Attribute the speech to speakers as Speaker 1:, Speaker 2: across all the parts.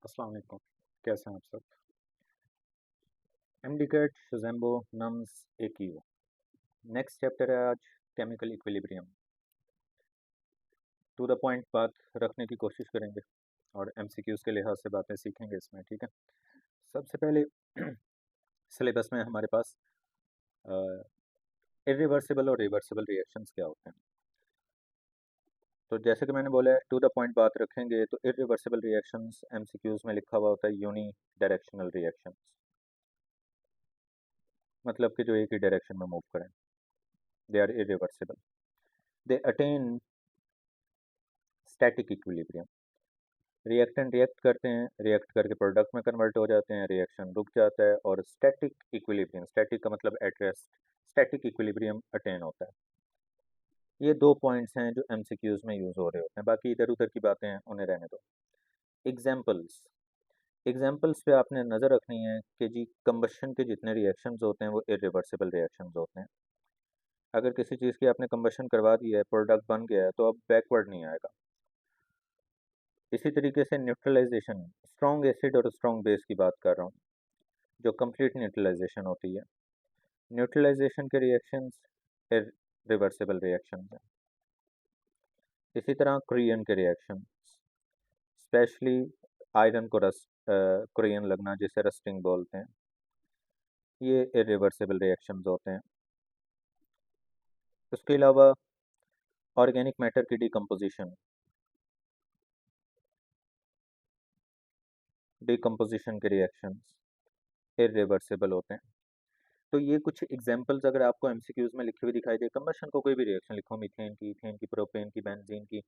Speaker 1: अस्सलाम वालेकुम। कैसे हैं आप सब? एमडीकेट शुजेम्बो नम्स एकीओ। नेक्स्ट चैप्टर है आज chemical equilibrium. To the point बात रखने की कोशिश करेंगे और एमसीक्यूज के लिहाज से बातें सीखेंगे इसमें, ठीक है। सबसे पहले सिलेबस में हमारे पास इरिवर्सिबल और रिवर्सिबल रिएक्शंस क्या होते हैं। तो जैसे कि मैंने बोला है टू द पॉइंट बात रखेंगे, तो इरिवर्सिबल रिएक्शंस एमसीक्यूज में लिखा हुआ होता है यूनी डायरेक्शनल रिएक्शंस, मतलब कि जो एक ही डायरेक्शन में मूव करें। They are irreversible. They attain static equilibrium. Reactant react करते हैं, रिएक्ट करके प्रोडक्ट में कन्वर्ट हो जाते हैं, रिएक्शन रुक जाता है और स्टैटिक इक्विलिब्रियम, स्टैटिक का मतलब at rest, static equilibrium attain होता है। ये दो पॉइंट्स हैं जो एमसीक्यूज में यूज हो रहे होते हैं, बाकी इधर उधर की बातें हैं उन्हें रहने दो। एग्जाम्पल्स, एग्जाम्पल्स पे आपने नज़र रखनी है कि जी कंबशन के जितने रिएक्शंस होते हैं वो इरिवर्सिबल रिएक्शंस होते हैं। अगर किसी चीज़ की आपने कंबशन करवा दी है, प्रोडक्ट बन गया है, तो अब बैकवर्ड नहीं आएगा। इसी तरीके से न्यूट्रलाइजेशन, स्ट्रॉन्ग एसिड और स्ट्रॉन्ग बेस की बात कर रहा हूँ, जो कंप्लीट न्यूट्रलाइजेशन होती है। न्यूट्रलाइजेशन के रिएक्शंस रिवर्सिबल रिएक्शंस हैं। इसी तरह क्रियन के रिएक्शन, स्पेशली आयरन को रस्ट, क्रियन लगना जिसे रस्टिंग बोलते हैं, ये इरिवर्सिबल रिएक्शंस होते हैं। उसके अलावा ऑर्गेनिक मैटर की डिकम्पोजिशन, डिकम्पोजिशन के रिएक्शंस इरिवर्सिबल होते हैं। तो ये कुछ एग्जांपल्स अगर आपको एमसीक्यूज में लिखी हुई दिखाई दे, कंबशन को कोई भी रिएक्शन लिखो, मीथेन की, इथेन की, प्रोपेन की, बेंजीन की,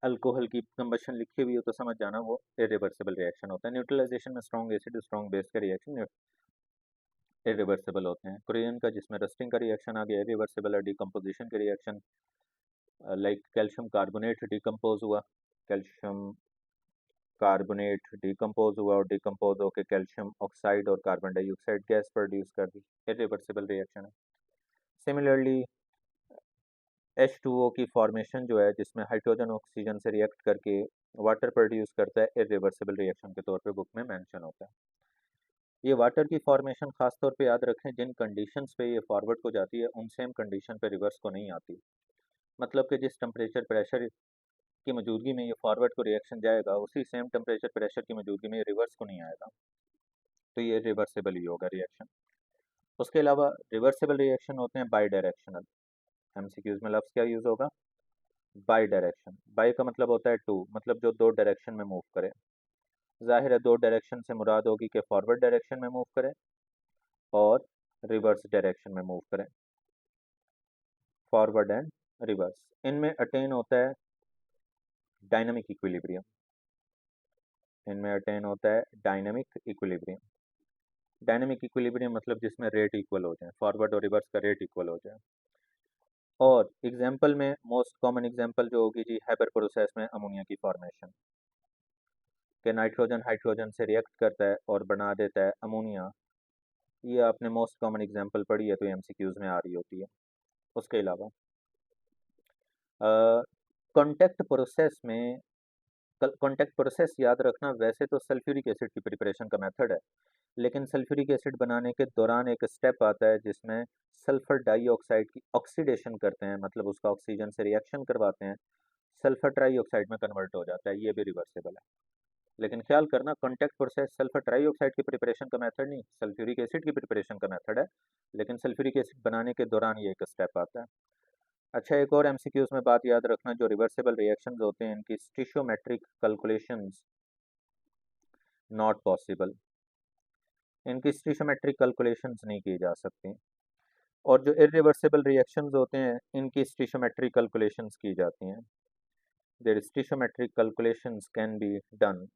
Speaker 1: अल्कोहल की कंबशन लिखी हुई हो तो समझ जाना वो इरिवर्सिबल रिएक्शन होता है। न्यूट्रलाइजेशन में स्ट्रॉन्ग एसिड स्ट्रॉन्ग बेस का रिएक्शन इरिवर्सिबल होते हैं। कोरियन का जिसमें रस्टिंग का रिएक्शन आ गया इरिवर्सिबल है। डिकम्पोजिशन के reaction like calcium carbonate decompose हुआ, कैल्शियम कार्बोनेट डिकम्पोज हुआ और डिकम्पोज होकर कैल्शियम ऑक्साइड और कार्बन डाइऑक्साइड गैस प्रोड्यूस कर दी, इरिवर्सिबल रिएक्शन है। सिमिलरली H2O की फॉर्मेशन जो है, जिसमें हाइड्रोजन ऑक्सीजन से रिएक्ट करके वाटर प्रोड्यूस करता है, इरिवर्सिबल रिएक्शन के तौर पे बुक में मेंशन होता है। ये वाटर की फॉर्मेशन खास तौर पे याद रखें, जिन कंडीशंस पे ये फॉरवर्ड को जाती है उन सेम कंडीशन पे रिवर्स को नहीं आती। मतलब कि जिस टेम्परेचर प्रेशर की मौजूदगी में ये फॉरवर्ड को रिएक्शन जाएगा, उसी सेम टेम्परेचर प्रेशर की मौजूदगी में ये रिवर्स को नहीं आएगा, तो ये रिवर्सिबल ही होगा रिएक्शन। उसके अलावा रिवर्सिबल रिएक्शन होते हैं बाई डायरेक्शनल। एमसीक्यूज में लफ्ज़ क्या यूज़ होगा? By direction. बाई का मतलब होता है टू, मतलब जो दो डायरेक्शन में मूव करे। जाहिर है दो डायरेक्शन से मुराद होगी कि फॉरवर्ड डायरेक्शन में मूव करें और रिवर्स डायरेक्शन में मूव करें, फॉरवर्ड एंड रिवर्स। इनमें अटेन होता है डायनामिक इक्विलिब्रियम, इनमें अटेन होता है डायनामिक इक्विलिब्रियम। डायनामिक इक्विलिब्रियम मतलब जिसमें रेट इक्वल हो जाए, फॉरवर्ड और रिवर्स का रेट इक्वल हो जाए। और एग्जाम्पल में मोस्ट कॉमन एग्जाम्पल जो होगी जी, हैबर प्रोसेस में अमोनिया की फॉर्मेशन, कि नाइट्रोजन हाइड्रोजन से रिएक्ट करता है और बना देता है अमोनिया। ये आपने मोस्ट कॉमन एग्जाम्पल पढ़ी है तो एमसीक्यूज में आ रही होती है। उसके अलावा कॉन्टैक्ट प्रोसेस में, कॉन्टैक्ट प्रोसेस याद रखना, वैसे तो सल्फ्यूरिक एसिड की प्रिपरेशन का मेथड है, लेकिन सल्फ्यूरिक एसिड बनाने के दौरान एक स्टेप आता है जिसमें सल्फर डाइऑक्साइड की ऑक्सीडेशन करते हैं, मतलब उसका ऑक्सीजन से रिएक्शन करवाते हैं, सल्फर ट्राइऑक्साइड में कन्वर्ट हो जाता है, ये भी रिवर्सिबल है। लेकिन ख्याल करना, कॉन्टैक्ट प्रोसेस सल्फर ट्राइऑक्साइड की प्रिपरेशन का मेथड नहीं, सल्फ्यूरिक एसिड की प्रिपरेशन का मेथड है, लेकिन सल्फ्यूरिक एसिड बनाने के दौरान ये एक स्टेप आता है। अच्छा, एक और एमसीक्यूज में बात याद रखना, जो रिवर्सिबल रिएक्शंस होते हैं इनकी स्टिशियोमेट्रिक कैलकुलेशंस नॉट पॉसिबल, इनकी स्टिशियोमेट्रिक कैलकुलेशंस नहीं की जा सकती। और जो इरिवर्सिबल रिएक्शंस होते हैं इनकी स्टिशियोमेट्रिक कैलकुलेशंस की जाती हैं, there stoichiometric calculations can be done,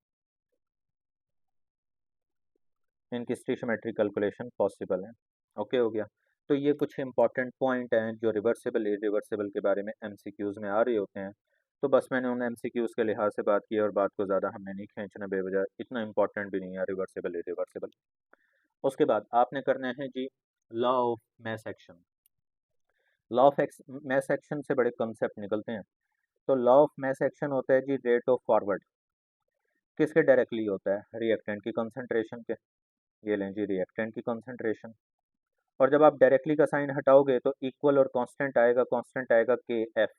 Speaker 1: इनकी स्टिशियोमेट्रिक कैलकुलेशन पॉसिबल है। ओके हो गया। तो ये कुछ इंपॉर्टेंट पॉइंट हैं जो रिवर्सिबल इरिवर्सिबल के बारे में एमसीक्यूज में आ रहे होते हैं। तो बस मैंने उन एमसीक्यूज के लिहाज से बात की और बात को ज़्यादा हमने नहीं खींचना बेवजह, इतना इंपॉर्टेंट भी नहीं है रिवर्सिबल इरिवर्सिबल। उसके बाद आपने करना है जी law of mass action. Law of mass action से बड़े कंसेप्ट निकलते हैं। तो लॉ ऑफ मैस एक्शन होता है जी रेट ऑफ फॉरवर्ड, किसके डायरेक्टली होता है? रिएक्टेंट की कंसंट्रेशन के। ये लें जी रिएक्टेंट की कंसंट्रेशन। और जब आप डायरेक्टली का साइन हटाओगे तो इक्वल और कांस्टेंट आएगा के एफ।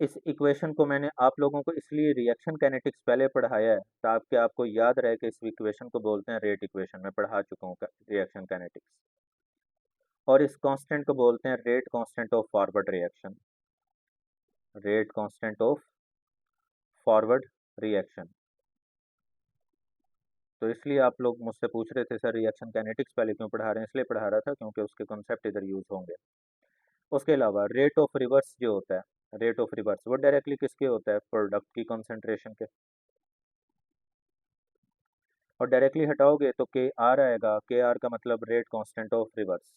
Speaker 1: इस इक्वेशन को मैंने आप लोगों को इसलिए रिएक्शन काइनेटिक्स पहले पढ़ाया है ताकि आपको याद रहे कि इस इक्वेशन को बोलते हैं रेट इक्वेशन। मैं पढ़ा चुका हूँ रिएक्शन काइनेटिक्स। और इस कांस्टेंट को बोलते हैं rate constant of forward reaction. Rate constant of forward reaction. तो इसलिए आप लोग मुझसे पूछ रहे थे सर रिएक्शन काइनेटिक्स पहले क्यों पढ़ा रहे हैं? इसलिए पढ़ा रहा था क्योंकि उसके कॉन्सेप्ट इधर यूज होंगे। उसके अलावा रेट ऑफ रिवर्स जो होता है, रेट ऑफ रिवर्स वो डायरेक्टली किसके होता है? प्रोडक्ट की कंसंट्रेशन के। और डायरेक्टली हटाओगे तो के आर आएगा। के आर का मतलब रेट कांस्टेंट ऑफ रिवर्स।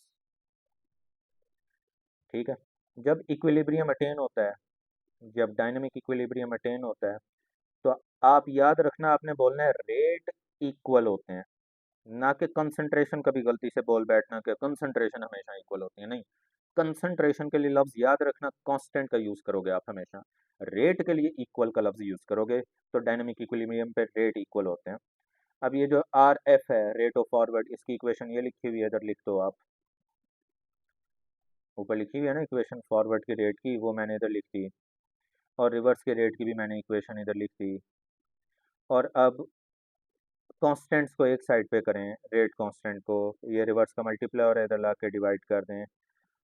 Speaker 1: ठीक है। जब इक्विलिब्रियम अटेन होता है, जब डायनामिक इक्विलिब्रियम अटेन होता है तो आप याद रखना आपने बोलना है रेट इक्वल होते हैं, ना कि कंसंट्रेशन। कभी गलती से बोल बैठना कि कंसंट्रेशन हमेशा इक्वल होती है, नहीं। कंसंट्रेशन के लिए लफ्ज याद रखना कांस्टेंट का यूज करोगे आप हमेशा। रेट के लिए इक्वल का लफ्ज यूज करोगे तो डायनामिक इक्विलिब्रियम पे रेट इक्वल होते हैं। अब ये जो आर एफ है रेट ऑफ फॉरवर्ड, इसकी इक्वेशन ये लिखी हुई है, इधर लिख दो आप। ऊपर लिखी हुई है ना इक्वेशन फॉरवर्ड की रेट की, वो मैंने इधर लिख दी। और रिवर्स के रेट की भी मैंने इक्वेशन इधर लिख दी। और अब कॉन्स्टेंट्स को एक साइड पे करें, रेट कांस्टेंट को, ये रिवर्स का मल्टीप्लाई और इधर ला के डिवाइड कर दें।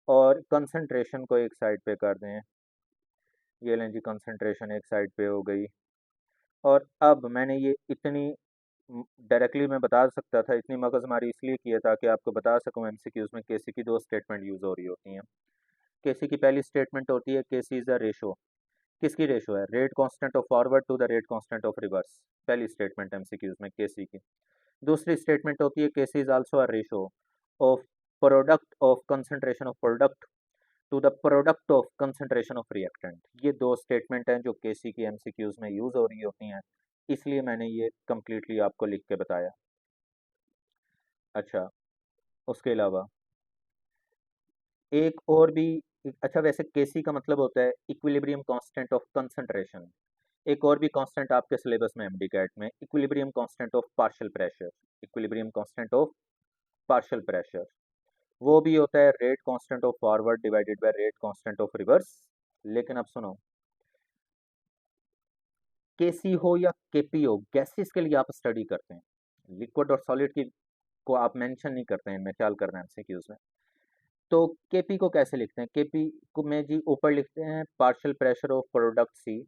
Speaker 1: और कंसंट्रेशन को एक साइड पे कर दें। ये लें जी कंसंट्रेशन एक साइड पे हो गई। और अब मैंने ये इतनी डायरेक्टली मैं बता सकता था, इतनी मगजमारी इसलिए की है ताकि आपको बता सकूं एमसीक्यूज में केसी की दो स्टेटमेंट यूज हो रही होती हैं। केसी की पहली स्टेटमेंट होती है केसी इज अ रेशो। किसकी रेशो है? Rate constant of forward to the rate constant of reverse. पहली स्टेटमेंट एमसीक्यूज में केसी की। दूसरी स्टेटमेंट होती है KC is also a ratio of product of concentration of product to the product of concentration of reactant. ये दो statement हैं जो केसी की एमसीक्यूज में यूज हो रही होती हैं, इसलिए मैंने ये कंप्लीटली आपको लिख के बताया। अच्छा, उसके अलावा एक और भी। अच्छा, वैसे केसी का मतलब होता है इक्विलिब्रियम कांस्टेंट ऑफ कंसंट्रेशन। एक और भी कांस्टेंट आपके सिलेबस में एमडी कैट में, equilibrium constant of partial pressure. Equilibrium constant of partial pressure वो भी होता है rate constant of forward divided by rate constant of reverse. लेकिन अब सुनो, केसी हो या केपी हो, गैसेस के लिए आप स्टडी करते हैं, लिक्विड और सॉलिड की को आप मेंशन नहीं करते हैं, मैं ख्याल करना है एमसीक्यूज में। तो केपी को कैसे लिखते हैं? केपी को में जी ऊपर लिखते हैं partial pressure of product C,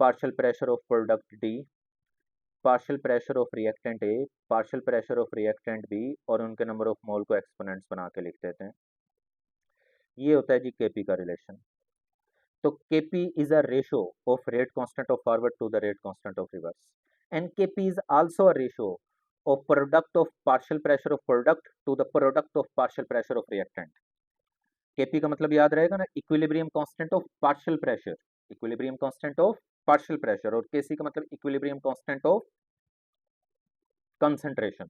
Speaker 1: partial pressure of product D, partial pressure of reactant A, partial pressure of reactant B, और उनके नंबर ऑफ मोल को एक्सपोनेंट्स बना के लिख देते हैं। ये होता है जी केपी का रिलेशन। तो Kp is a ratio of rate constant of forward to the rate constant of reverse, and Kp is also a ratio of product of partial pressure of product to the product of partial pressure of reactant. Kp का मतलब याद रहेगा ना, equilibrium constant of partial pressure, equilibrium constant of partial pressure, और Kc का मतलब equilibrium constant of concentration.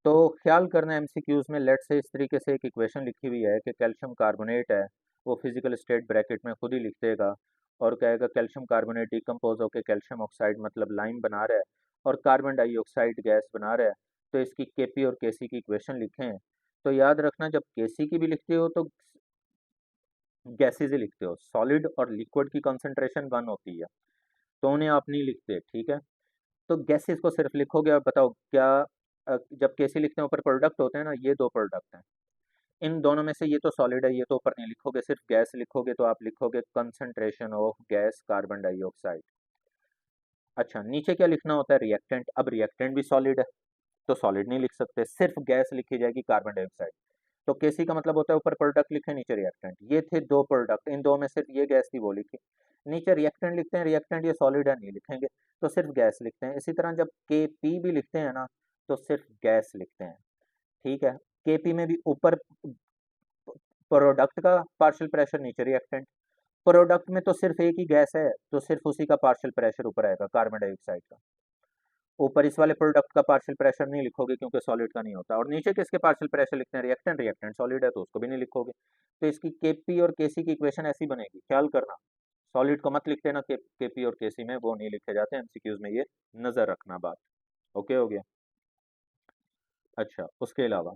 Speaker 1: तो ख्याल करना एमसीक्यूज में, लेट से इस तरीके से एक इक्वेशन लिखी हुई है कि कैल्शियम कार्बोनेट है, वो फिजिकल स्टेट ब्रैकेट में खुद ही लिख देगा और कहेगा कैल्शियम कार्बोनेट डिकम्पोज होकर कैल्शियम ऑक्साइड मतलब लाइम बना रहा है और कार्बन डाइऑक्साइड गैस बना रहा है। तो इसकी केपी और केसी की इक्वेशन लिखें। तो याद रखना जब केसी की भी लिखते हो तो गैसेज ही लिखते हो, सॉलिड और लिक्विड की कंसंट्रेशन वन होती है तो उन्हें आप नहीं लिखते। ठीक है, तो गैसेस को सिर्फ लिखोगे। और बताओ क्या जब केसी लिखते हैं ऊपर प्रोडक्ट होते हैं ना, ये दो प्रोडक्ट हैं, इन दोनों में से ये तो सॉलिड है, ये तो ऊपर नहीं लिखोगे, सिर्फ गैस लिखोगे तो आप लिखोगे concentration of gas carbon dioxide. अच्छा, नीचे क्या लिखना होता है? रिएक्टेंट। अब रिएक्टेंट भी सॉलिड है तो सॉलिड नहीं लिख सकते, सिर्फ गैस लिखी जाएगी कार्बन डाइऑक्साइड। तो केसी का मतलब होता है ऊपर प्रोडक्ट लिखे नीचे रिएक्टेंट। ये थे दो प्रोडक्ट, इन दो में सिर्फ ये गैस थी वो लिखी। नीचे रिएक्टेंट लिखते हैं, रिएक्टेंट ये सॉलिड है नहीं लिखेंगे तो सिर्फ गैस लिखते हैं। इसी तरह जब के पी भी लिखते हैं ना तो सिर्फ गैस लिखते हैं। ठीक है, के पी में भी ऊपर प्रोडक्ट का पार्शियल प्रेशर नीचे रिएक्टेंट। प्रोडक्ट में तो सिर्फ एक ही गैस है तो सिर्फ उसी का पार्शियल प्रेशर ऊपर आएगा कार्बन डाइऑक्साइड का। ऊपर इस वाले प्रोडक्ट का पार्शियल प्रेशर नहीं लिखोगे क्योंकि सॉलिड का नहीं होता। और नीचे किसके पार्शियल प्रेशर लिखते हैं? रिएक्टेंट। रिएक्टेंट सॉलिड है तो उसको भी नहीं लिखोगे। तो इसकी केपी और केसी की इक्वेशन ऐसी बनेगी, ख्याल करना। सॉलिड को मत लिख देना केपी और केसी में, वो नहीं लिखे जाते एमसीक्यूज में, ये नजर रखना बात। ओके हो गया। अच्छा उसके अलावा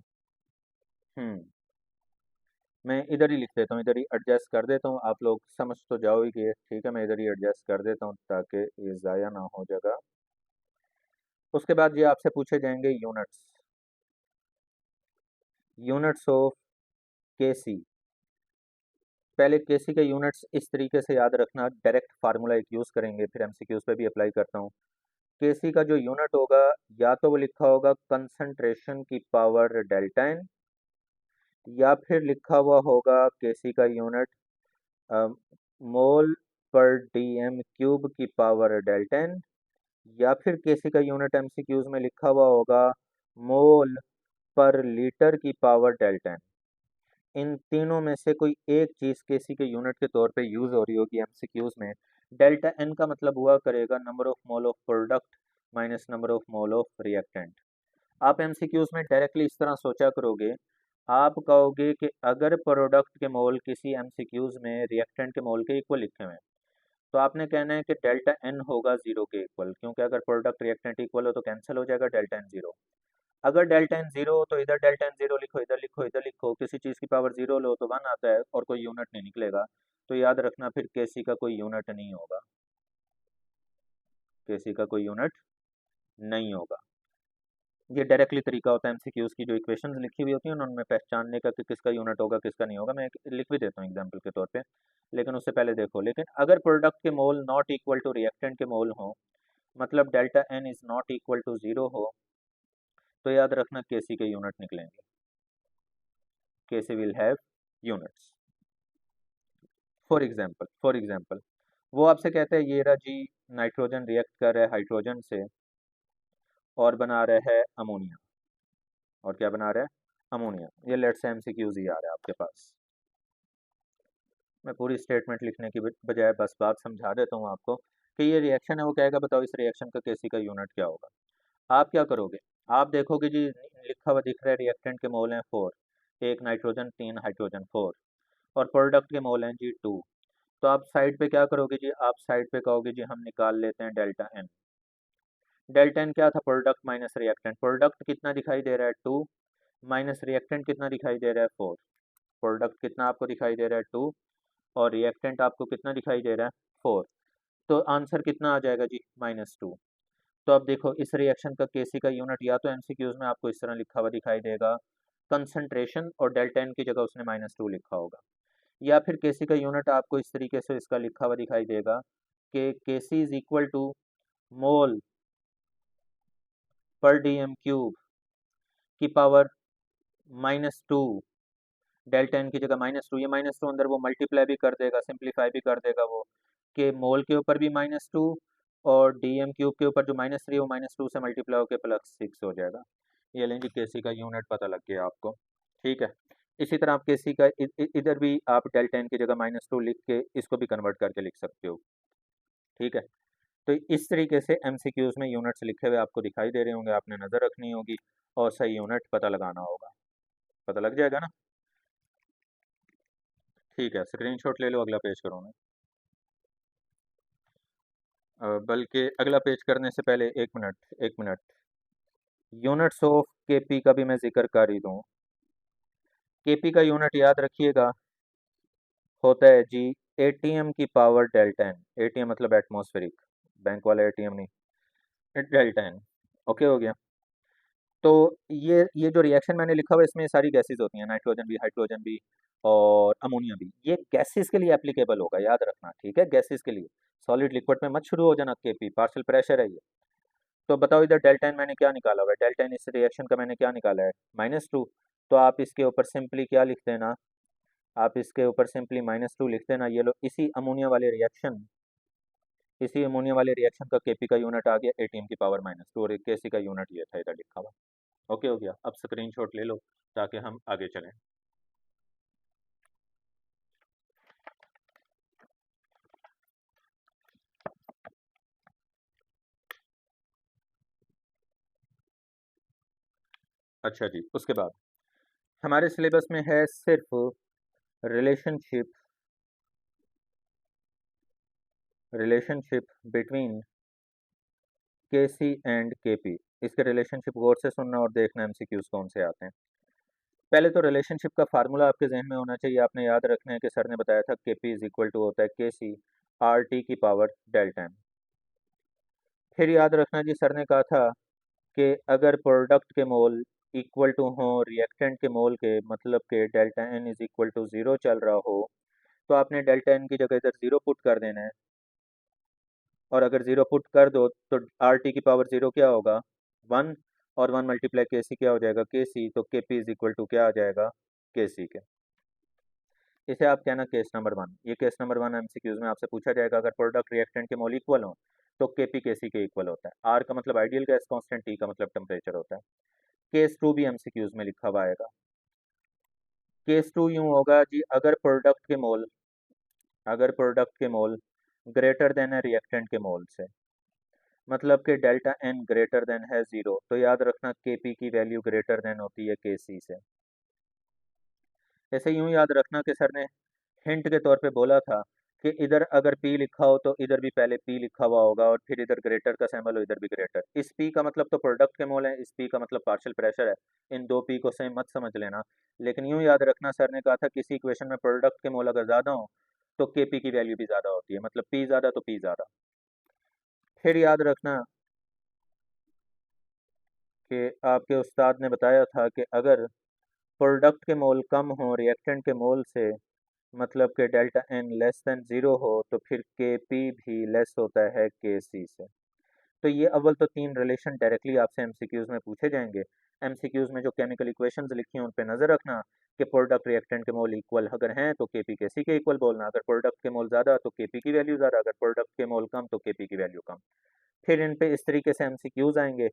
Speaker 1: मैं इधर ही लिख देता हूँ, इधर ही एडजस्ट कर देता हूँ, आप लोग समझ तो जाओ ही कि ठीक है, मैं इधर ही एडजस्ट कर देता हूँ ताकि ये ज़ाया ना हो जगह। उसके बाद ये आपसे पूछे जाएंगे यूनिट्स, यूनिट्स ऑफ केसी। पहले केसी के यूनिट्स इस तरीके से याद रखना, डायरेक्ट फार्मूला एक यूज़ करेंगे, फिर एमसीक्यूज पे भी अप्लाई करता हूँ। केसी का जो यूनिट होगा, या तो वो लिखा होगा कंसंट्रेशन की पावर डेल्टा एन, या फिर लिखा हुआ होगा केसी का यूनिट मोल पर डीएम क्यूब की पावर डेल्टा एन, या फिर केसी का यूनिट एमसीक्यूज में लिखा हुआ होगा मोल पर लीटर की पावर डेल्टा एन। इन तीनों में से कोई एक चीज केसी के यूनिट के तौर पे यूज हो रही होगी एमसीक्यूज में। डेल्टा एन का मतलब हुआ करेगा number of mole of product minus number of mole of reactant. आप एमसीक्यूज में डायरेक्टली इस तरह सोचा करोगे, आप कहोगे कि अगर प्रोडक्ट के मोल किसी एमसीक्यूज में रिएक्टेंट के मोल के इक्वल लिखे हुए हैं, तो आपने कहना है कि डेल्टा एन होगा जीरो के इक्वल, क्योंकि अगर प्रोडक्ट रिएक्टेंट इक्वल हो तो कैंसिल हो जाएगा डेल्टा एन जीरो। अगर डेल्टा एन जीरो हो तो इधर डेल्टा एन जीरो लिखो, इधर लिखो, इधर लिखो, किसी चीज़ की पावर जीरो लो तो वन आता है और कोई यूनिट नहीं निकलेगा। तो याद रखना फिर केसी का कोई यूनिट नहीं होगा, केसी का कोई यूनिट नहीं होगा। ये डायरेक्टली तरीका होता है एमसीक्यूज की जो इक्वेशंस लिखी हुई होती हैं उनमें पहचानने का कि किसका यूनिट होगा किसका नहीं होगा। मैं लिख भी देता हूँ एग्जाम्पल के तौर पे, लेकिन उससे पहले देखो, लेकिन अगर प्रोडक्ट के mole not equal to reactant के मोल हो, मतलब delta N is not equal to zero हो, तो याद रखना केसी के यूनिट निकलेंगे, KC will have units. For example वो आपसे कहते हैं ये रहा जी, नाइट्रोजन रिएक्ट कर रहा है हाइड्रोजन से और बना रहा है अमोनिया। और क्या बना रहा है? अमोनिया। ये लेट से एमसीक्यूज ही आ रहा है आपके पास। मैं पूरी स्टेटमेंट लिखने की बजाय बस बात समझा देता हूँ आपको कि ये रिएक्शन है, वो कहेगा बताओ इस रिएक्शन का केसी का यूनिट क्या होगा। आप क्या करोगे, आप देखोगे जी लिखा हुआ दिख रहा है रिएक्टेंट के मोल हैं 4, एक नाइट्रोजन 3 हाइड्रोजन 4, और प्रोडक्ट के मोल हैं जी 2। तो आप साइड पे क्या करोगे जी, आप साइड पे कहोगे जी हम निकाल लेते हैं डेल्टा एन। डेल्टा एन क्या था? Product minus reactant. प्रोडक्ट कितना दिखाई दे रहा है? 2, माइनस रिएक्टेंट कितना दिखाई दे रहा है? 4। प्रोडक्ट कितना आपको दिखाई दे रहा है? 2, और रिएक्टेंट आपको कितना दिखाई दे रहा है? 4। तो आंसर कितना आ जाएगा जी? -2। तो अब देखो इस रिएक्शन का केसी का यूनिट या तो एमसीक्यूज में आपको इस तरह लिखा हुआ दिखाई देगा कंसंट्रेशन, और डेल्टा एन की जगह उसने -2 लिखा होगा, या फिर केसी का यूनिट आपको इस तरीके से इसका लिखा हुआ दिखाई देगा कि केसी इज इक्वल टू मोल पर डीएम क्यूब की पावर -2, डेल्टा एन की जगह -2, ये -2 अंदर वो मल्टीप्लाई भी कर देगा, सिंप्लीफाई भी कर देगा वो, कि मोल के ऊपर भी -2 और डीएम क्यूब के ऊपर जो -3 है वो -2 से मल्टीप्लाई होकर +6 हो जाएगा। ये लेंगे केसी का यूनिट पता लग गया आपको, ठीक है। इसी तरह आप केसी का इधर भी आप डेल्टा एन की जगह -2 लिख के इसको भी कन्वर्ट करके लिख सकते हो, ठीक है। तो इस तरीके से एमसीक्यूज में यूनिट्स लिखे हुए आपको दिखाई दे रहे होंगे, आपने नज़र रखनी होगी और सही यूनिट पता लगाना होगा, पता लग जाएगा ना। ठीक है, स्क्रीनशॉट ले लो, अगला पेज करो मैं। बल्कि अगला पेज करने से पहले एक मिनट यूनिट्स ऑफ केपी का भी मैं जिक्र कर ही दूँ। केपी का यूनिट याद रखिएगा होता है जी एटीएम की पावर डेल्टा एन। एटीएम मतलब एटमॉस्फेरिक, बैंक वाला एटीएम नहीं, डेल्टा एन। ओके हो गया। तो ये जो रिएक्शन मैंने लिखा हुआ है इसमें सारी गैसेस होती हैं, नाइट्रोजन भी, हाइड्रोजन भी और अमोनिया भी। ये गैसेस के लिए एप्लीकेबल होगा, याद रखना, ठीक है, गैसेस के लिए। सॉलिड लिक्विड में मत शुरू हो जाना, केपी पार्शियल प्रेशर है ये। तो बताओ इधर डेल्टा एन मैंने क्या निकाला हुआ है? डेल्टा एन इस रिएक्शन का मैंने क्या निकाला है? -2। तो आप इसके ऊपर सिंपली क्या लिख देना, आप इसके ऊपर सिंपली -2 लिख देना। ये लो, इसी अमोनिया वाले रिएक्शन का केपी का यूनिट आ गया एटीएम की पावर -2, और केसी का यूनिट ये था इधर लिखा हुआ। ओके हो गया। अब स्क्रीनशॉट ले लो ताकि हम आगे चलें। अच्छा जी, उसके बाद हमारे सिलेबस में है सिर्फ रिलेशनशिप रिलेशनशिप बिटवीन के सी एंड के पी। इसके रिलेशनशिप गौर से सुनना और देखना एमसीक्यूज कौन से आते हैं। पहले तो रिलेशनशिप का फार्मूला आपके जहन में होना चाहिए। आपने याद रखना है कि सर ने बताया था के पी इज इक्वल टू होता है के सी आर टी की पावर डेल्टा एम। फिर याद रखना जी, सर ने कहा था कि अगर प्रोडक्ट के मोल इक्वल टू हो रिएक्टेंट के मोल के, मतलब के delta N is equal to zero चल रहा हो, तो आपने डेल्टा एन की जगह इधर ज़ीरो पुट कर देना है। और अगर ज़ीरो पुट कर दो तो आर टी की पावर ज़ीरो क्या होगा, वन, और वन मल्टीप्लाई के सी क्या हो जाएगा, के सी। तो के पी इज इक्वल टू क्या आ जाएगा, के सी के। इसे आप कहना केस नंबर वन। ये केस नंबर वन एमसीक्यूज में आपसे पूछा जाएगा। अगर प्रोडक्ट रिएक्टेंट के मोल इक्वल हो तो केपी केसी के इक्वल होता है। आर का मतलब आइडियल गैस कांस्टेंट, टी का मतलब टेम्परेचर होता है। केस टू भी एमसीक्यूज में लिखा हुआ आएगा। केस टू यूं होगा जी, अगर प्रोडक्ट के मोल ग्रेटर देन है रिएक्टेंट के मोल से, मतलब कि डेल्टा एन ग्रेटर देन है ज़ीरो, तो याद रखना केपी की वैल्यू ग्रेटर देन होती है के सी से। ऐसे यूं याद रखना कि सर ने हिंट के तौर पे बोला था कि इधर अगर P लिखा हो तो इधर भी पहले P लिखा हुआ होगा, और फिर इधर ग्रेटर का सिंबल हो, इधर भी ग्रेटर। इस P का मतलब तो प्रोडक्ट के मोल है, इस P का मतलब पार्शियल प्रेशर है। इन दो P को सेम मत समझ लेना। लेकिन यूं याद रखना, सर ने कहा था किसी इक्वेशन में प्रोडक्ट के मोल अगर ज़्यादा हो तो Kp की वैल्यू भी ज़्यादा होती है, मतलब P ज़्यादा तो P ज़्यादा। फिर याद रखना कि आपके उस्ताद ने बताया था कि अगर प्रोडक्ट के मोल कम हो रिएक्टेंट के मोल से, मतलब कि delta n less than zero हो, तो फिर के पी भी लेस होता है के सी से। तो ये अव्वल तो तीन रिलेशन डायरेक्टली आपसे एमसीक्यूज में पूछे जाएंगे। एमसीक्यूज में जो केमिकल इक्वेशंस लिखी हैं उन पे नज़र रखना कि प्रोडक्ट रिएक्टेंट के मोल इक्वल अगर हैं तो के पी के सी के इक्वल बोलना। अगर प्रोडक्ट के मोल ज़्यादा तो के पी की वैल्यू ज़्यादा, अगर प्रोडक्ट के मोल कम तो के पी की वैल्यू कम। फिर इन पे इस तरीके से एमसीक्यूज आएंगे।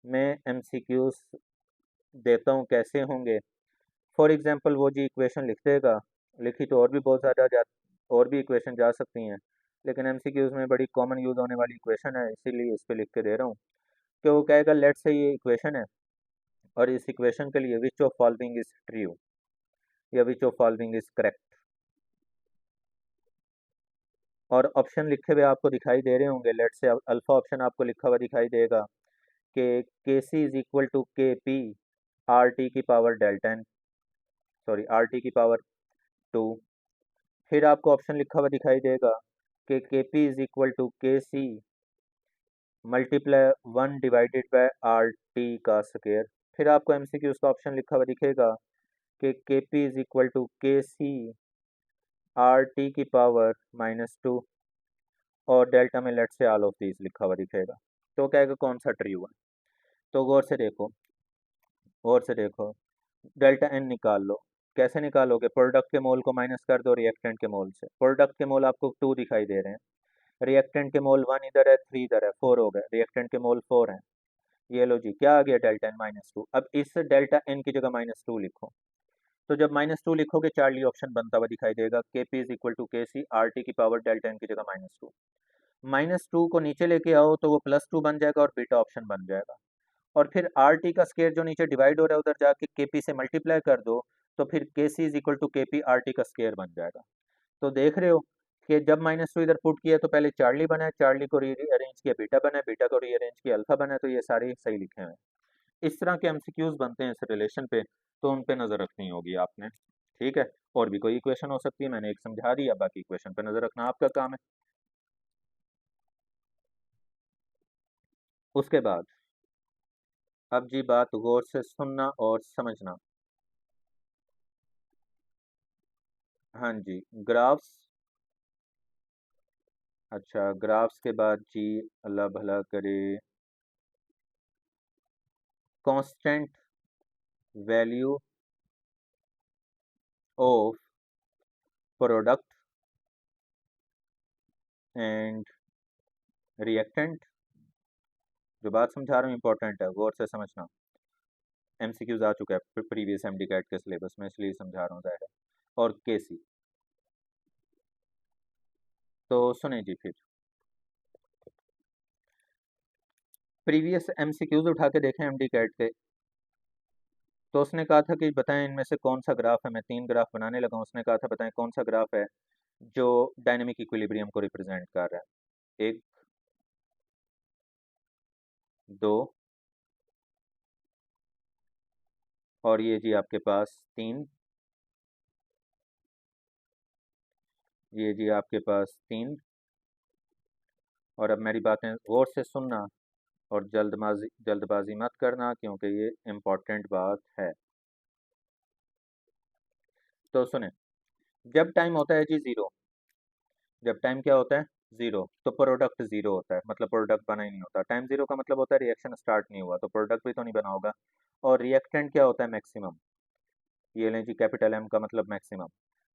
Speaker 1: मैं एमसीक्यूज देता हूँ कैसे होंगे। फॉर एग्जांपल वो जी इक्वेशन लिख देगा, लिखी तो और भी बहुत ज़्यादा और भी इक्वेशन जा सकती हैं, लेकिन एमसीक्यूज में बड़ी कॉमन यूज़ होने वाली इक्वेशन है, इसीलिए इस पे लिख के दे रहा हूँ। कि वो कहेगा लेट से ये इक्वेशन है, और इस इक्वेशन के लिए which of following is true, या which of following is correct. और ऑप्शन लिखे हुए आपको दिखाई दे रहे होंगे। लेट से अल्फा ऑप्शन आपको लिखा हुआ दिखाई देगा कि K C is equal to K P R T की power delta n, sorry R T की पावर टू। फिर आपको ऑप्शन लिखा हुआ दिखाई देगा कि के P is equal to K C multiply one divided by R T का स्क्वायर। फिर आपको एमसीक्यूज का ऑप्शन लिखा हुआ दिखेगा कि के P is equal to K C R T की पावर माइनस टू, और डेल्टा में लेट से ऑल ऑफ दीज लिखा हुआ दिखेगा। तो कहेगा कौन सा ट्रू है। तो गौर से देखो डेल्टा एन निकाल लो। कैसे निकालोगे, प्रोडक्ट के मोल को माइनस कर दो रिएक्टेंट के मोल से। प्रोडक्ट के मोल आपको टू दिखाई दे रहे हैं, रिएक्टेंट के मोल वन इधर है, थ्री इधर है, फोर हो गए, रिएक्टेंट के मोल फोर हैं। ये लो जी, क्या आ गया, डेल्टा एन माइनस टू। अब इस डेल्टा एन की जगह माइनस टू लिखो। तो जब माइनस टू लिखोगे चार्ली ऑप्शन बनता हुआ दिखाई देगा, के P is equal to K C R T की पावर डेल्टा एन की जगह माइनस टू। माइनस टू को नीचे लेके आओ तो वो प्लस टू बन जाएगा और बीटा ऑप्शन बन जाएगा। और फिर आर टी का स्केयर जो नीचे डिवाइड हो रहा है उधर जाके के पी से मल्टीप्लाई कर दो, तो फिर के C is equal to K P R T का स्केयर बन जाएगा। तो देख रहे हो कि जब माइनस टू इधर पुट किया तो पहले चार्ली बना है, चार्ली को रीअरेंज किया बीटा बना है, बीटा को रीअरेंज किया अल्फा बना है। तो ये सारे सही लिखे हुए हैं। इस तरह के एमसीक्यूज बनते हैं इस रिलेशन पे, तो उन पे नज़र रखनी होगी आपने। ठीक है, और भी कोई इक्वेशन हो सकती है, मैंने एक समझा दी, अब बाकी इक्वेशन पे नज़र रखना आपका काम है। उसके बाद अब जी बात गौर से सुनना और समझना। हाँ जी, ग्राफ्स। अच्छा, ग्राफ्स के बाद जी, अल्लाह भला करे, constant value of product and reactant. जो बात समझा रहा हूँ इंपॉर्टेंट है, गौर से समझना। एमसीक्यूज आ चुका है प्रीवियस एमडी कैट के सिलेबस में, इसलिए समझा रहा हूँ ज़ाहिर है। और केसी। तो सुने जी, फिर प्रीवियस एमसीक्यूज उठा के देखें एमडी कैट के। तो उसने कहा था कि बताएं इनमें से कौन सा ग्राफ है, मैं तीन ग्राफ बनाने लगा हूं। उसने कहा था बताएं कौन सा ग्राफ है जो डायनेमिक इक्विलिब्रियम को रिप्रेजेंट कर रहा है। एक, दो, और ये जी आपके पास तीन, ये जी आपके पास तीन। और अब मेरी बातें गौर से सुनना और जल्दबाजी जल्दबाजी मत करना, क्योंकि ये इम्पोर्टेंट बात है। तो सुने, जब टाइम होता है जी जीरो, जब टाइम क्या होता है जीरो, तो प्रोडक्ट जीरो होता है, मतलब प्रोडक्ट बना ही नहीं होता। टाइम जीरो का मतलब होता है रिएक्शन स्टार्ट नहीं हुआ, तो प्रोडक्ट भी तो नहीं बना होगा। और रिएक्टेंट क्या होता है मैक्सिमम, ये लें जी कैपिटल एम का मतलब मैक्सिमम।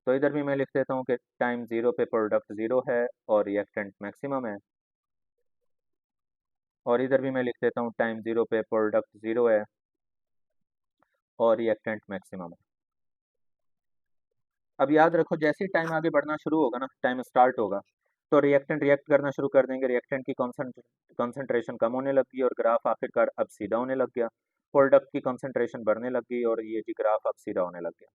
Speaker 1: तो इधर भी मैं लिख देता हूँ कि टाइम जीरो पे प्रोडक्ट जीरो है और रिएक्टेंट मैक्सिमम है। और इधर भी मैं लिख देता हूँ टाइम जीरो पे प्रोडक्ट जीरो है और रिएक्टेंट मैक्सिमम है। अब याद रखो, जैसे ही टाइम आगे बढ़ना शुरू होगा ना, टाइम स्टार्ट होगा, तो रिएक्टेंट रिएक्ट करना शुरू कर देंगे, रिएक्टेंट की कॉन्सेंट्रेशन कम होने लगी और ग्राफ आखिरकार अब सीधा होने लग गया। प्रोडक्ट की कॉन्सेंट्रेशन बढ़ने लग गई और ये जी ग्राफ अब सीधा होने लग गया।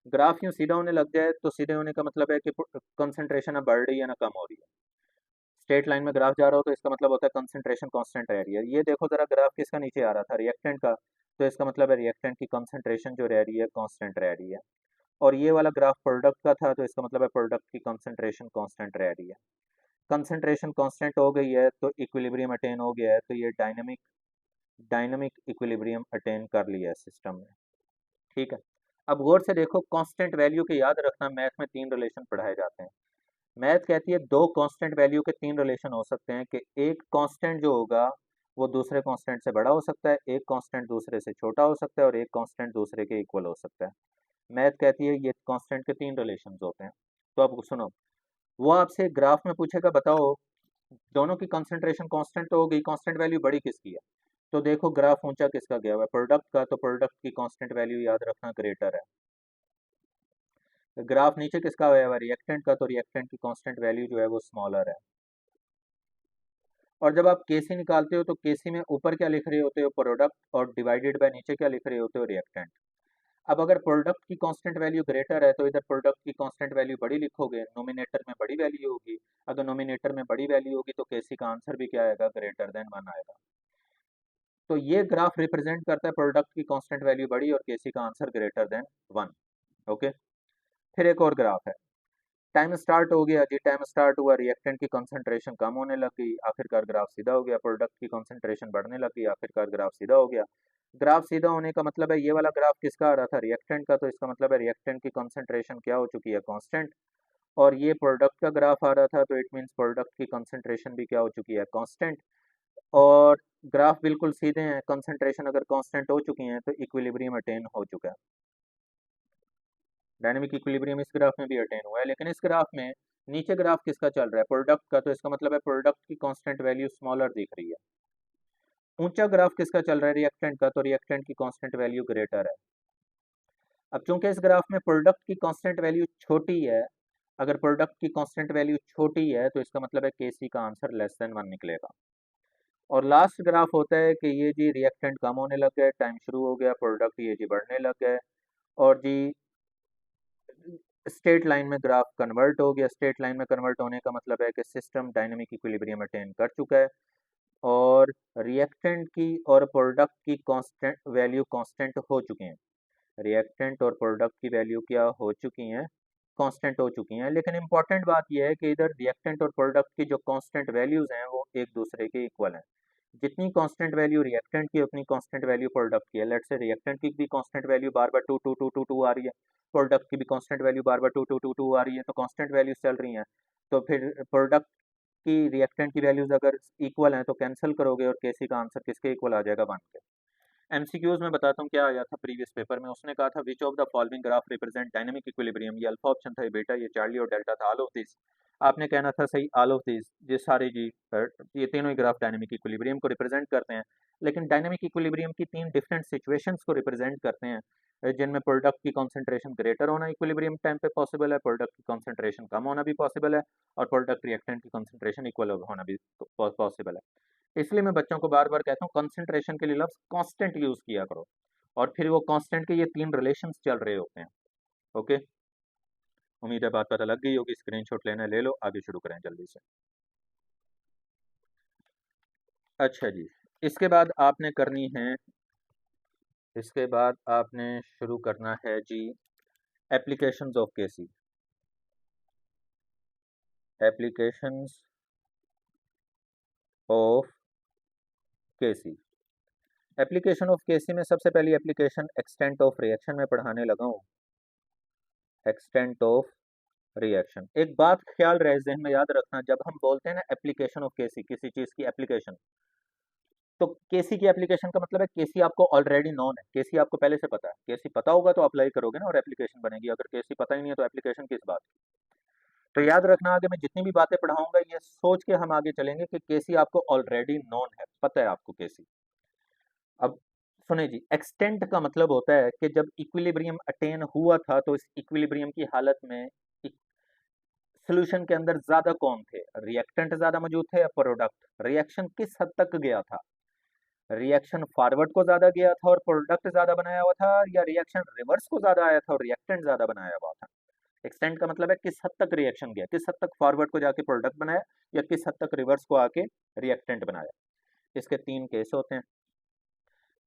Speaker 1: ग्राफ यूं सीधा होने लग जाए तो सीधे होने का मतलब है कि कंसंट्रेशन अब बढ़ रही है ना कम हो रही है। स्ट्रेट लाइन में ग्राफ जा रहा हो तो इसका मतलब होता है कंसंट्रेशन कांस्टेंट रह रही है। ये देखो जरा, ग्राफ किसका नीचे आ रहा था, रिएक्टेंट का, तो इसका मतलब है रिएक्टेंट की कंसंट्रेशन जो रह रही है कांस्टेंट रह रही है। और ये वाला ग्राफ प्रोडक्ट का था, तो इसका मतलब है प्रोडक्ट की कंसंट्रेशन कांस्टेंट रह रही है। कंसंट्रेशन कांस्टेंट हो गई है तो इक्विलिब्रियम अटेन हो गया है, तो ये डायनामिक डायनामिक इक्विलिब्रियम अटेन कर लिया है सिस्टम ने। ठीक है। अब गौर से देखो, कांस्टेंट वैल्यू के याद रखना, मैथ में तीन रिलेशन पढ़ाए जाते हैं। मैथ कहती है दो कांस्टेंट वैल्यू के तीन रिलेशन हो सकते हैं, कि एक कांस्टेंट जो होगा वो दूसरे कांस्टेंट से बड़ा हो सकता है, एक कांस्टेंट दूसरे से छोटा हो सकता है और एक कांस्टेंट दूसरे के इक्वल हो सकता है। मैथ कहती है ये कांस्टेंट के तीन रिलेशंस होते हैं। तो अब सुनो, वो आपसे ग्राफ में पूछेगा बताओ दोनों की कंसंट्रेशन कांस्टेंट तो हो गई, कांस्टेंट वैल्यू बड़ी किसकी है? तो देखो ग्राफ ऊंचा किसका गया हुआ है, प्रोडक्ट का, तो प्रोडक्ट की कांस्टेंट वैल्यू याद रखना ग्रेटर है। ग्राफ नीचे किसका हुआ है रिएक्टेंट का, तो रिएक्टेंट की कांस्टेंट वैल्यू जो है वो स्मॉलर है। और जब आप केसी निकालते हो तो केसी में ऊपर क्या लिख रहे होते हो प्रोडक्ट, और डिवाइडेड बाय नीचे क्या लिख रहे होते हो रिएक्टेंट। अब अगर प्रोडक्ट की कांस्टेंट वैल्यू ग्रेटर है तो इधर प्रोडक्ट की कांस्टेंट वैल्यू बड़ी लिखोगे, नोमिनेटर में बड़ी वैल्यू होगी। अगर नोमिनेटर में बड़ी वैल्यू होगी तो केसी का आंसर भी क्या आएगा, ग्रेटर देन वन आएगा। तो ये ग्राफ रिप्रेजेंट करता है प्रोडक्ट की कांस्टेंट वैल्यू बड़ी और केसी का answer greater than one. Okay. फिर एक और ग्राफ है, टाइम स्टार्ट हो गया जी, टाइम स्टार्ट हुआ, रिएक्टेंट की कंसंट्रेशन कम होने लग गई, आखिरकार ग्राफ सीधा हो गया। प्रोडक्ट की कंसंट्रेशन बढ़ने लग गई, आखिरकार ग्राफ सीधा हो गया। ग्राफ सीधा होने का मतलब है ये वाला ग्राफ किसका आ रहा था, रिएक्टेंट का, तो इसका मतलब है रिएक्टेंट की कंसंट्रेशन क्या हो चुकी है, कांस्टेंट। और ये प्रोडक्ट का ग्राफ आ रहा था, तो इट मींस प्रोडक्ट की कंसंट्रेशन भी क्या हो चुकी है, कांस्टेंट। और ग्राफ बिल्कुल सीधे हैं, कंसंट्रेशन अगर कांस्टेंट हो चुकी हैं तो इक्विलिब्रियम अटेन हो चुका है। डायनेमिक इक्विलिब्रियम इस ग्राफ में भी अटेन हुआ है, लेकिन इस ग्राफ में नीचे ग्राफ किसका चल रहा है, प्रोडक्ट का, तो इसका मतलब है प्रोडक्ट की कांस्टेंट वैल्यू स्मॉलर दिख रही है। ऊंचा ग्राफ किसका चल रहा है, रिएक्टेंट का, तो रिएक्टेंट की कांस्टेंट वैल्यू ग्रेटर है। अब चूंकि इस ग्राफ में प्रोडक्ट की कांस्टेंट वैल्यू छोटी है, अगर प्रोडक्ट की कांस्टेंट वैल्यू छोटी है तो इसका मतलब है केसी का आंसर लेस देन वन निकलेगा। और लास्ट ग्राफ होता है कि ये जी रिएक्टेंट कम होने लग गए, टाइम शुरू हो गया, प्रोडक्ट ये जी बढ़ने लग गए, और जी स्ट्रेट लाइन में ग्राफ कन्वर्ट हो गया। स्ट्रेट लाइन में कन्वर्ट होने का मतलब है कि सिस्टम डायनेमिक इक्विलिब्रियम अटेन कर चुका है और रिएक्टेंट की और प्रोडक्ट की कांस्टेंट वैल्यू कांस्टेंट हो चुके हैं। रिएक्टेंट और प्रोडक्ट की वैल्यू क्या हो चुकी हैं, कांस्टेंट हो चुकी हैं। लेकिन इंपॉर्टेंट बात यह है कि इधर रिएक्टेंट और प्रोडक्ट की जो कांस्टेंट वैल्यूज हैं वो एक दूसरे के इक्वल हैं। जितनी कांस्टेंट वैल्यू रिएक्टेंट की उतनी कांस्टेंट वैल्यू प्रोडक्ट की है। लेट्स से रिएक्टेंट की भी कांस्टेंट वैल्यू बार बार two two two two two आ रही है, प्रोडक्ट की भी कांस्टेंट वैल्यू बार बार टू टू टू टू आ रही है, तो कांस्टेंट वैल्यूज चल रही हैं। तो फिर प्रोडक्ट की रिएक्टेंट की वैल्यूज अगर इक्वल हैं तो कैंसिल करोगे और केसी का आंसर किसके इक्वल आ जाएगा, वन के। एमसीक्यूज में बताता हूँ क्या आया था प्रीवियस पेपर में। उसने कहा था which of the following graph represent dynamic equilibrium, ये अल्फा ऑप्शन था, ये बीटा, ये चार्ली और डेल्टा था, ऑल ऑफ दिस। आपने कहना था सही ऑल ऑफ दिस, ये सारे जी ये तीनों ही ग्राफ डायनेमिक इक्विलिब्रियम को रिप्रेजेंट करते हैं। लेकिन डायनेमिक इक्विलिब्रियम की तीन डिफरेंट सिचुएशंस को रिप्रेजेंट करते हैं, जिनमें प्रोडक्ट की कॉन्सेंट्रेशन ग्रेटर होना इक्विलिब्रियम टाइम पे पॉसिबल है, प्रोडक्ट की कॉन्सेंट्रेशन कम होना भी पॉसिबल है, और प्रोडक्ट रिएक्टेंट की कॉन्सेंट्रेशन इक्वल होना भी पॉसिबल है। इसलिए मैं बच्चों को बार बार कहता हूँ कंसंट्रेशन के लिए लफ्ज कांस्टेंट यूज किया करो, और फिर वो कांस्टेंट के ये तीन रिलेशंस चल रहे होते हैं। ओके, उम्मीद है बात पता लग गई होगी। स्क्रीनशॉट लेना ले लो, आगे शुरू करें जल्दी से। अच्छा जी, इसके बाद आपने करनी है, इसके बाद आपने शुरू करना है जी applications of KC. Applications of KC, application of KC में सबसे पहली एप्लीकेशन एक्सटेंट ऑफ रिएक्शन में पढ़ाने लगा हूँ। एक्सटेंट ऑफ रिएक्शन, एक बात ख्याल रहे, ज़हन में याद रखना, जब हम बोलते हैं ना एप्लीकेशन ऑफ केसी, किसी चीज़ की एप्लीकेशन, तो केसी की एप्लीकेशन का मतलब है केसी आपको ऑलरेडी नॉन है, केसी आपको पहले से पता है। केसी पता होगा तो अप्लाई करोगे ना और एप्लीकेशन बनेगी, अगर केसी पता ही नहीं है तो एप्लीकेशन किस बात की। तो याद रखना, आगे मैं जितनी भी बातें पढ़ाऊंगा ये सोच के हम आगे चलेंगे कि केसी आपको ऑलरेडी नॉन है, पता है आपको केसी। अब सुने जी, एक्सटेंट का मतलब होता है कि जब इक्विलिब्रियम अटेन हुआ था तो इस इक्विलिब्रियम की हालत में सोल्यूशन के अंदर ज्यादा कौन थे, रिएक्टेंट ज्यादा मौजूद थे या प्रोडक्ट, रिएक्शन किस हद तक गया था, रिएक्शन फॉरवर्ड को ज्यादा गया था और प्रोडक्ट ज्यादा बनाया हुआ था, या रिएक्शन रिवर्स को ज्यादा आया था और रिएक्टेंट ज्यादा बनाया हुआ था। एक्सटेंट का मतलब है किस हद तक रिएक्शन गया, किस हद तक फॉरवर्ड को जाके प्रोडक्ट बनाया या किस हद तक रिवर्स को आके रिएक्टेंट बनाया। इसके तीन केस होते हैं।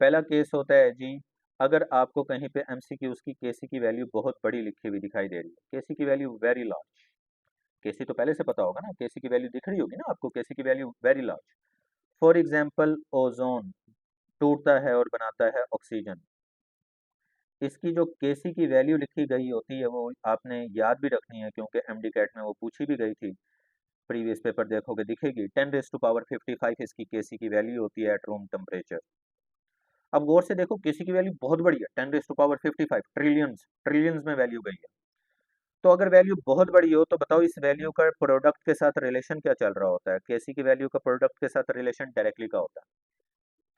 Speaker 1: पहला केस होता है जी, अगर आपको कहीं पे एमसीक्यूज की केसी की वैल्यू बहुत बड़ी लिखी हुई दिखाई दे रही है, केसी की वैल्यू वेरी लार्ज, केसी तो पहले से पता होगा ना, केसी की वैल्यू दिख रही होगी ना आपको, केसी की value very large. For example ozone टूटता है और बनाता है ऑक्सीजन, इसकी जो केसी की वैल्यू लिखी गई होती है वो आपने याद भी रखनी है, क्योंकि एमडी कैट में वो पूछी भी गई थी, प्रीवियस पेपर देखोगे दिखेगी, 10⁻55 इसकी केसी की वैल्यू होती है एट रूम टेम्परेचर। अब गौर से देखो, केसी की वैल्यू बहुत बड़ी है, 10⁻55, ट्रिलियंस ट्रिलियंस में वैल्यू गई है। तो अगर वैल्यू बहुत बड़ी हो तो बताओ इस वैल्यू का प्रोडक्ट के साथ रिलेशन क्या चल रहा होता है, केसी की वैल्यू का प्रोडक्ट के साथ रिलेशन डायरेक्टली का होता है।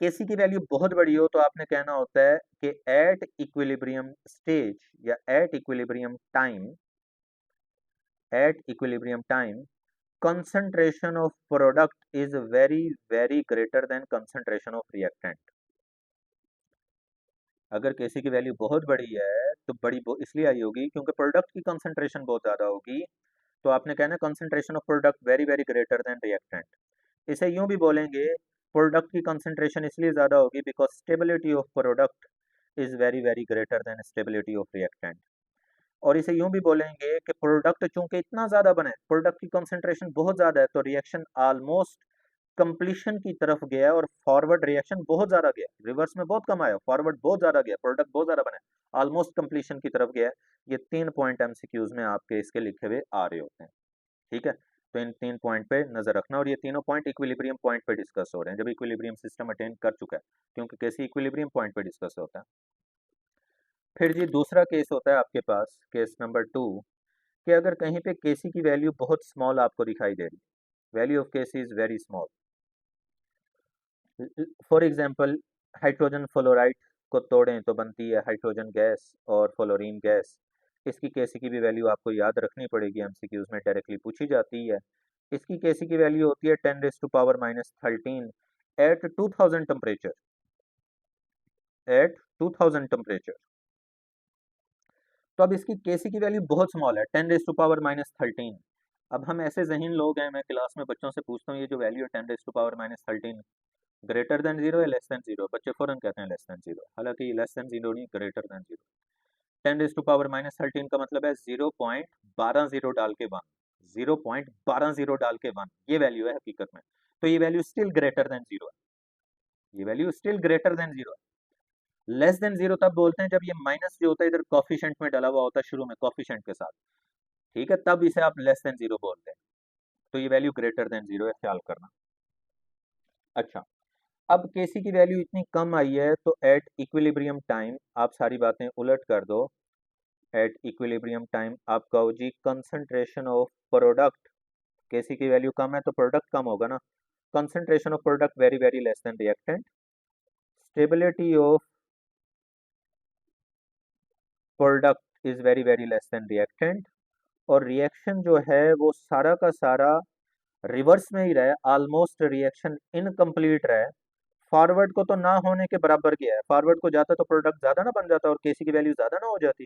Speaker 1: केसी की वैल्यू बहुत बड़ी हो तो आपने कहना होता है कि एट इक्विलिब्रियम स्टेज या at equilibrium time concentration of product is very greater than concentration of reactant। अगर केसी की वैल्यू बहुत बड़ी है तो इसलिए आई होगी क्योंकि प्रोडक्ट की कंसंट्रेशन बहुत ज्यादा होगी, तो आपने कहना concentration of product very greater than reactant. इसे यूं भी बोलेंगे, प्रोडक्ट की कंसंट्रेशन इसलिए ज्यादा होगी because stability of product is very greater than stability of reactant. और इसे यूं भी बोलेंगे कि प्रोडक्ट चूंकि इतना ज्यादा बने, प्रोडक्ट की कंसंट्रेशन बहुत ज्यादा है, तो रिएक्शन ऑलमोस्ट कंप्लीशन की तरफ गया और फॉरवर्ड रिएक्शन बहुत ज्यादा गया, रिवर्स में बहुत कम आया, फॉरवर्ड बहुत ज्यादा गया, प्रोडक्ट बहुत ज्यादा बने, ऑलमोस्ट कंप्लीशन की तरफ गया। ये 3 पॉइंट एमसीक्यूज में आपके इसके लिखे हुए आ रहे होते हैं, ठीक है। तो इन 3 पॉइंट पे नजर रखना, और ये तीनों पॉइंट इक्विलिब्रियम पॉइंट पे डिस्कस हो रहे हैं, जब इक्विलिब्रियम सिस्टम अटेन कर चुका है, क्योंकि कैसे इक्विलिब्रियम पॉइंट पे डिस्कस होता है। फिर जी दूसरा केस होता है आपके पास, केस नंबर 2, कि अगर कहीं पे केसी की वैल्यू बहुत स्मॉल आपको दिखाई दे रही, value of KC is very small. For example hydrogen fluoride को तोड़ें तो बनती है हाइड्रोजन गैस और फ्लोरीन गैस, इसकी केसी की भी वैल्यू आपको याद रखनी पड़ेगी, एमसीक्यूज में डायरेक्टली पूछी जाती है। इसकी केसी की वैल्यू होती है 10⁻⁻13 एट 2000 टेम्परेचर, एट 2000 टेम्परेचर। तो अब इसकी केसी की वैल्यू बहुत स्मॉल है, 10⁻⁻13। अब हम ऐसे ज़हीन लोग हैं, मैं क्लास में बच्चों से पूछता हूँ ये जो वैल्यू है 10⁻⁻13 ग्रेटर देन जीरो या लेस देन जीरो, बच्चे फौरन कहते हैं लेस देन जीरो, हालांकि ये लेस देन जीरो नहीं, ग्रेटर देन जीरो। 10⁻⁻13 का मतलब है 0.12 डाल के 1, 0.12 डाल के 1, ये वैल्यू है हकीकत में। तो ये value still greater than zero है, ये value still greater than zero है। लेस देन जीरो तब बोलते हैं जब ये माइनस जो होता है इधर कॉफिशेंट में डाला हुआ होता है शुरू में कॉफिशेंट के साथ, ठीक है, तब इसे आप लेस देन जीरो बोलते हैं। तो ये वैल्यू ग्रेटर देन जीरो है, ख्याल करना। अच्छा, अब केसी की वैल्यू इतनी कम आई है तो एट इक्विलिब्रियम टाइम आप सारी बातें उलट कर दो, एट इक्विलिब्रियम टाइम आप कहो जी कंसंट्रेशन ऑफ प्रोडक्ट, केसी की वैल्यू कम है तो प्रोडक्ट कम होगा ना, concentration of product very less than reactant, stability of product is very less than reactant, और रिएक्शन जो है वो सारा का सारा रिवर्स में ही रहे, ऑलमोस्ट रिएक्शन इनकम्प्लीट रहे, फॉरवर्ड को तो ना होने के बराबर गया है, फॉरवर्ड को जाता तो प्रोडक्ट ज्यादा ना बन जाता और केसी की वैल्यू ज्यादा ना हो जाती।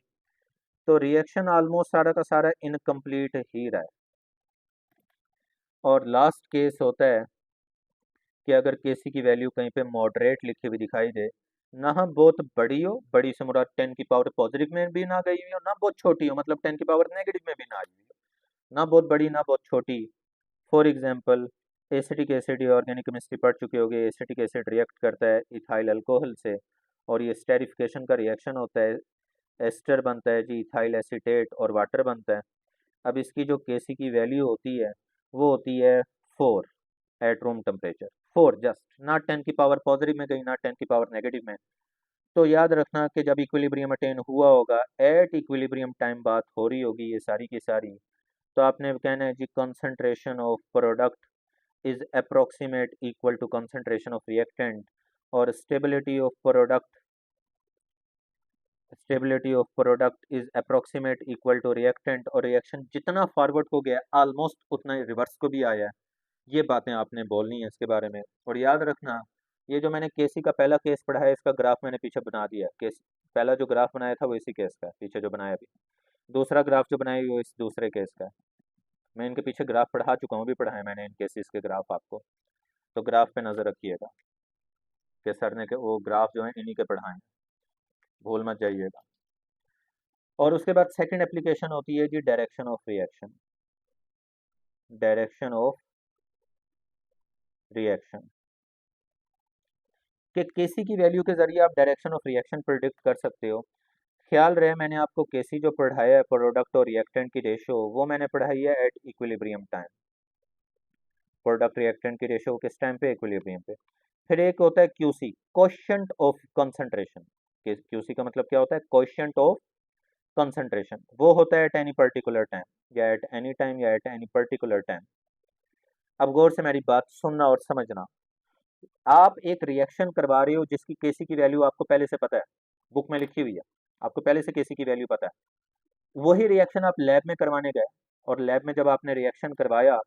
Speaker 1: तो रिएक्शन ऑलमोस्ट सारा का सारा इनकम्प्लीट ही रहा है। और लास्ट केस होता है कि अगर केसी की वैल्यू कहीं पे मॉडरेट लिखी हुई दिखाई दे, ना हम बहुत बड़ी हो, बड़ी से मुराद 10 की पावर पॉजिटिव में भी ना गई हुई हो, ना बहुत छोटी हो मतलब 10 की पावर नेगेटिव में भी ना आई हुई हो, ना बहुत बड़ी ना बहुत छोटी। For example acetic acid, organic chemistry पढ़ चुके होगे, एसिटिक एसिड रिएक्ट करता है इथाइल अल्कोहल से और ये स्टेरिफिकेशन का रिएक्शन होता है, एस्टर बनता है जी, इथाइल एसीटेट और वाटर बनता है। अब इसकी जो केसी की वैल्यू होती है वो होती है 4 एट रूम टेम्परेचर, 4 जस्ट, ना 10 की पावर पॉजिटिव में गई ना 10 की पावर नेगेटिव में। तो याद रखना कि जब इक्विलिब्रियम अटेन हुआ होगा, एट इक्विलिब्रियम टाइम बात हो रही होगी ये सारी की सारी, तो आपने कहना है जी concentration of product is approximate equal to concentration of reactant, और stability of product is approximate equal to reactant, और रिएक्शन जितना फॉरवर्ड हो गया ऑलमोस्ट उतना ही रिवर्स को भी आया है। ये बातें आपने बोलनी है इसके बारे में। और याद रखना ये जो मैंने केसी का पहला केस पढ़ा है इसका ग्राफ मैंने पीछे बना दिया, केस पहला जो ग्राफ बनाया था वो इसी केस का है, पीछे जो बनाया अभी दूसरा ग्राफ जो बनाया वो इस दूसरे केस का है। मैं इनके पीछे ग्राफ पढ़ा चुका हूँ, भी पढ़ा है मैंने इन केसेस के ग्राफ आपको, तो ग्राफ पे नज़र रखिएगा कि सर ने के वो ग्राफ जो है इन्हीं के पढ़ाए हैं, भूल मत जाइएगा। और उसके बाद सेकंड एप्लीकेशन होती है जी direction of reaction, direction of reaction कि केसी की वैल्यू के जरिए आप डायरेक्शन ऑफ रिएक्शन प्रिडिक्ट कर सकते हो। ख्याल रहे मैंने आपको केसी जो पढ़ाया है प्रोडक्ट और रिएक्टेंट की रेशियो वो मैंने पढ़ाई है at equilibrium time, product reactant की रेशियो किस टाइम पे, इक्विलिब्रियम पे। फिर एक होता है QC, coefficient of concentration, QC का मतलब क्या होता है, कोएफिशिएंट ऑफ कंसंट्रेशन, वो होता है एट एनी पर्टिकुलर टाइम, या एट एनी टाइम या एट एनी पर्टिकुलर टाइम। अब गौर से मेरी बात सुनना और समझना, आप एक रिएक्शन करवा रहे हो जिसकी केसी की वैल्यू आपको पहले से पता है, बुक में लिखी हुई है, आपको पहले से केसी की वैल्यू पता है। वही रिएक्शन आप लैब में करवाने गए और लैब में जब आपने रिएक्शन करवाया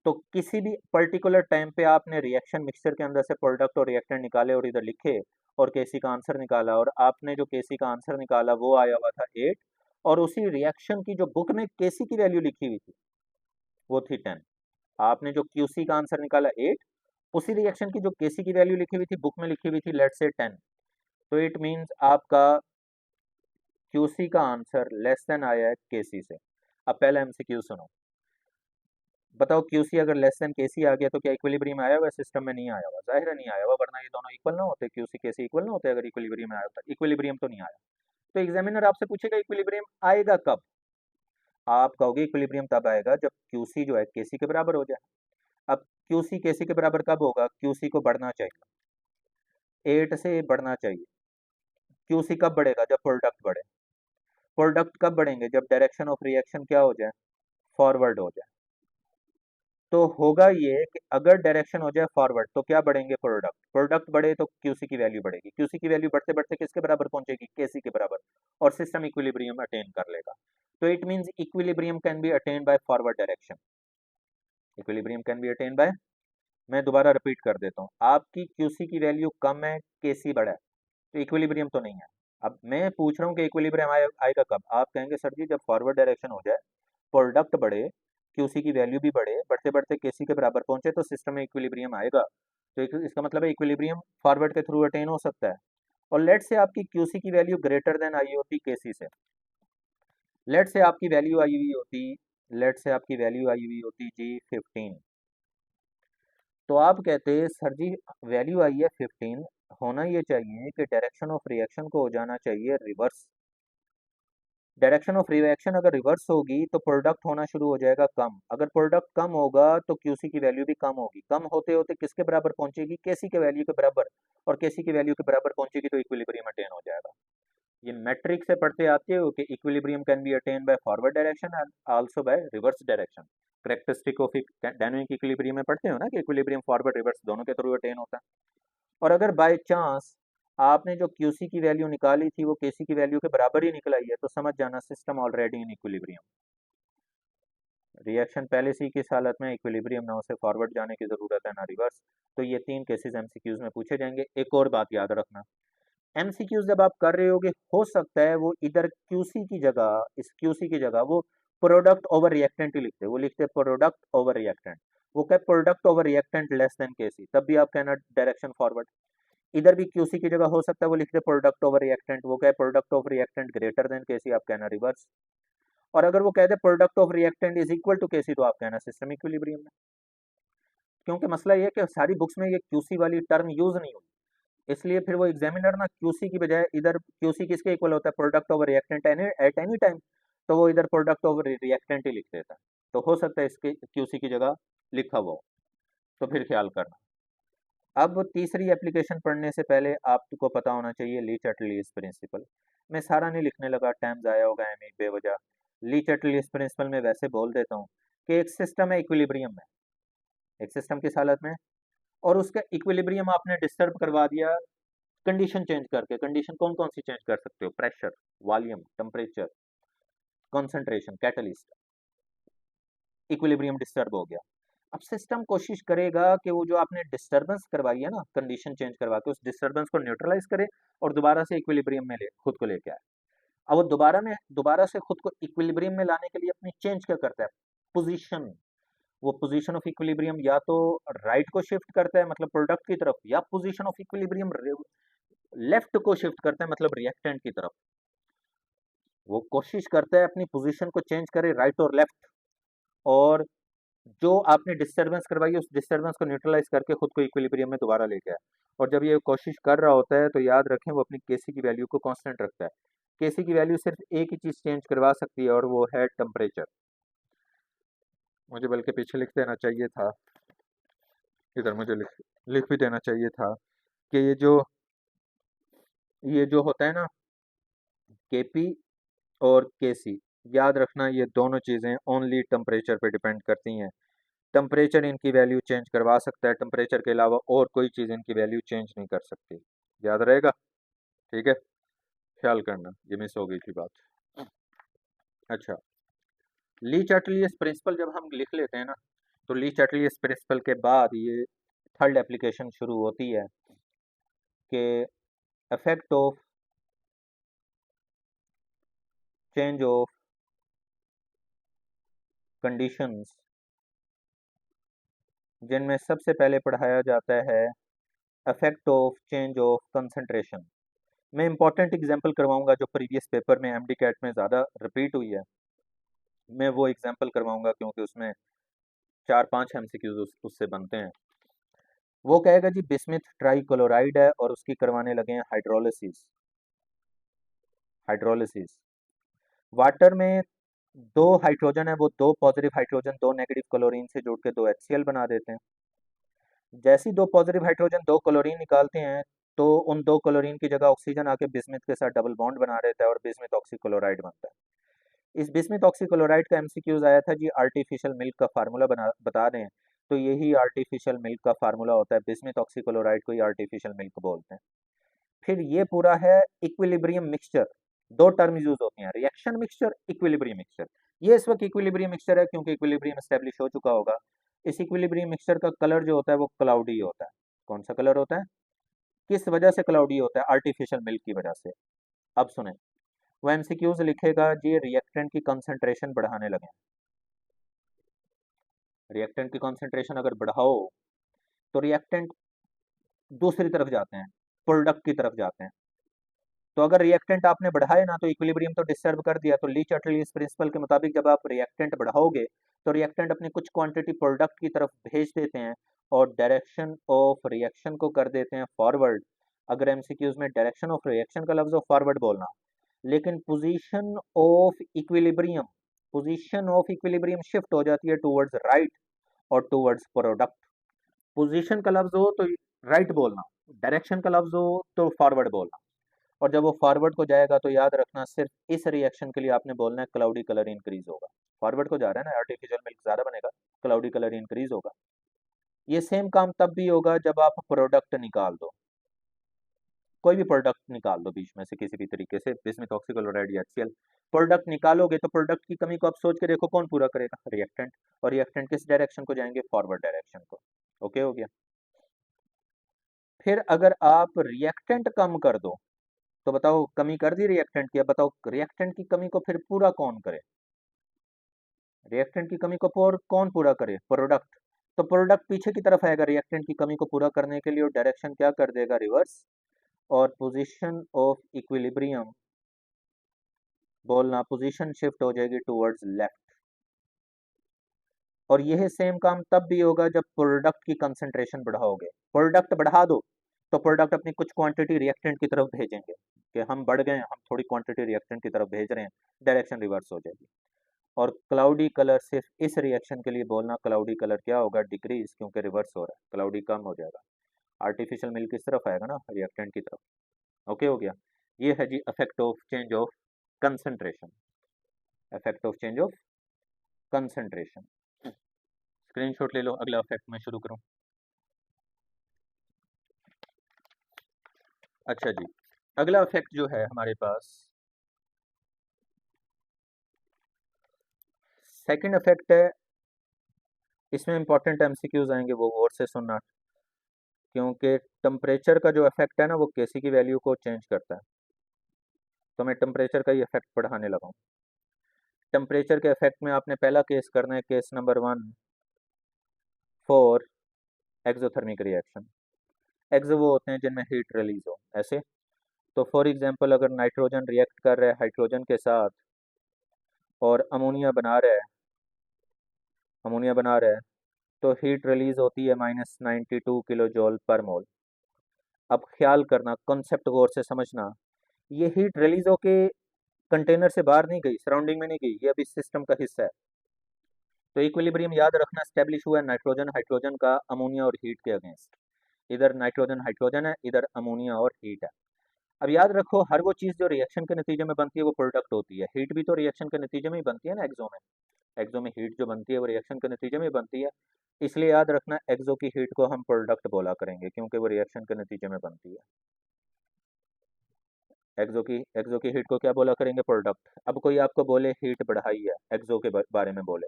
Speaker 1: तो किसी भी पर्टिकुलर टाइम पे आपने रिएक्शन मिक्सचर के अंदर से प्रोडक्ट और रिएक्टेंट निकाले और इधर लिखे और केसी का आंसर निकाला, और आपने जो केसी का आंसर निकाला वो आया हुआ था 8, और उसी रिएक्शन की जो बुक में केसी की वैल्यू लिखी हुई थी वो थी 10। आपने जो क्यूसी का आंसर निकाला 8, उसी रिएक्शन की जो केसी की वैल्यू लिखी हुई थी बुक में लिखी हुई थी लेट्स से 10, तो इट मीन्स आपका क्यूसी का आंसर लेस देन आया है केसी से। अब पहला एमसीक्यू सुनो, बताओ क्यूसी अगर लेस देन केसी आ गया तो क्या इक्विलिब्रियम आया हुआ सिस्टम में, नहीं आया हुआ, जाहिर है नहीं आया हुआ, वरना ये दोनों इक्वल ना होते, क्यूसी केसी इक्वल ना होते अगर इक्विलिब्रियम में आया होता, इक्विलिब्रियम तो नहीं आया। तो एग्जामिनर आपसे पूछेगा इक्विलिब्रियम आएगा कब, आप कहोगे इक्विलिब्रियम तब आएगा जब क्यूसी जो है केसी के बराबर हो जाए। अब क्यूसी केसी के बराबर कब होगा, क्यूसी को बढ़ना चाहिए, 8 से बढ़ना चाहिए। क्यूसी कब बढ़ेगा, जब प्रोडक्ट बढ़े। प्रोडक्ट कब बढ़ेंगे, जब डायरेक्शन ऑफ रिएक्शन क्या हो जाए, फॉरवर्ड हो जाए। तो होगा ये कि अगर डायरेक्शन हो जाए फॉरवर्ड तो क्या बढ़ेंगे, प्रोडक्ट, प्रोडक्ट बढ़े तो क्यूसी की वैल्यू बढ़ेगी, क्यूसी की वैल्यू बढ़ते बढ़ते किसके बराबर पहुंचेगी, केसी के बराबर, और सिस्टम इक्विलिब्रियम अटेन कर लेगा। तो it means equilibrium can be attain bye forward direction, equilibrium can be attain bye, मैं दोबारा रिपीट कर देता हूँ, आपकी क्यूसी की वैल्यू कम है, केसी बड़ा है, तो इक्विलिब्रियम तो नहीं है। अब मैं पूछ रहा हूँ कि इक्विलिब्रियम आएगा कब, आप कहेंगे सर जी जब फॉरवर्ड डायरेक्शन हो जाए, प्रोडक्ट बढ़े, क्यूसी की वैल्यू भी बढ़े, बढ़ते बढ़ते केसी के बराबर पहुंचे तो सिस्टम में इक्विलिब्रियम आएगा। तो इसका मतलब है इक्विलिब्रियम फॉरवर्ड के थ्रू अटेन हो सकता है। और लेट से आपकी क्यूसी की वैल्यू ग्रेटर देन आई होती केसी से, लेट से आपकी वैल्यू आई हुई होती, लेट से आपकी वैल्यू आई हुई होती जी 15, तो आप कहते सर जी वैल्यू आई है 15, होना ये चाहिए कि डायरेक्शन ऑफ रिएक्शन को हो जाना चाहिए रिवर्स, डायरेक्शन ऑफ रिएक्शन अगर रिवर्स होगी तो प्रोडक्ट होना शुरू हो जाएगा कम, अगर प्रोडक्ट कम होगा तो क्यूसी की वैल्यू भी कम होगी, कम होते होते किसके बराबर पहुंचेगी, केसी के वैल्यू के बराबर, और केसी की वैल्यू के बराबर पहुंचेगी तो इक्विलिब्रियम अटेन हो जाएगा। ये मैट्रिक से पढ़ते आते हो कि equilibrium can be attain bye forward direction and also by reverse direction. Characteristic of dynamic equilibrium में पढ़ते हो ना कि इक्विलिब्रियम फॉरवर्ड रिवर्स दोनों के थ्रू अटेन होता है। और अगर बाय चांस आपने जो क्यूसी की वैल्यू निकाली थी वो केसी की वैल्यू के बराबर ही निकल आई है तो समझ जाना system already in equilibrium, reaction पहले से ही किस हालत में, इक्विलिब्रियम, ना उसे फॉरवर्ड जाने की जरूरत है ना रिवर्स। तो ये 3 केसेस एमसीक्यूज में पूछे जाएंगे। एक और बात याद रखना, एमसीक्यूज जब आप कर रहे होगे हो सकता है वो इधर क्यूसी की जगह, इस क्यूसी की जगह वो प्रोडक्ट ओवर रिएक्टेंट ही लिखते हैं, वो लिखते हैं प्रोडक्ट ओवर रिएक्टेंट, वो क्या product over reactant less than KC, तब भी आप कहना डायरेक्शन फॉरवर्ड। इधर भी क्यूसी की जगह हो सकता है वो लिखते हैं प्रोडक्ट ओवर रिएक्टेंट, वो क्या product of reactant greater than KC, आप कहना रिवर्स। और अगर वो कहते हैं product of reactant is equal to KC, तो आप कहना सिस्टम इक्विलिब्रियम में। क्योंकि मसला ये है कि सारी बुक्स में ये क्यूसी वाली टर्म यूज नहीं हुई, इसलिए फिर वो एग्जामिनर ना क्यूसी की बजाय इधर क्यूसी किसके इक्वल होता है, product over reactant at any time, तो वो इधर प्रोडक्ट ओवर रिएक्टेंट ही लिख देता है। तो हो सकता है इसके क्यूसी की जगह लिखा हुआ हो, तो फिर ख्याल करना। अब तीसरी एप्लीकेशन पढ़ने से पहले आपको पता होना चाहिए ली चैटर्लीज प्रिंसिपल। मैं सारा नहीं लिखने लगा, टाइम ज़ाया होगा एम बेवजह। ली चैटर्लीज प्रिंसिपल में वैसे बोल देता हूँ कि एक सिस्टम है इक्विलिब्रियम में, एक सिस्टम किस हालत में, और उसका इक्विलिब्रियम आपने डिस्टर्ब करवा दिया कंडीशन चेंज करके। कंडीशन कौन कौन सी चेंज कर सकते हो, pressure, volume, temperature, concentration, catalyst, equilibrium disturb हो गया। अब सिस्टम कोशिश करेगा कि वो जो आपने डिस्टरबेंस करवाई है ना कंडीशन चेंज करवा के, उस डिस्टरबेंस को न्यूट्रलाइज करे और दोबारा से इक्विलिब्रियम में खुद को लेके आए। अब वो दोबारा से खुद को इक्विलिब्रियम में लाने के लिए अपनी चेंज क्या करता है, पोजीशन। वो पोजीशन ऑफ इक्विलिब्रियम या तो राइट को शिफ्ट करता है मतलब प्रोडक्ट की तरफ, या पोजीशन ऑफ इक्विलिब्रियम लेफ्ट को शिफ्ट करता है मतलब रिएक्टेंट की तरफ। वो कोशिश करता है अपनी पोजीशन को चेंज करे राइट और लेफ्ट, और जो आपने डिस्टरबेंस करवाई है उस डिस्टरबेंस को न्यूट्रलाइज करके खुद को इक्विलिब्रियम में दोबारा लेके आए। और जब ये कोशिश कर रहा होता है तो याद रखें वो अपनी केसी की वैल्यू को कांस्टेंट रखता है। केसी की वैल्यू सिर्फ एक ही चीज चेंज करवा सकती है और वो है टेम्परेचर। मुझे बल्कि पीछे लिख देना चाहिए था, इधर मुझे लिख भी देना चाहिए था कि ये जो होता है ना केपी और केसी, याद रखना ये दोनों चीज़ें ओनली टेम्परेचर पे डिपेंड करती हैं। टेम्परेचर इनकी वैल्यू चेंज करवा सकता है, टेम्परेचर के अलावा और कोई चीज़ इनकी वैल्यू चेंज नहीं कर सकती। याद रहेगा, ठीक है, ख्याल करना, ये मिस हो गई थी बात। अच्छा, ली चार्टलियस प्रिंसिपल जब हम लिख लेते हैं ना, तो ली चार्टलियस प्रिंसिपल के बाद ये थर्ड एप्लीकेशन शुरू होती है कि effect of change of conditions, जिनमें सबसे पहले पढ़ाया जाता है effect of change of concentration. मैं इंपॉर्टेंट एग्जांपल करवाऊंगा जो प्रीवियस पेपर में एमडी कैट में ज़्यादा रिपीट हुई है, मैं वो एग्जांपल करवाऊंगा क्योंकि उसमें 4-5 एमसीक्यूज उससे बनते हैं। वो कहेगा जी बिस्मिथ ट्राइक्लोराइड है और उसकी करवाने लगे हैं हाइड्रोलिसिस। हाइड्रोलिसिस वाटर में दो हाइड्रोजन है, वो दो पॉजिटिव हाइड्रोजन दो नेगेटिव क्लोरीन से जोड़ के दो HCl बना देते हैं। जैसे ही दो पॉजिटिव हाइड्रोजन दो क्लोरीन निकालते हैं तो उन दो क्लोरीन की जगह ऑक्सीजन आके बिस्मिथ के साथ डबल बॉन्ड बना देता है और बिस्मिथ ऑक्सीक्लोराइड बनता है। इस बिस्मिथ ऑक्सीक्लोराइड का एमसीक्यूज आया था जी, आर्टिफिशियल मिल्क का फार्मूला बता दें, तो यही आर्टिफिशियल मिल्क का फार्मूला होता है, बिस्मिथ ऑक्सीक्लोराइड को ही आर्टिफिशियल मिल्क बोलते हैं। फिर ये पूरा है इक्विलिब्रियम मिक्सचर। दो टर्म यूज होती हैं, रिएक्शन मिक्सचर, इक्विलिब्रियम मिक्सचर। ये इस वक्त इक्विलिब्रियम मिक्सचर है क्योंकि इक्विलिब्रियम एस्टेब्लिश हो चुका होगा। इस इक्विलिब्रियम मिक्सचर का कलर जो होता है वो क्लाउडी होता है। कौन सा कलर होता है, किस वजह से क्लाउडी होता है, आर्टिफिशियल मिल्क की वजह से। अब सुने, वो एमसीक्यूज लिखेगा जी रिएक्टेंट की कंसंट्रेशन बढ़ाने लगे। रिएक्टेंट की कंसंट्रेशन अगर बढ़ाओ तो रिएक्टेंट दूसरी तरफ जाते हैं, प्रोडक्ट की तरफ जाते हैं। तो अगर रिएक्टेंट आपने बढ़ाए ना तो इक्विलिब्रियम तो डिस्टर्ब कर दिया। तो ली चार्टर्लीस प्रिंसिपल के मुताबिक जब आप रिएक्टेंट बढ़ाओगे तो रिएक्टेंट अपनी कुछ क्वांटिटी प्रोडक्ट की तरफ भेज देते हैं और डायरेक्शन ऑफ रिएक्शन को कर देते हैं फॉरवर्ड। अगर एमसीक्यूज में डायरेक्शन ऑफ रिएक्शन का लफ्ज हो फॉरवर्ड बोलना, लेकिन पोजीशन ऑफ इक्विलिब्रियम शिफ्ट हो जाती है टूवर्ड्स राइट और टूवर्ड्स प्रोडक्ट। पोजीशन का लफ्ज हो तो राइट बोलना, डायरेक्शन का लफ्ज हो तो फॉरवर्ड बोलना। और जब वो फॉरवर्ड को जाएगा तो याद रखना सिर्फ इस रिएक्शन के लिए आपने बोलना है क्लाउडी कलर इंक्रीज होगा। फॉरवर्ड को जा रहा है ना, आर्टिफिशियल मिल्क ज्यादा बनेगा, क्लाउडी कलर इंक्रीज होगा। ये सेम काम तब भी होगा जब आप प्रोडक्ट निकाल दो, कोई भी प्रोडक्ट निकाल दो बीच में से किसी भी तरीके से, बिस्मिथ ऑक्सीक्लोराइड या HCl। प्रोडक्ट निकालोगे तो प्रोडक्ट की कमी को आप सोच के देखो कौन पूरा करेगा, रिएक्टेंट। और रिएक्टेंट किस डायरेक्शन को जाएंगे, फॉरवर्ड डायरेक्शन को। ओके हो गया। फिर अगर आप रिएक्टेंट कम कर दो तो बताओ कमी कर दी रिएक्टेंट की। अब बताओ रिएक्टेंट की कमी को फिर पूरा कौन करे, रिएक्टेंट की कमी को और कौन पूरा करे, प्रोडक्ट। तो प्रोडक्ट पीछे की तरफ आएगा रिएक्टेंट की कमी को पूरा करने के लिए, और डायरेक्शन क्या कर देगा, रिवर्स। और पोजीशन ऑफ इक्विलिब्रियम बोलना, पोजीशन शिफ्ट हो जाएगी टुवर्ड्स लेफ्ट। और यह सेम काम तब भी होगा जब प्रोडक्ट की कंसंट्रेशन बढ़ाओगे। प्रोडक्ट बढ़ा दो तो प्रोडक्ट अपनी कुछ क्वांटिटी रिएक्टेंट की तरफ भेजेंगे कि हम बढ़ गए, हम थोड़ी क्वांटिटी रिएक्टेंट की तरफ भेज रहे हैं, डायरेक्शन रिवर्स हो जाएगी। और क्लाउडी कलर सिर्फ इस रिएक्शन के लिए बोलना, क्लाउडी कलर क्या होगा, डिक्रीज, क्योंकि रिवर्स हो रहा है, क्लाउडी कम हो जाएगा। आर्टिफिशियल मिल्क किस तरफ आएगा ना, रिएक्टेंट की तरफ। ओके हो गया। ये है जी effect of change of concentration, effect of change of concentration. Screenshot ले लो, अगला इफेक्ट मैं शुरू करूं। अच्छा जी, अगला इफेक्ट जो है हमारे पास, सेकंड इफेक्ट है। इसमें इंपॉर्टेंट एमसीक्यूज आएंगे, वो गौर से सुनना, क्योंकि टेम्परेचर का जो इफेक्ट है ना वो केसी की वैल्यू को चेंज करता है। तो मैं टेम्परेचर का ही इफेक्ट पढ़ाने लगा हूँ। टेम्परेचर के इफेक्ट में आपने पहला केस करना है, case number 1 for exothermic reaction. Exo वो होते हैं जिनमें हीट रिलीज हो, ऐसे। तो फॉर एग्जांपल अगर नाइट्रोजन रिएक्ट कर रहा है हाइड्रोजन के साथ और अमोनिया बना रहा है, अमोनिया बना रहा है, तो हीट रिलीज होती है -92 किलो जॉल पर मोल। अब ख्याल करना, कॉन्सेप्ट गौर से समझना, ये हीट रिलीज होके कंटेनर से बाहर नहीं गई, सराउंडिंग में नहीं गई, ये अभी सिस्टम का हिस्सा है। तो इक्विलिब्रियम याद रखना स्टेब्लिश हुआ है नाइट्रोजन हाइड्रोजन का अमोनिया और हीट के अगेंस्ट। इधर नाइट्रोजन हाइड्रोजन है, इधर अमोनिया और हीट है। अब याद रखो, हर वो चीज़ जो रिएक्शन के नतीजे में बनती है वो प्रोडक्ट होती है। हीट भी तो रिएक्शन के नतीजे में ही बनती है ना, एक्सो में। एक्सो में हीट जो बनती है वो रिएक्शन के नतीजे में ही बनती है। इसलिए याद रखना एक्सो की हीट को हम प्रोडक्ट बोला करेंगे, क्योंकि वो रिएक्शन के नतीजे में बनती है। एक्सो की हीट को क्या बोला करेंगे, प्रोडक्ट। अब कोई आपको बोले हीट बढ़ाई है, एक्सो के बारे में बोले,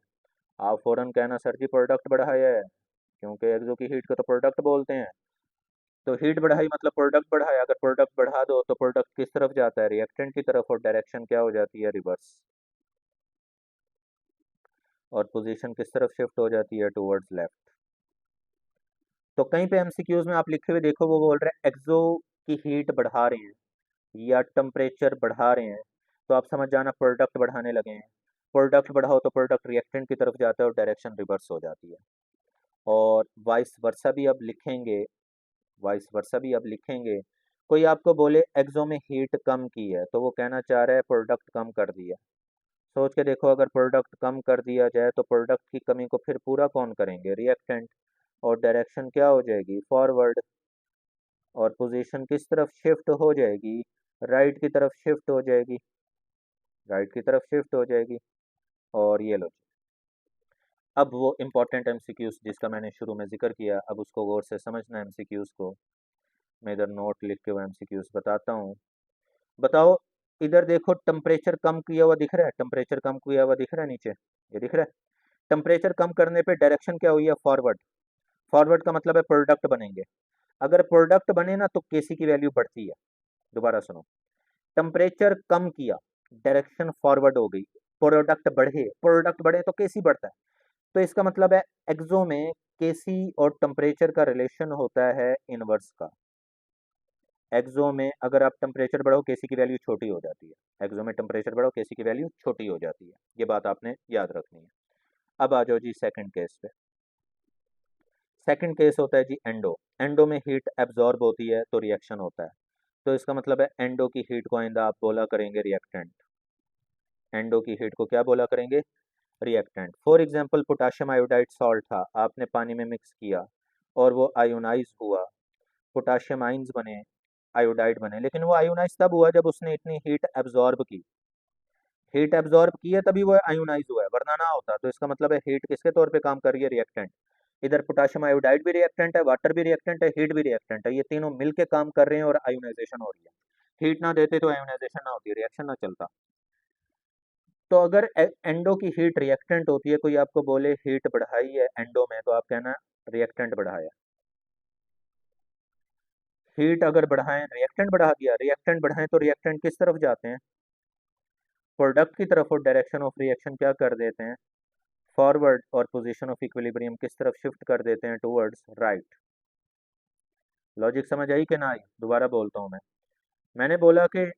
Speaker 1: आप फौरन कहना सर जी प्रोडक्ट बढ़ाया है, क्योंकि एक्सो की हीट को तो प्रोडक्ट बोलते हैं। तो हीट बढ़ाई मतलब प्रोडक्ट बढ़ाया। अगर प्रोडक्ट बढ़ा दो तो प्रोडक्ट किस तरफ जाता है, रिएक्टेंट की तरफ, और डायरेक्शन क्या हो जाती है, रिवर्स। और पोजीशन किस तरफ शिफ्ट हो जाती है, टुवर्ड्स लेफ्ट। तो कहीं पे एमसीक्यूज में आप लिखे हुए देखो, वो बोल रहे हैं एक्सो की हीट बढ़ा रहे हैं या टेम्परेचर बढ़ा रहे हैं, तो आप समझ जाना प्रोडक्ट बढ़ाने लगे हैं। प्रोडक्ट बढ़ाओ तो प्रोडक्ट रिएक्टेंट की तरफ जाता है और डायरेक्शन रिवर्स हो जाती है। और वाइस वर्सा भी अब लिखेंगे, वाइस वर्सा भी अब लिखेंगे। कोई आपको बोले एक्सो में हीट कम की है, तो वो कहना चाह रहा है प्रोडक्ट कम कर दिया। सोच के देखो, अगर प्रोडक्ट कम कर दिया जाए तो प्रोडक्ट की कमी को फिर पूरा कौन करेंगे, रिएक्टेंट। और डायरेक्शन क्या हो जाएगी, फॉरवर्ड। और पोजीशन किस तरफ शिफ्ट हो जाएगी, राइट की तरफ शिफ्ट हो जाएगी, राइट की तरफ शिफ्ट हो जाएगी। और ये लो जी। अब वो इम्पोर्टेंट एमसीक्यूज जिसका मैंने शुरू में जिक्र किया, अब उसको गौर से समझना एमसीक्यूज को। मैं इधर नोट लिख के वो एमसीक्यूज बताता हूँ। बताओ, इधर देखो टेम्परेचर कम किया हुआ दिख रहा है, टेम्परेचर कम किया हुआ दिख रहा है नीचे, ये दिख रहा है। टेम्परेचर कम करने पे डायरेक्शन क्या हुई है, फॉरवर्ड। फॉरवर्ड का मतलब है प्रोडक्ट बनेंगे। अगर प्रोडक्ट बने ना तो केसी की वैल्यू बढ़ती है। दोबारा सुनो, टेम्परेचर कम किया, डायरेक्शन फॉरवर्ड हो गई, प्रोडक्ट बढ़े, प्रोडक्ट बढ़े तो केसी बढ़ता है। तो इसका मतलब है एक्सो में केसी और टेम्परेचर का रिलेशन होता है इनवर्स का। एक्सो में अगर आप टेम्परेचर बढ़ाओ केसी की वैल्यू छोटी हो जाती है, एक्सो में टेम्परेचर बढ़ाओ केसी की वैल्यू छोटी हो जाती है, ये बात आपने याद रखनी है। अब आ जाओ जी सेकंड केस पे। सेकंड केस होता है जी एंडो। एंडो में हीट एब्जॉर्ब होती है तो रिएक्शन होता है। तो इसका मतलब है एंडो की हीट को आइंदा आप बोला करेंगे रिएक्टेंट। एंडो की हीट को क्या बोला करेंगे, reactant. For example potassium iodide salt था, आपने पानी में मिक्स किया और वो आयोनाइज हुआ, पोटाशियम आइंस बने, आयोडाइड बने। लेकिन वो आयोनाइज तब हुआ जब उसने इतनी हीट एब्जॉर्ब की, हीट एब्जॉर्ब की है तभी वो आयोनाइज हुआ है, वरना ना होता। तो इसका मतलब है हीट किसके तौर पे काम कर रही है, रिएक्टेंट। इधर पोटाशियम आयोडाइड भी रिएक्टेंट है, वाटर भी रिएक्टेंट है, हीट भी रिएक्टेंट है, ये तीनों मिलके काम कर रहे हैं और आयोनाइजेशन हो रही है। हीट ना देते तो आयोनाइजेशन ना होती, रिएक्शन ना चलता। तो अगर एंडो की हीट रिएक्टेंट होती है, कोई आपको बोले हीट बढ़ाई है एंडो में, तो आप कहना रिएक्टेंट बढ़ाया। हीट अगर बढ़ाएं, रिएक्टेंट बढ़ा दिया, रिएक्टेंट बढ़ाएं तो रिएक्टेंट किस तरफ जाते हैं? प्रोडक्ट की तरफ। और डायरेक्शन ऑफ रिएक्शन क्या कर देते हैं? फॉरवर्ड। और पोजीशन ऑफ इक्विलिब्रियम किस तरफ शिफ्ट कर देते हैं? Towards right. लॉजिक समझ आई कि ना आई? दोबारा बोलता हूँ मैंने बोला कि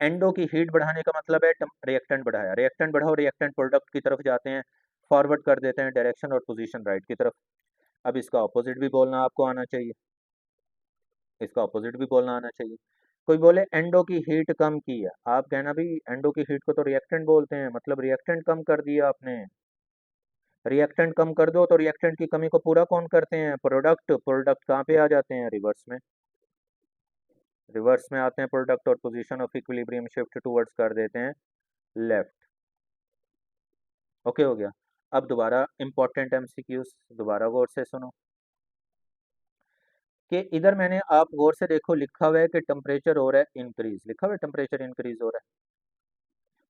Speaker 1: एंडो की हीट बढ़ाने का मतलब है रिएक्टेंट बढ़ाया, रिएक्टेंट बढ़ाओ, रिएक्टेंट प्रोडक्ट की तरफ जाते हैं, फॉरवर्ड कर देते हैं डायरेक्शन और पोजीशन राइट की तरफ। अब इसका ऑपोजिट भी बोलना आपको आना चाहिए, इसका ऑपोजिट भी बोलना आना चाहिए। कोई बोले एंडो की हीट कम की है, आप कहना भी एंडो की हीट को तो रिएक्टेंट बोलते हैं, मतलब रिएक्टेंट कम कर दिया आपने। रिएक्टेंट कम कर दो तो रिएक्टेंट की कमी को पूरा कौन करते हैं? प्रोडक्ट। प्रोडक्ट कहाँ पे आ जाते हैं? रिवर्स में। रिवर्स में आते हैं प्रोडक्ट और position of equilibrium shift towards कर देते हैं लेफ्ट। ओके हो गया। अब दोबारा इंपॉर्टेंट एमसीक्यूज दोबारा गौर से सुनो कि इधर मैंने, आप गौर से देखो, लिखा हुआ है कि टेम्परेचर हो रहा है इंक्रीज, लिखा हुआ है टेम्परेचर इंक्रीज हो रहा है।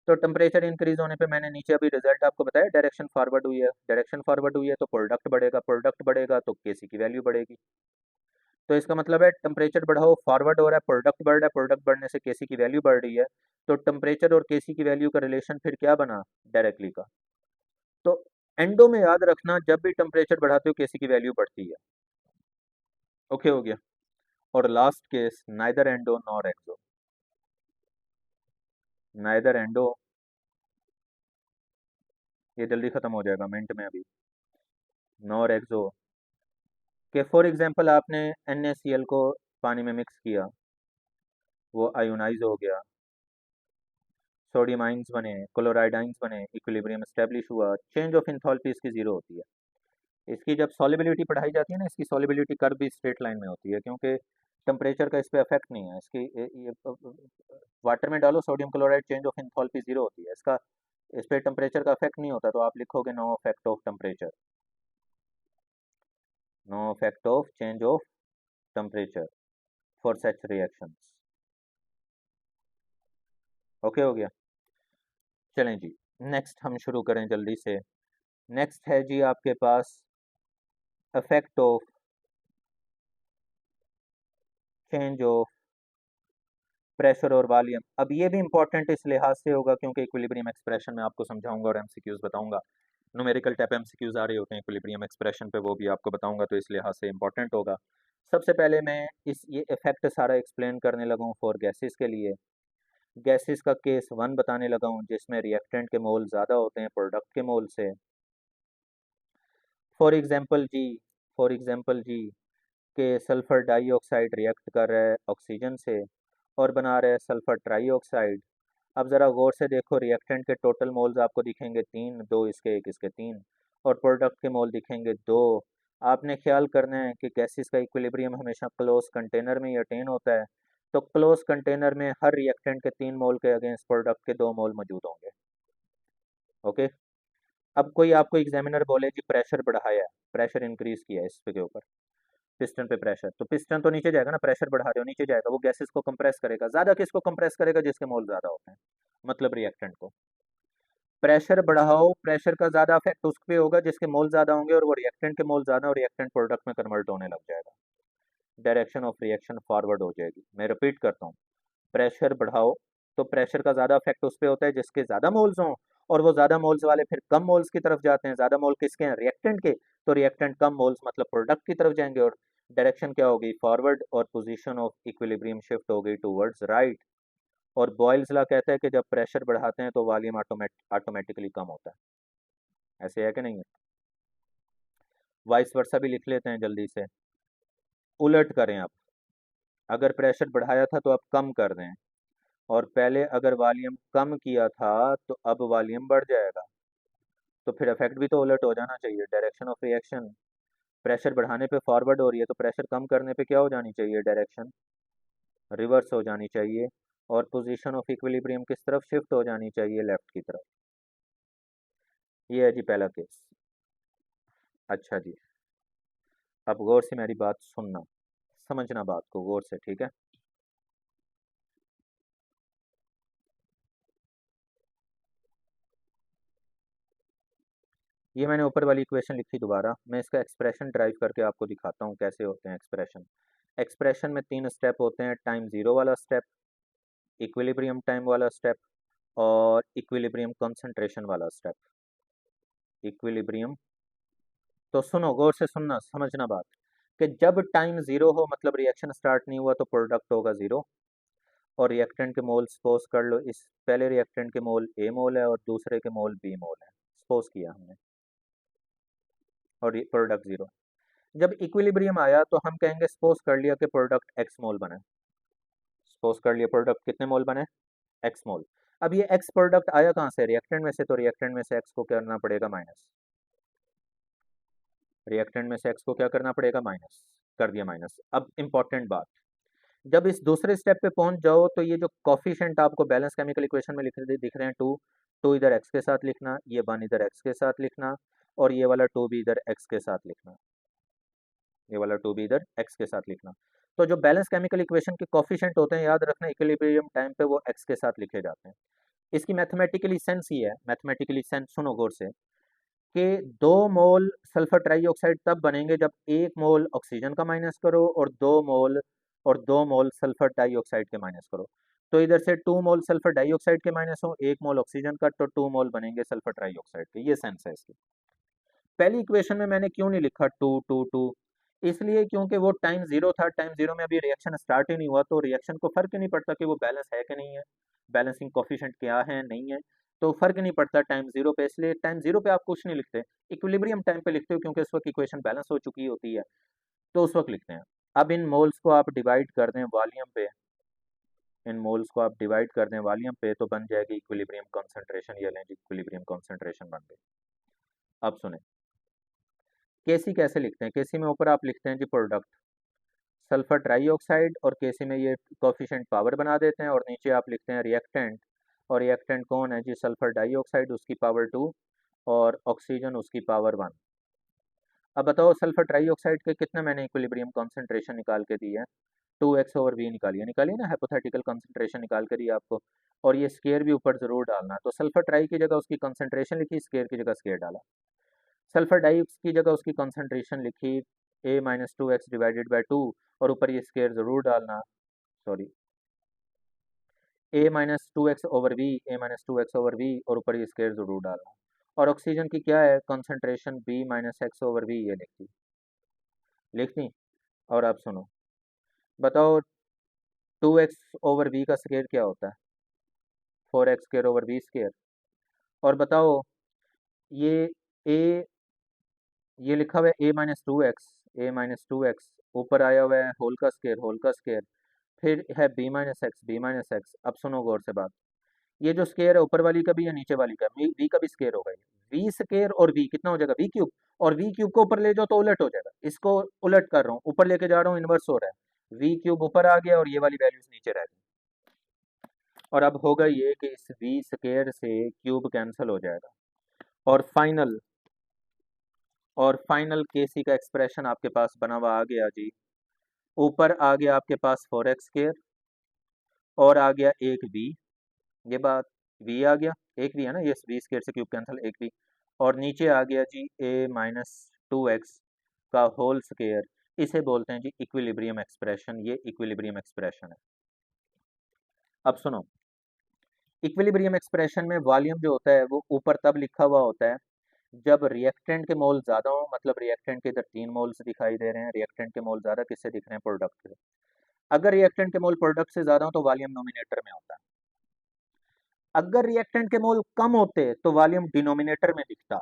Speaker 1: तो टेम्परेचर इंक्रीज होने पे मैंने नीचे अभी रिजल्ट आपको बताया, डायरेक्शन फॉरवर्ड हुई है, डायरेक्शन फॉरवर्ड हुई है तो प्रोडक्ट बढ़ेगा, प्रोडक्ट बढ़ेगा तो केसी की वैल्यू बढ़ेगी। तो इसका मतलब है टेम्परेचर बढ़ाओ, फॉरवर्ड हो रहा है, प्रोडक्ट बढ़ रहा है, प्रोडक्ट बढ़ने से केसी की वैल्यू बढ़ रही है। तो टेम्परेचर और केसी की वैल्यू का रिलेशन फिर क्या बना? डायरेक्टली का। तो एंडो में याद रखना, जब भी टेम्परेचर बढ़ाते हो केसी की वैल्यू बढ़ती है। ओके हो गया। और last case, neither endo nor exo. Neither endo, ये जल्दी खत्म हो जाएगा मिनट में अभी। नॉर एक्सो के फॉर एग्जांपल आपने NaCl को पानी में मिक्स किया, वो आयोनाइज हो गया, सोडियम आइंस बने, क्लोराइड आइंस बने, इक्विलिब्रियम एस्टेब्लिश हुआ, चेंज ऑफ इंथैल्पी इसकी जीरो होती है। इसकी जब सॉलिबिलिटी पढ़ाई जाती है ना, इसकी सॉलिबिलिटी कर्व भी स्ट्रेट लाइन में होती है, क्योंकि टेम्परेचर का इस पे इफेक्ट नहीं है। इसकी वाटर में डालो sodium chloride, change of enthalpy zero होती है, इसका इस पे टेम्परेचर का इफेक्ट नहीं होता, तो आप लिखोगे no effect of temperature, no effect of change of temperature for such reactions. Okay हो गया। चलें जी, नेक्स्ट हम शुरू करें जल्दी से। नेक्स्ट है जी आपके पास effect of change of pressure और वॉल्यूम। अब ये भी इंपॉर्टेंट इस लिहाज से होगा क्योंकि इक्विलिब्रियम एक्सप्रेशन में आपको समझाऊंगा और एमसीक्यूज बताऊंगा, न्यूमेरिकल टाइप एमसीक्यूज आ रहे होते हैं इक्विलिब्रियम एक्सप्रेशन पे, वो भी आपको बताऊंगा, तो इस लिहाज से इंपॉर्टेंट होगा। सबसे पहले मैं ये इफेक्ट सारा एक्सप्लेन करने लगा हूँ फॉर गैसेस के लिए। गैसेस का केस 1 बताने लगा हूँ जिसमें रिएक्टेंट के मोल ज़्यादा होते हैं प्रोडक्ट के मोल से। फॉर एग्जांपल जी, फॉर एग्जांपल जी के सल्फर डाइऑक्साइड रिएक्ट कर रहा है ऑक्सीजन से और बना रहा है सल्फर ट्राईऑक्साइड। अब ज़रा गौर से देखो, रिएक्टेंट के टोटल मोल्स आपको दिखेंगे 3, 2 इसके, 1 इसके, 3, और प्रोडक्ट के मोल दिखेंगे 2। आपने ख्याल करना है कि गैसेस का इक्विलिब्रियम हमेशा क्लोज कंटेनर में ही अटेन होता है, तो क्लोज कंटेनर में हर रिएक्टेंट के 3 मोल के अगेंस्ट प्रोडक्ट के 2 मोल मौजूद होंगे। ओके। अब कोई आपको एग्जामिनर बोले जी प्रेशर बढ़ाया है, प्रेशर इंक्रीज किया है इस पे के ऊपर, पिस्टन पे प्रेशर, तो पिस्टन तो नीचे जाएगा ना, प्रेशर बढ़ा रहे हो नीचे जाएगा, वो गैसेस को कंप्रेस करेगा। ज्यादा किसको कंप्रेस करेगा? जिसके मोल ज्यादा होते हैं, मतलब रिएक्टेंट को। प्रेशर बढ़ाओ, प्रेशर का ज्यादा इफेक्ट उस पे होगा जिसके मोल ज्यादा होंगे, और वो रिएक्टेंट के मोल ज्यादा और रिएक्टेंट प्रोडक्ट में कन्वर्ट होने लग जाएगा, डायरेक्शन ऑफ रिएक्शन फॉरवर्ड हो जाएगी। मैं रिपीट करता हूँ, प्रेशर बढ़ाओ तो प्रेशर का ज्यादा इफेक्ट उस पे होता है जिसके ज्यादा मोल्स हों, और वो ज्यादा मोल्स वाले फिर कम मोल्स की तरफ जाते हैं। ज्यादा मोल किसके हैं? रिएक्टेंट के, तो रिएक्टेंट कम मोल्स मतलब प्रोडक्ट की तरफ जाएंगे, और डायरेक्शन क्या होगी? फॉरवर्ड, और पोजीशन ऑफ इक्विलिब्रियम शिफ्ट हो गई टूवर्ड्स राइट। और बॉयल्स लॉ कहता है कि जब प्रेशर बढ़ाते हैं तो वॉल्यूम ऑटोमेटिकली कम होता है। ऐसे है कि नहीं है? वाइस वर्सा भी लिख लेते हैं जल्दी से। उलट करें अब, अगर प्रेशर बढ़ाया था तो अब कम कर दें, और पहले अगर वॉल्यूम कम किया था तो अब वॉल्यूम बढ़ जाएगा, तो फिर इफेक्ट भी तो उलट हो जाना चाहिए। डायरेक्शन ऑफ रिएक्शन प्रेशर बढ़ाने पे फॉरवर्ड हो रही है, तो प्रेशर कम करने पे क्या हो जानी चाहिए? डायरेक्शन रिवर्स हो जानी चाहिए, और पोजीशन ऑफ इक्विलिब्रियम किस तरफ शिफ्ट हो जानी चाहिए? लेफ्ट की तरफ। ये है जी पहला केस। अच्छा जी, अब गौर से मेरी बात सुनना, समझना बात को गौर से, ठीक है? ये मैंने ऊपर वाली इक्वेशन लिखी दोबारा, मैं इसका एक्सप्रेशन ड्राइव करके आपको दिखाता हूँ कैसे होते हैं एक्सप्रेशन। एक्सप्रेशन में 3 स्टेप होते हैं, टाइम ज़ीरो वाला स्टेप, इक्विलिब्रियम टाइम वाला स्टेप और इक्विलिब्रियम कंसंट्रेशन वाला स्टेप। इक्विलिब्रियम, तो सुनो गौर से सुनना, समझना बात, कि जब टाइम ज़ीरो हो मतलब रिएक्शन स्टार्ट नहीं हुआ तो प्रोडक्ट होगा ज़ीरो, और रिएक्टेंट के मोल सपोज कर लो, इस पहले रिएक्टेंट के मोल ए मोल है और दूसरे के मोल बी मोल है, सपोज किया हमने, और ये प्रोडक्ट ज़ीरो। जब इक्विलिब्रियम आया तो हम कहेंगे सपोज कर लिया कि प्रोडक्ट एक्स मोल बने, सपोज कर लिया प्रोडक्ट कितने मोल बने, एक्स मोल। अब ये एक्स प्रोडक्ट आया कहाँ से, रिएक्टेंट में से, तो रिएक्टेंट में से एक्स को क्या करना पड़ेगा, माइनस, रिएक्टेंट में से एक्स को क्या करना पड़ेगा, माइनस कर दिया माइनस। अब इंपॉर्टेंट बात, जब इस दूसरे स्टेप पे पहुंच जाओ तो ये जो कॉफिशिएंट आपको बैलेंस केमिकल इक्वेशन में दिख रहे हैं, टू, टू इधर एक्स के साथ लिखना, ये वन इधर एक्स के साथ लिखना, और ये वाला टू भी इधर एक्स के साथ लिखना, ये वाला टू भी इधर एक्स के साथ लिखना। तो जो बैलेंस केमिकल इक्वेशन के कॉफिशिएंट होते हैं, याद रखना इक्विलिब्रियम टाइम पे वो एक्स के साथ लिखे जाते हैं। इसकी मैथमेटिकली सेंस ही है, मैथमेटिकली सेंस सुनो गौर से, कि 2 मोल सल्फर ट्राइऑक्साइड तब बनेंगे जब 1 मोल ऑक्सीजन का माइनस करो और 2 मोल सल्फर डाइऑक्साइड के माइनस करो। तो इधर से 2 मोल सल्फर डाइऑक्साइड के माइनस हो, 1 मोल ऑक्सीजन का, तो 2 मोल बनेंगे सल्फर ट्राइऑक्साइड के। ये सेंस है इसकी। पहली इक्वेशन में मैंने क्यों नहीं लिखा टू टू टू, इसलिए क्योंकि वो टाइम ज़ीरो था, टाइम ज़ीरो में अभी रिएक्शन स्टार्ट ही नहीं हुआ, तो रिएक्शन को फर्क ही नहीं पड़ता कि वो बैलेंस है कि नहीं है, बैलेंसिंग कोफिशिएंट क्या है नहीं है, तो फर्क नहीं पड़ता टाइम ज़ीरो पे। इसलिए टाइम ज़ीरो पे आप कुछ नहीं लिखते, इक्विलिब्रियम टाइम पे लिखते हो, क्योंकि उस वक्त इक्वेशन बैलेंस हो चुकी होती है, तो उस वक्त लिखते हैं। अब इन मोल्स को आप डिवाइड कर दें वॉल्यूम पे, इन मोल्स को आप डिवाइड कर दें वॉल्यूम पे, तो बन जाएगी इक्विलिब्रियम कॉन्सेंट्रेशन। ये लें जी, इक्विलिब्रियम कॉन्सेंट्रेशन बन गई। अब सुने, केसी कैसे लिखते हैं, केसी में ऊपर आप लिखते हैं जी प्रोडक्ट सल्फर ट्राइऑक्साइड, और केसी में ये कोफिशिएंट पावर बना देते हैं, और नीचे आप लिखते हैं रिएक्टेंट, और रिएक्टेंट कौन है जी, सल्फर डाइऑक्साइड, उसकी पावर 2 और ऑक्सीजन उसकी पावर 1। अब बताओ सल्फर ट्राइऑक्साइड के कितने मैंने इक्विलिब्रियम कॉन्सेंट्रेशन निकाल के दी है, 2x/v निकालिए, निकालिए ना, हाइपोथेटिकल कॉन्सेंट्रेशन निकाल कर दिया आपको, और ये स्केयर भी ऊपर जरूर डालना। तो सल्फर ट्राई की जगह उसकी कॉन्सेंट्रेशन लिखी, स्केयर की जगह स्केयर डाला। सल्फर डाई की जगह उसकी कॉन्सेंट्रेशन लिखी, a-2x/2, और ऊपर ये स्केयर जरूर डालना, सॉरी, a-2x/v, a-2x/v, और ऊपर ये स्केयर जरूर डालना। और ऑक्सीजन की क्या है कॉन्सेंट्रेशन, b-x/v, ये लिखती, लिखती। और आप सुनो, बताओ 2x/v का स्केयर क्या होता है, 4x²/v स्केयर। और बताओ ये a, ये लिखा हुआ है a-2x, ऊपर आया हुआ है होल का स्केयर, फिर है b-x। अब सुनो गौर से बात, ये जो स्केयर है ऊपर वाली का भी या नीचे वाली का, वी का भी स्केयर होगा, वी स्केयर और वी कितना हो जाएगा, वी क्यूब, और वी क्यूब को ऊपर ले जाओ तो उलट हो जाएगा, इसको उलट कर रहा हूँ, ऊपर लेके जा रहा हूँ, इन्वर्स हो रहा है, वी क्यूब ऊपर आ गया और ये वाली वैल्यूज नीचे रह गई। और अब होगा ये कि इस वी स्केयर से क्यूब कैंसिल हो जाएगा, और फाइनल केसी का एक्सप्रेशन आपके पास बना हुआ आ गया जी। ऊपर आ गया आपके पास 4x² और आ गया एक v, ये बात, v आ गया, एक v है ना, ये v² से क्यूब कैंसिल, एक v, और नीचे आ गया जी a-2x का होल स्केयर। इसे बोलते हैं जी इक्विलिब्रियम एक्सप्रेशन, ये इक्विलिब्रियम एक्सप्रेशन है। अब सुनो, इक्विलिब्रियम एक्सप्रेशन में वॉल्यूम जो होता है वो ऊपर तब लिखा हुआ होता है जब रिएक्टेंट के मोल ज्यादा हो, मतलब रिएक्टेंट के इधर 3 मोल्स दिखाई दे रहे हैं, रिएक्टेंट के मोल ज्यादा किससे दिख रहे हैं, प्रोडक्ट के। अगर रिएक्टेंट के मोल प्रोडक्ट से ज्यादा हो तो वॉल्यूम नोमिनेटर में होता है, अगर रिएक्टेंट के मोल कम होते तो वॉल्यूम डिनोमिनेटर में दिखता,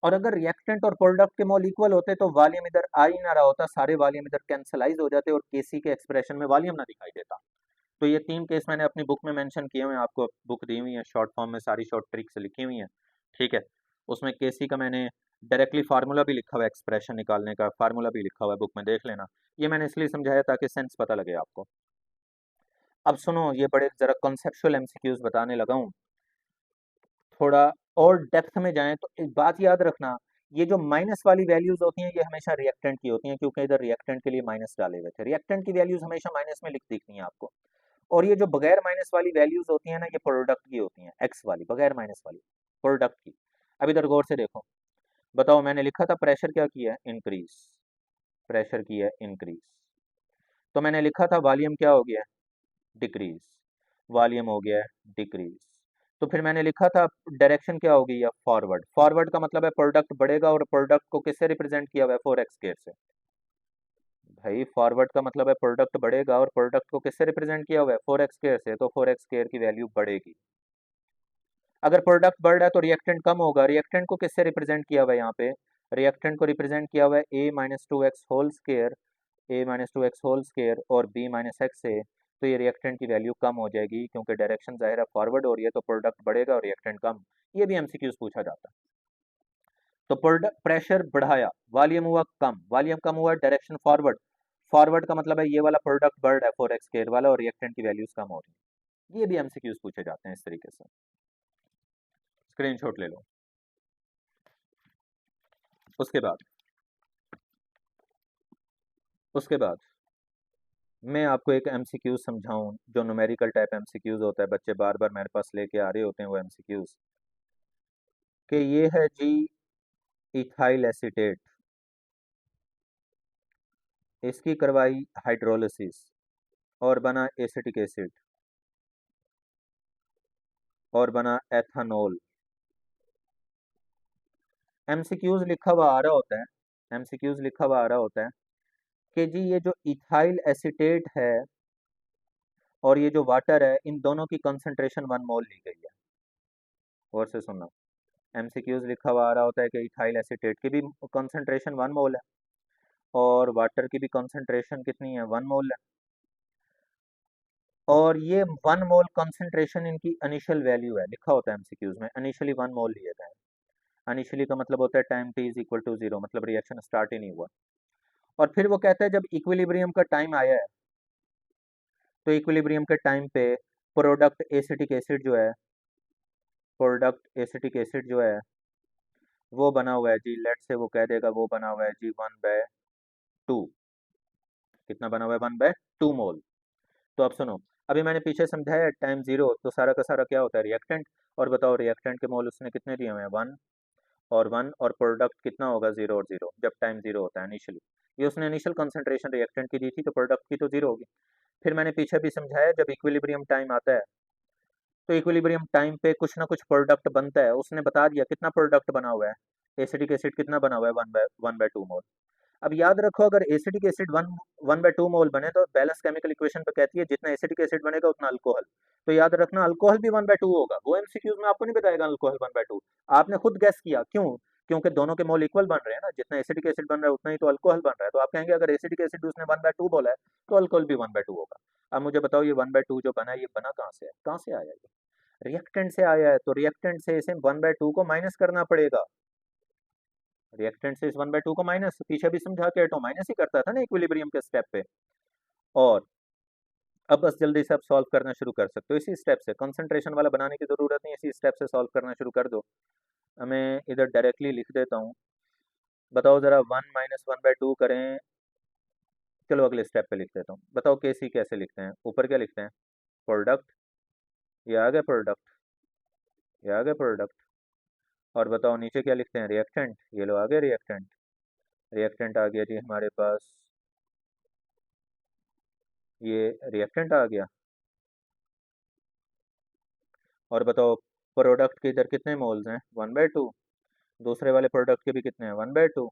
Speaker 1: और अगर रिएक्टेंट और प्रोडक्ट के मोल इक्वल होते तो वॉल्यूम इधर आ ही ना रहा होता, सारे वॉल्यूम इधर कैंसलाइज हो जाते और केसी के एक्सप्रेशन में वॉल्यूम ना दिखाई देता। तो ये 3 केस मैंने अपनी बुक में मेंशन किए हुए हैं, आपको बुक दी हुई है शॉर्ट फॉर्म में, सारी शॉर्ट ट्रिक्स लिखी हुई हैं, ठीक है। उसमें केसी का मैंने डायरेक्टली फार्मूला भी लिखा हुआ है, एक्सप्रेशन निकालने का फार्मूला भी लिखा हुआ है, बुक में देख लेना। ये मैंने इसलिए समझाया ताकि सेंस पता लगे आपको। अब सुनो, ये बड़े जरा कॉन्सेप्चुअल एमसीक्यूज बताने लगा हूँ, थोड़ा और डेप्थ में जाएं तो एक बात याद रखना, ये जो माइनस वाली वैल्यूज होती हैं ये हमेशा रिएक्टेंट की होती हैं, क्योंकि इधर रिएक्टेंट के लिए माइनस डाले हुए थे, रिएक्टेंट की वैल्यूज हमेशा माइनस में दिखती हैं आपको। और ये जो बगैर माइनस वाली वैल्यूज होती हैं ना, ये प्रोडक्ट की होती हैं, एक्स वाली बगैर माइनस वाली प्रोडक्ट की। अब इधर गौर से देखो, बताओ मैंने लिखा था प्रेशर क्या किया है, इंक्रीज, प्रेशर किया है इंक्रीज, तो मैंने लिखा था वॉल्यूम क्या हो गया है, डिक्रीज, वॉल्यूम हो गया है डिक्रीज। तो फिर मैंने लिखा था डायरेक्शन क्या होगी, या फॉरवर्ड, फॉरवर्ड का मतलब है प्रोडक्ट बढ़ेगा, और प्रोडक्ट को किससे रिप्रेजेंट किया हुआ है, 4x स्क्वायर से। भाई फॉरवर्ड का मतलब है प्रोडक्ट बढ़ेगा, और प्रोडक्ट को किससे रिप्रेजेंट किया हुआ है, 4x स्क्वायर से, तो 4x स्क्वायर की वैल्यू बढ़ेगी। अगर प्रोडक्ट बढ़ रहा है तो रिएक्टेंट कम होगा, रिएक्टेंट को किससे रिप्रेजेंट किया हुआ है यहाँ पे, रिएक्टेंट को रिप्रेजेंट किया हुआ है a minus two x whole square, a minus two x whole square और b माइनस एक्स से। तो ये रिएक्टेंट की वैल्यू कम हो जाएगी, क्योंकि डायरेक्शन ज़ाहिर है फॉरवर्ड हो रही है, तो प्रोडक्ट बढ़ेगा और रिएक्टेंट कम। ये भी एमसीक्यूज पूछा जाता है। तो प्रोडक्ट प्रेशर बढ़ाया, वॉल्यूम हुआ कम, वॉल्यूम कम हुआ, डायरेक्शन फॉरवर्ड, फॉरवर्ड का मतलब है ये वाला प्रोडक्ट बढ़ रहा है 4x स्क्वायर वाला, और रिएक्टेंट की वैल्यूज कम हो रही है। ये भी एमसीक्यूज पूछे जाते हैं इस तरीके से, स्क्रीनशॉट ले लो। उसके बाद उसके बाद मैं आपको एक एमसीक्यूज समझाऊं, जो न्यूमेरिकल टाइप एमसीक्यूज होता है, बच्चे बार बार मेरे पास लेके आ रहे होते हैं वो एमसीक्यूज, कि ये है जी इथाइल एसीटेट, इसकी करवाई हाइड्रोलिसिस और बना एसिटिक एसिड और बना एथानॉल। एमसीक्यूज लिखा हुआ आ रहा होता है, एमसीक्यूज लिखा हुआ आ रहा होता है कि जी ये जो इथाइल एसीटेट है और ये जो वाटर है, इन दोनों की कंसंट्रेशन 1 मोल ली गई है। और से सुनना, एमसीक्यूज लिखा हुआ आ रहा होता है कि इथाइल एसीटेट की भी कंसंट्रेशन 1 मोल है, और वाटर की भी कंसंट्रेशन कितनी है, 1 मोल है, और ये 1 मोल कंसंट्रेशन इनकी इनिशियल वैल्यू है, लिखा होता है एमसीक्यूज में, इनिशियली 1 मोल लिए गए। इनिशियली का मतलब होता है time t is equal to 0, मतलब रिएक्शन स्टार्ट ही नहीं हुआ। और फिर वो कहता है जब इक्विलिब्रियम का टाइम आया है, तो इक्विलिब्रियम के टाइम पे प्रोडक्ट एसिटिक एसिड जो है, प्रोडक्ट एसिटिक एसिड जो है वो बना हुआ है जी, लेट से वो कह देगा वो बना हुआ है जी 1/2। कितना बना हुआ है, 1/2 मोल। तो अब सुनो, अभी मैंने पीछे समझाया टाइम 0, तो सारा का सारा क्या होता है, रिएक्टेंट। और बताओ रिएक्टेंट के मोल उसने कितने दिए हुए हैं, 1 और 1, और प्रोडक्ट कितना होगा, 0 और 0, जब टाइम 0 होता है इनिशियली। ये उसने इनिशियल कंसंट्रेशन रिएक्टेंट की दी थी, तो प्रोडक्ट की तो 0 होगी। फिर मैंने पीछे भी समझाया जब इक्विलिब्रियम टाइम आता है, तो इक्विलिब्रियम टाइम पे कुछ ना कुछ प्रोडक्ट बनता है, उसने बता दिया कितना प्रोडक्ट बना हुआ है, एसिडिक एसिड कितना बना हुआ है, 1/2 मोल। अब याद रखो, अगर एसिडिक एसिड 1/2 मोल बने तो बैलेंस केमिकल इक्वेशन पे कहती है जितना एसिडिक एसिड बनेगा उतना अल्कोहल। तो याद रखना अल्कोहल भी 1/2 होगा, वो एमसीक्यूज में आपको नहीं बताएगा अल्कोहल 1/2, आपने खुद गैस किया, क्यों, क्योंकि दोनों के मोल इक्वल बन रहे हैं ना, जितना एसिडिक एसिड बन रहा है उतना ही तो अल्कोहल बन रहा है, तो आप कहेंगे अगर एसिडिक एसिड उसने 1/2 बोला है तो अल्कोहल भी 1/2 होगा। अब मुझे बताओ ये 1/2 जो बना है, ये बना कहाँ से है, कहाँ से आया, ये रिएक्टेंट से आया है, तो रिएक्टेंट से इसे 1/2 को माइनस करना पड़ेगा, रिएक्टेंट से इस 1/2 को माइनस, पीछे भी समझा के एटो माइनस ही करता था ना इक्विलिब्रियम के स्टेप पे। और अब बस जल्दी से आप सॉल्व करना शुरू कर सकते हो इसी स्टेप से, कंसंट्रेशन वाला बनाने की जरूरत नहीं, इसी स्टेप से सॉल्व करना शुरू कर दो। मैं इधर डायरेक्टली लिख देता हूँ, बताओ जरा 1 - 1/2 करें, चलो अगले स्टेप पे लिख देता हूँ। बताओ केसी कैसे लिखते हैं, ऊपर क्या लिखते हैं, प्रोडक्ट, ये आ गया प्रोडक्ट, ये आ गया प्रोडक्ट, और बताओ नीचे क्या लिखते हैं, रिएक्टेंट, ये लो आ गया रिएक्टेंट, रिएक्टेंट आ गया जी हमारे पास, ये रिएक्टेंट आ गया। और बताओ प्रोडक्ट के इधर कितने मोल्स हैं, 1/2, दूसरे वाले प्रोडक्ट के भी कितने हैं, 1/2।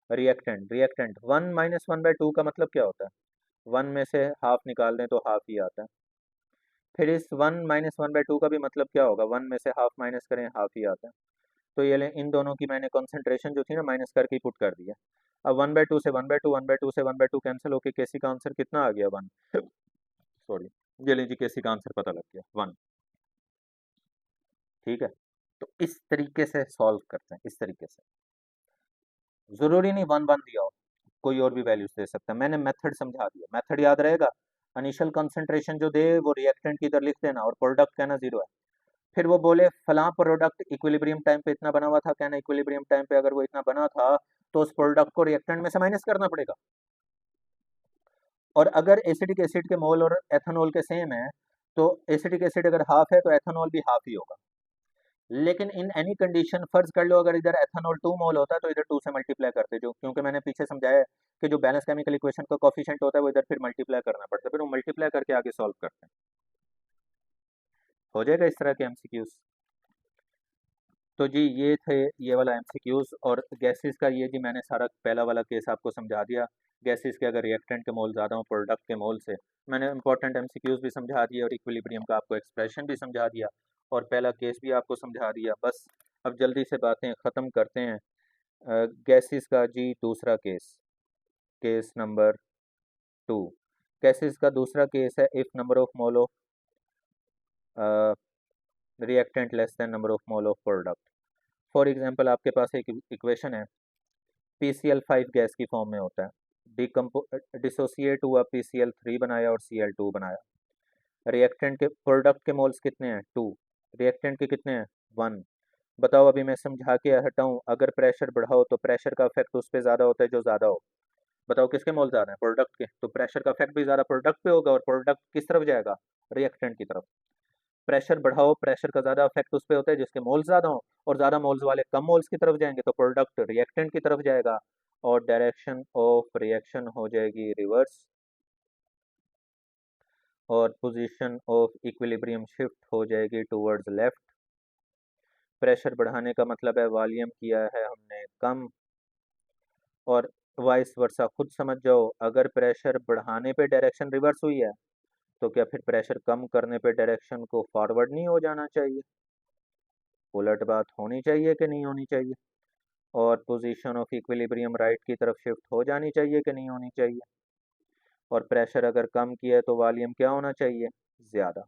Speaker 1: रिएक्टेंट, रिएक्टेंट 1 - 1/2 का मतलब क्या होता है, 1 में से हाफ निकाल दें तो हाफ ही आता है। फिर इस 1 - 1/2 का भी मतलब क्या होगा, 1 में से हाफ माइनस करें हाफ ही आता है। तो ये ले, इन दोनों की मैंने कॉन्सेंट्रेशन जो थी ना माइनस करके पुट कर दिया। अब 1/2 से 1/2, 1/2 से 1/2 कैंसिल होके केसी का आंसर कितना आ गया, 1, सॉरी, ये लीजिए केसी का आंसर पता लग गया, 1। ठीक है, तो इस तरीके से सॉल्व करते हैं, इस तरीके से, जरूरी नहीं 1 1 दिया हो, कोई और भी वैल्यूज दे सकता है, मैंने मेथड समझा दिया, मेथड याद रहेगा, इनिशियल कंसंट्रेशन जो दे वो रिएक्टेंट की इधर लिख देना, और प्रोडक्ट कहना 0 है। फिर वो बोले फलां प्रोडक्ट इक्विलिब्रियम टाइम पे इतना बना हुआ था, कहना इक्विलिब्रियम टाइम पे अगर वो इतना बना था तो उस प्रोडक्ट को रिएक्टेंट में से माइनस करना पड़ेगा। और अगर एसिडिक एसिड के मोल और एथेनॉल के सेम है, तो एसिडिक एसिड अगर हाफ है तो एथेनॉल भी हाफ ही होगा। लेकिन इन एनी कंडीशन फर्ज कर लो अगर इधर एथेनॉल 2 मोल होता है तो इधर 2 से मल्टीप्लाई करते, जो क्योंकि मैंने पीछे समझाया है कि जो बैलेंस केमिकल इक्वेशन का कोफिशिएंट होता है वो इधर फिर मल्टीप्लाई करना पड़ता है, फिर वो मल्टीप्लाई करके आगे सॉल्व करते हैं। हो जाएगा इस तरह के एमसीक्यूज। तो जी ये थे ये वाला एमसीक्यूज, और गैसेस का ये जी मैंने सारा पहला वाला केस आपको समझा दिया। गैसेस के अगर रिएक्टेंट के मोल ज़्यादा हो प्रोडक्ट के मोल से, मैंने इंपॉर्टेंट एमसीक्यूज भी समझा दिया और इक्विलिब्रियम का आपको एक्सप्रेशन भी समझा दिया और पहला केस भी आपको समझा दिया। बस अब जल्दी से बातें ख़त्म करते हैं। गैसेस का जी दूसरा केस, केस नंबर 2। गैसेस का दूसरा केस है if number of mole of reactant less then number of mole of product. For example आपके पास एक इक्वेशन है, PCl5 गैस की फॉर्म में होता है, डिसोसिएट हुआ PCl3 बनाया और Cl2 बनाया। रिएक्टेंट के प्रोडक्ट के मोल्स कितने हैं 2, रिएक्टेंट के कितने हैं 1। बताओ अभी मैं समझा के हटाऊं, अगर प्रेशर बढ़ाओ तो प्रेशर का इफेक्ट उस पर ज़्यादा होता है जो ज़्यादा हो। बताओ किसके मोल ज़्यादा है प्रोडक्ट के, तो प्रेशर का इफेक्ट भी ज़्यादा प्रोडक्ट पे होगा और प्रोडक्ट किस तरफ जाएगा रिएक्टेंट की तरफ। प्रेशर बढ़ाओ प्रेशर का ज़्यादा इफेक्ट उस पर होता है जिसके मोल्स ज़्यादा हो, और ज़्यादा मोल्स वाले कम मोल्स की तरफ जाएंगे तो प्रोडक्ट रिएक्टेंट की तरफ जाएगा और डायरेक्शन ऑफ रिएक्शन हो जाएगी रिवर्स और पोजीशन ऑफ इक्विलिब्रियम शिफ्ट हो जाएगी टूवर्ड्स लेफ्ट। प्रेशर बढ़ाने का मतलब है वॉल्यूम किया है हमने कम, और वाइस वर्सा खुद समझ जाओ, अगर प्रेशर बढ़ाने पे डायरेक्शन रिवर्स हुई है तो क्या फिर प्रेशर कम करने पे डायरेक्शन को फॉरवर्ड नहीं हो जाना चाहिए, उलट बात होनी चाहिए कि नहीं होनी चाहिए, और पोजीशन ऑफ इक्विलिब्रियम राइट की तरफ शिफ्ट हो जानी चाहिए कि नहीं होनी चाहिए, और प्रेशर अगर कम किया है तो वॉल्यूम क्या होना चाहिए ज़्यादा।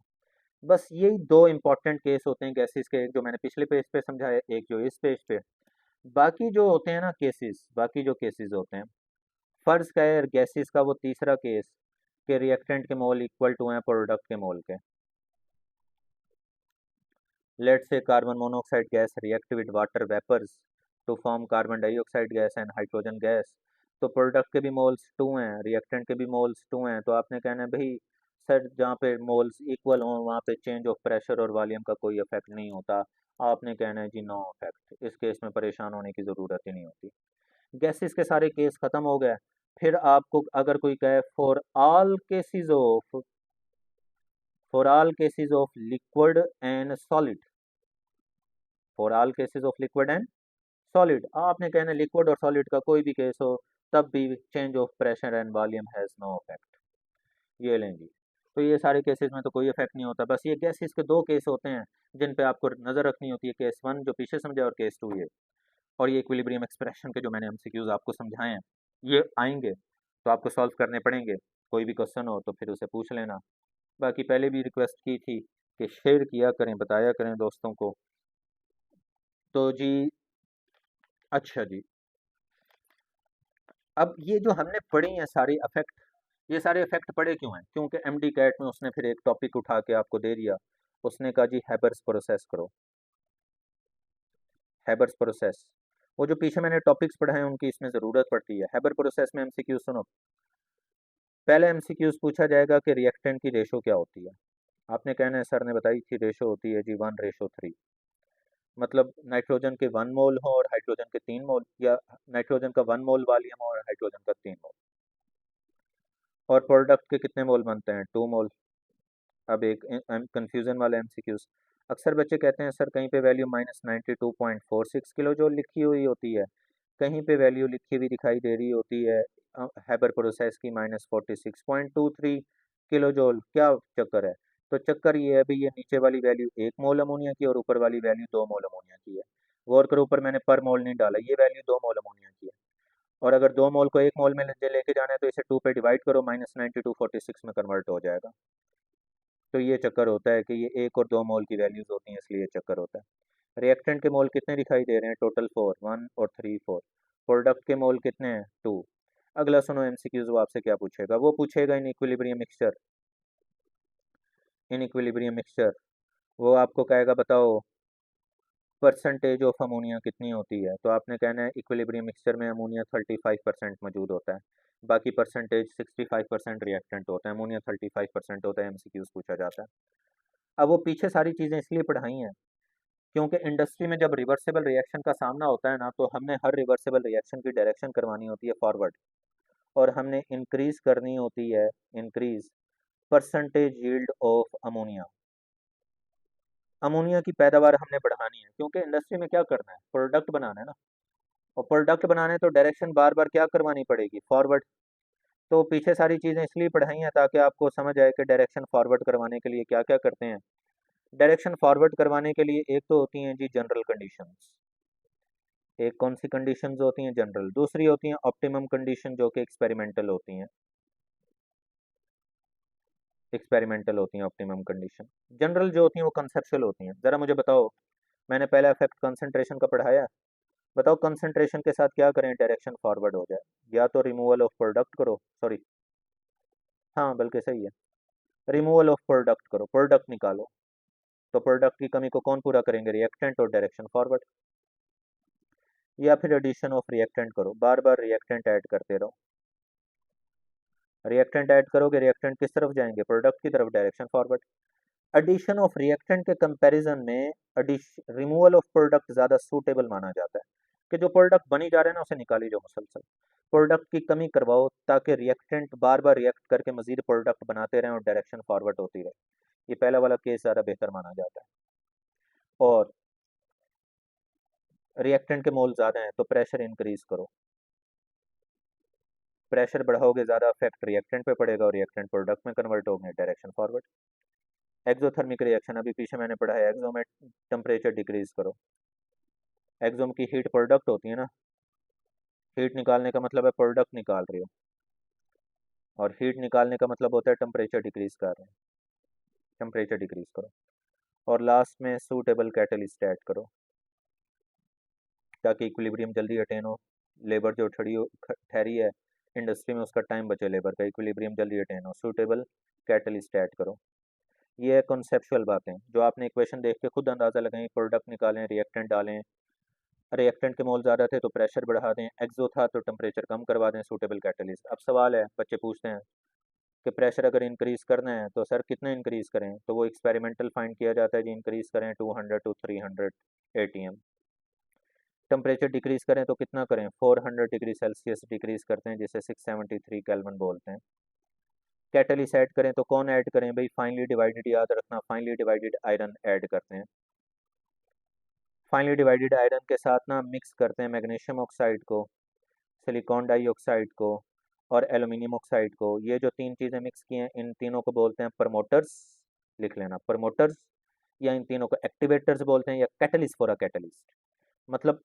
Speaker 1: बस यही दो इंपॉर्टेंट केस होते हैं गैसेस के, एक जो मैंने पिछले पेज पे समझाया, एक जो इस पेज पे। बाकी जो होते हैं ना केसेस, बाकी जो केसेस होते हैं, फर्ज का है गैसेस का वो तीसरा केस के रिएक्टेंट के मोल इक्वल टू हैं प्रोडक्ट के मोल के। Let say carbon monoxide gas react with water vapours to form carbon dioxide gas and hydrogen gas. तो प्रोडक्ट के भी मोल्स 2 हैं, रिएक्टेंट के भी मोल्स 2 हैं, तो आपने कहना है भाई सर जहाँ पे मोल्स इक्वल हों वहाँ पे चेंज ऑफ प्रेशर और वॉल्यूम का कोई इफेक्ट नहीं होता। आपने कहना है जी नो इफेक्ट, इस केस में परेशान होने की ज़रूरत ही नहीं होती। गैसेस के सारे केस खत्म हो गए। फिर आपको अगर कोई कहे for all cases of liquid and solid, for all cases of liquid and solid, आपने कहना लिक्विड और सॉलिड का कोई भी केस हो तब भी change of pressure and volume has no effect. ये लेंगी, तो ये सारे केसेस में तो कोई इफेक्ट नहीं होता। बस ये गैसेस के दो केस होते हैं जिन पे आपको नज़र रखनी होती है, केस 1 जो पीछे समझा और केस 2 ये। और ये इक्विलिब्रियम एक्सप्रेशन के जो मैंने एमसीक्यूज आपको समझाए हैं ये आएंगे तो आपको सॉल्व करने पड़ेंगे। कोई भी क्वेश्चन हो तो फिर उसे पूछ लेना। बाकी पहले भी रिक्वेस्ट की थी कि शेयर किया करें, बताया करें दोस्तों को। तो जी अच्छा जी, अब ये जो हमने पढ़ी हैं सारी अफेक्ट, ये सारे इफेक्ट पढ़े क्यों हैं, क्योंकि एमडी कैट में उसने फिर एक टॉपिक उठा के आपको दे दिया। उसने कहा जी हैबर्स प्रोसेस करो, हैबर्स प्रोसेस। वो जो पीछे मैंने टॉपिक्स पढ़ाए हैं उनकी इसमें ज़रूरत पड़ती है। हैबर प्रोसेस में एमसीक्यू सुनो, पहले एमसीक्यूज पूछा जाएगा कि रिएक्टेंट की रेशो क्या होती है। आपने कहना है सर ने बताई थी रेशो होती है जी 1:3, मतलब नाइट्रोजन के 1 मोल हो और हाइड्रोजन के 3 मोल, या नाइट्रोजन का 1 मोल वॉल्यूम हो और हाइड्रोजन का 3 मोल। और प्रोडक्ट के कितने मोल बनते हैं 2 मोल। अब एक कंफ्यूजन वाला एमसीक्यूज, अक्सर बच्चे कहते हैं सर कहीं पे वैल्यू -92.46 किलो जो लिखी हुई होती है, कहीं पे वैल्यू लिखी हुई दिखाई दे रही होती है हैबर प्रोसेस की -46.23 किलो जोल, क्या चक्कर है। तो चक्कर ये है भाई, ये नीचे वाली वैल्यू 1 मोल अमोनिया की और ऊपर वाली वैल्यू 2 मोल अमोनिया की है। गौर करो ऊपर मैंने पर मोल नहीं डाला, ये वैल्यू 2 मोल अमोनिया की है। और अगर 2 मोल को 1 मोल में लेके जाना है तो इसे 2 पे डिवाइड करो, -92.46 में कन्वर्ट हो जाएगा। तो ये चक्कर होता है कि ये 1 और 2 मोल की वैल्यूज होती हैं, इसलिए चक्कर होता है। रिएक्टेंट के मोल कितने दिखाई दे रहे हैं टोटल 4, 1 और 3 4। प्रोडक्ट के मोल कितने हैं 2। अगला सुनो एमसीक्यूज, वो आपसे क्या पूछेगा, वो पूछेगा in equilibrium mixture, in equilibrium mixture वो आपको कहेगा बताओ परसेंटेज ऑफ अमोनिया कितनी होती है। तो आपने कहना है इक्विलिब्रियम मिक्सचर में अमोनिया 35% मौजूद होता है, बाकी परसेंटेज 65% रिएक्टेंट होता है, अमोनिया 35% होता है, एमसीक्यूज पूछा जाता है। अब वो पीछे सारी चीज़ें इसलिए पढ़ाई हैं क्योंकि इंडस्ट्री में जब रिवर्सेबल रिएक्शन का सामना होता है ना, तो हमने हर रिवर्सेबल रिएक्शन की डायरेक्शन करवानी होती है फॉरवर्ड, और हमने इंक्रीज करनी होती है, increase percentage yield of ammonia. Ammonia की पैदावार हमने बढ़ानी है, क्योंकि इंडस्ट्री में क्या करना है, प्रोडक्ट बनाना है ना, और प्रोडक्ट बनाने तो डायरेक्शन बार बार क्या करवानी पड़ेगी, फॉरवर्ड। तो पीछे सारी चीज़ें इसलिए पढ़ाई हैं ताकि आपको समझ आए कि डायरेक्शन फॉरवर्ड करवाने के लिए क्या क्या करते हैं। डायरेक्शन फॉरवर्ड करवाने के लिए एक तो होती हैं जी जनरल कंडीशंस, एक कौन सी कंडीशंस होती हैं, जनरल। दूसरी होती हैं ऑप्टिमम कंडीशन, जो कि एक्सपेरिमेंटल होती हैं, एक्सपेरिमेंटल होती हैं ऑप्टिमम कंडीशन। जनरल जो होती हैं वो कंसेप्चुअल होती हैं। ज़रा मुझे बताओ, मैंने पहला इफेक्ट कंसंट्रेशन का पढ़ाया, बताओ कंसंट्रेशन के साथ क्या करें डायरेक्शन फॉरवर्ड हो जाए, या तो रिमूवल ऑफ प्रोडक्ट करो, सॉरी, हाँ बल्कि सही है, रिमूवल ऑफ प्रोडक्ट करो, प्रोडक्ट निकालो। तो प्रोडक्ट की कमी को कौन पूरा करेंगे, रिएक्टेंट, और डायरेक्शन फॉरवर्ड। या फिर एडिशन ऑफ रिएक्टेंट करो, बार बार रिएक्टेंट ऐड करते रहो। रिएक्टेंट ऐड करोगे, रिएक्टेंट किस तरफ जाएंगे, प्रोडक्ट की तरफ, direction forward. Addition of reactant के कंपैरिजन में रिमूवल ऑफ प्रोडक्ट ज़्यादा सूटेबल माना जाता है, कि जो प्रोडक्ट बनी जा रहे हैं ना उसे निकाली जो मुसलसल, प्रोडक्ट की कमी करवाओ ताकि रिएक्टेंट बार बार रिएक्ट करके मजीद प्रोडक्ट बनाते रहें और डायरेक्शन फॉरवर्ड होती रहे। ये पहला वाला केस ज़्यादा बेहतर माना जाता है। और रिएक्टेंट के मोल ज़्यादा हैं तो प्रेशर इंक्रीज करो, प्रेशर बढ़ाओगे ज़्यादा इफेक्ट रिएक्टेंट पे पड़ेगा और रिएक्टेंट प्रोडक्ट में कन्वर्ट होंगे, डायरेक्शन फॉरवर्ड। एक्सोथर्मिक रिएक्शन अभी पीछे मैंने पढ़ा है, एक्सो में टेम्परेचर डिक्रीज करो, एक्सोम की हीट प्रोडक्ट होती है ना, हीट निकालने का मतलब है प्रोडक्ट निकाल रही हो, और हीट निकालने का मतलब होता है टेम्परेचर डिक्रीज कर रहे हैं, टेम्परेचर डिक्रीज करो। और लास्ट में सूटेबल कैटलिस्ट ऐड करो ताकि इक्विलिब्रियम जल्दी अटेन हो, लेबर जो ठहरी है इंडस्ट्री में उसका टाइम बचे, लेबर का इक्विलिब्रियम जल्दी अटेन हो, सूटेबल कैटलिस्ट ऐड करो। ये है कॉन्सेप्चुअल बातें जो आपने इक्वेशन देख के खुद अंदाज़ा लगाएं, प्रोडक्ट निकालें, रिएक्टेंट डालें, रिएक्टेंट के मोल ज़्यादा थे तो प्रेशर बढ़ा दें, एक्सो था तो टेम्परेचर कम करवा दें, सूटेबल कैटलिस्ट। अब सवाल है, बच्चे पूछते हैं कि प्रेशर अगर इंक्रीज़ करना है तो सर कितना इंक्रीज़ करें, तो वो एक्सपेरिमेंटल फाइंड किया जाता है जी, इंक्रीज़ करें 200 टू 300 ATM। टेम्परेचर डिक्रीज़ करें तो कितना करें, 400 डिग्री सेल्सियस डिक्रीज़ करते हैं, जिसे 673 केल्विन बोलते हैं। कैटलिस्ट ऐड करें तो कौन ऐड करें भाई, फाइनली डिवाइडेड, याद रखना फाइनली डिवाइडेड आयरन ऐड करते हैं। फाइनली डिवाइडेड आयरन के साथ ना मिक्स करते हैं मैग्नीशियम ऑक्साइड को, सिलिकॉन डाइऑक्साइड को, और एल्यूमिनियम ऑक्साइड को। ये जो तीन चीज़ें मिक्स की हैं, इन तीनों को बोलते हैं प्रमोटर्स, लिख लेना प्रमोटर्स, या इन तीनों को एक्टिवेटर्स बोलते हैं, या कैटलिस्ट फॉर अ कैटलिस्ट। मतलब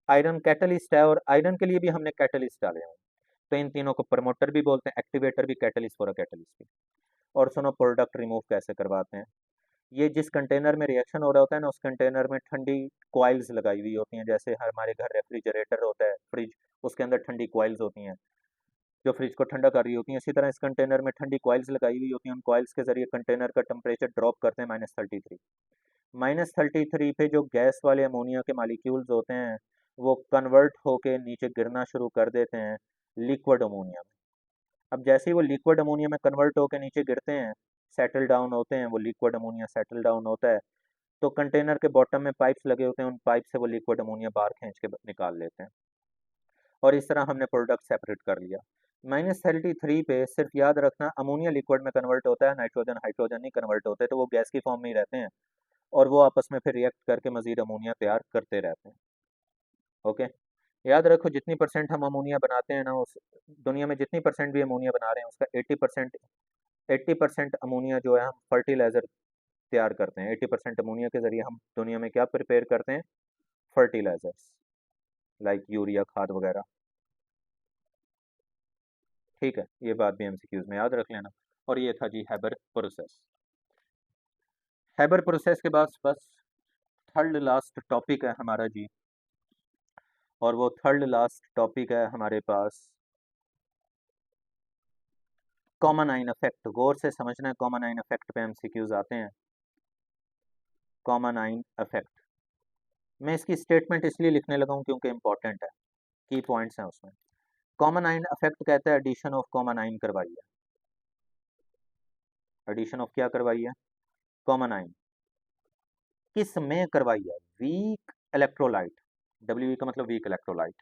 Speaker 1: आयरन कैटलिस्ट है और आयरन के लिए भी हमने कैटलिस्ट डाले हैं, तो इन तीनों को प्रमोटर भी बोलते हैं, एक्टिवेटर भी, कैटलिस्ट फॉर अ कैटलिस्ट भी। और सुनो प्रोडक्ट रिमूव कैसे करवाते हैं। ये जिस कंटेनर में रिएक्शन हो रहा होता है ना, उस कंटेनर में ठंडी क्वाइल्स लगाई हुई होती हैं, जैसे हमारे घर रेफ्रिजरेटर होता है, फ्रिज, उसके अंदर ठंडी क्वाइल्स होती हैं जो फ्रिज को ठंडा कर रही होती हैं। इसी तरह इस कंटेनर में ठंडी क्वाइल्स लगाई हुई होती हैं, हम क्वाइल्स के जरिए कंटेनर का टेम्परेचर ड्रॉप करते हैं -33। -33 पे जो गैस वाले अमोनिया के मालिक्यूल्स होते हैं वो कन्वर्ट होके नीचे गिरना शुरू कर देते हैं लिक्विड अमोनिया में। अब जैसे ही वो लिक्विड अमोनिया में कन्वर्ट होकर नीचे गिरते हैं, सेटल डाउन होते हैं, वो लिक्विड अमोनिया सेटल डाउन होता है, तो कंटेनर के बॉटम में पाइप्स लगे होते हैं, उन पाइप से वो लिक्विड अमोनिया बाहर खींच के निकाल लेते हैं, और इस तरह हमने प्रोडक्ट सेपरेट कर लिया। -33 पे सिर्फ याद रखना अमोनिया लिक्विड में कन्वर्ट होता है, नाइट्रोजन हाइड्रोजन नहीं कन्वर्ट होते, तो वो गैस की फॉर्म में ही रहते हैं और वो आपस में फिर रिएक्ट करके मजीद अमोनिया तैयार करते रहते हैं। ओके, याद रखो जितनी परसेंट हम अमोनिया बनाते हैं ना, उस दुनिया में जितनी परसेंट भी अमोनिया बना रहे हैं उसका 80% अमोनिया जो है हम फर्टिलाइजर तैयार करते हैं। 80% अमोनिया के जरिए हम दुनिया में क्या प्रिपेयर करते हैं, फर्टिलाइजर्स, लाइक यूरिया खाद वगैरह। ठीक है, ये बात भी एमसीक्यूज में याद रख लेना। और ये था जी हैबर प्रोसेस। हैबर प्रोसेस के बाद बस थर्ड लास्ट टॉपिक है हमारा जी, और वो थर्ड लास्ट टॉपिक है हमारे पास कॉमन आइन इफेक्ट। गौर से समझना है, कॉमन आइन इफेक्ट पे एमसीक्यूज आते हैं। कॉमन आइन इफेक्ट, मैं इसकी स्टेटमेंट इसलिए लिखने लगा हूँ क्योंकि इंपॉर्टेंट है, की पॉइंट्स हैं उसमें। कॉमन आइन इफेक्ट कहता है एडिशन ऑफ कॉमन आइन करवाई है, एडिशन ऑफ क्या करवाई है, कॉमन आइन। किस में करवाई है? वीक इलेक्ट्रोलाइट, डब्ल्यू का मतलब weak electrolyte,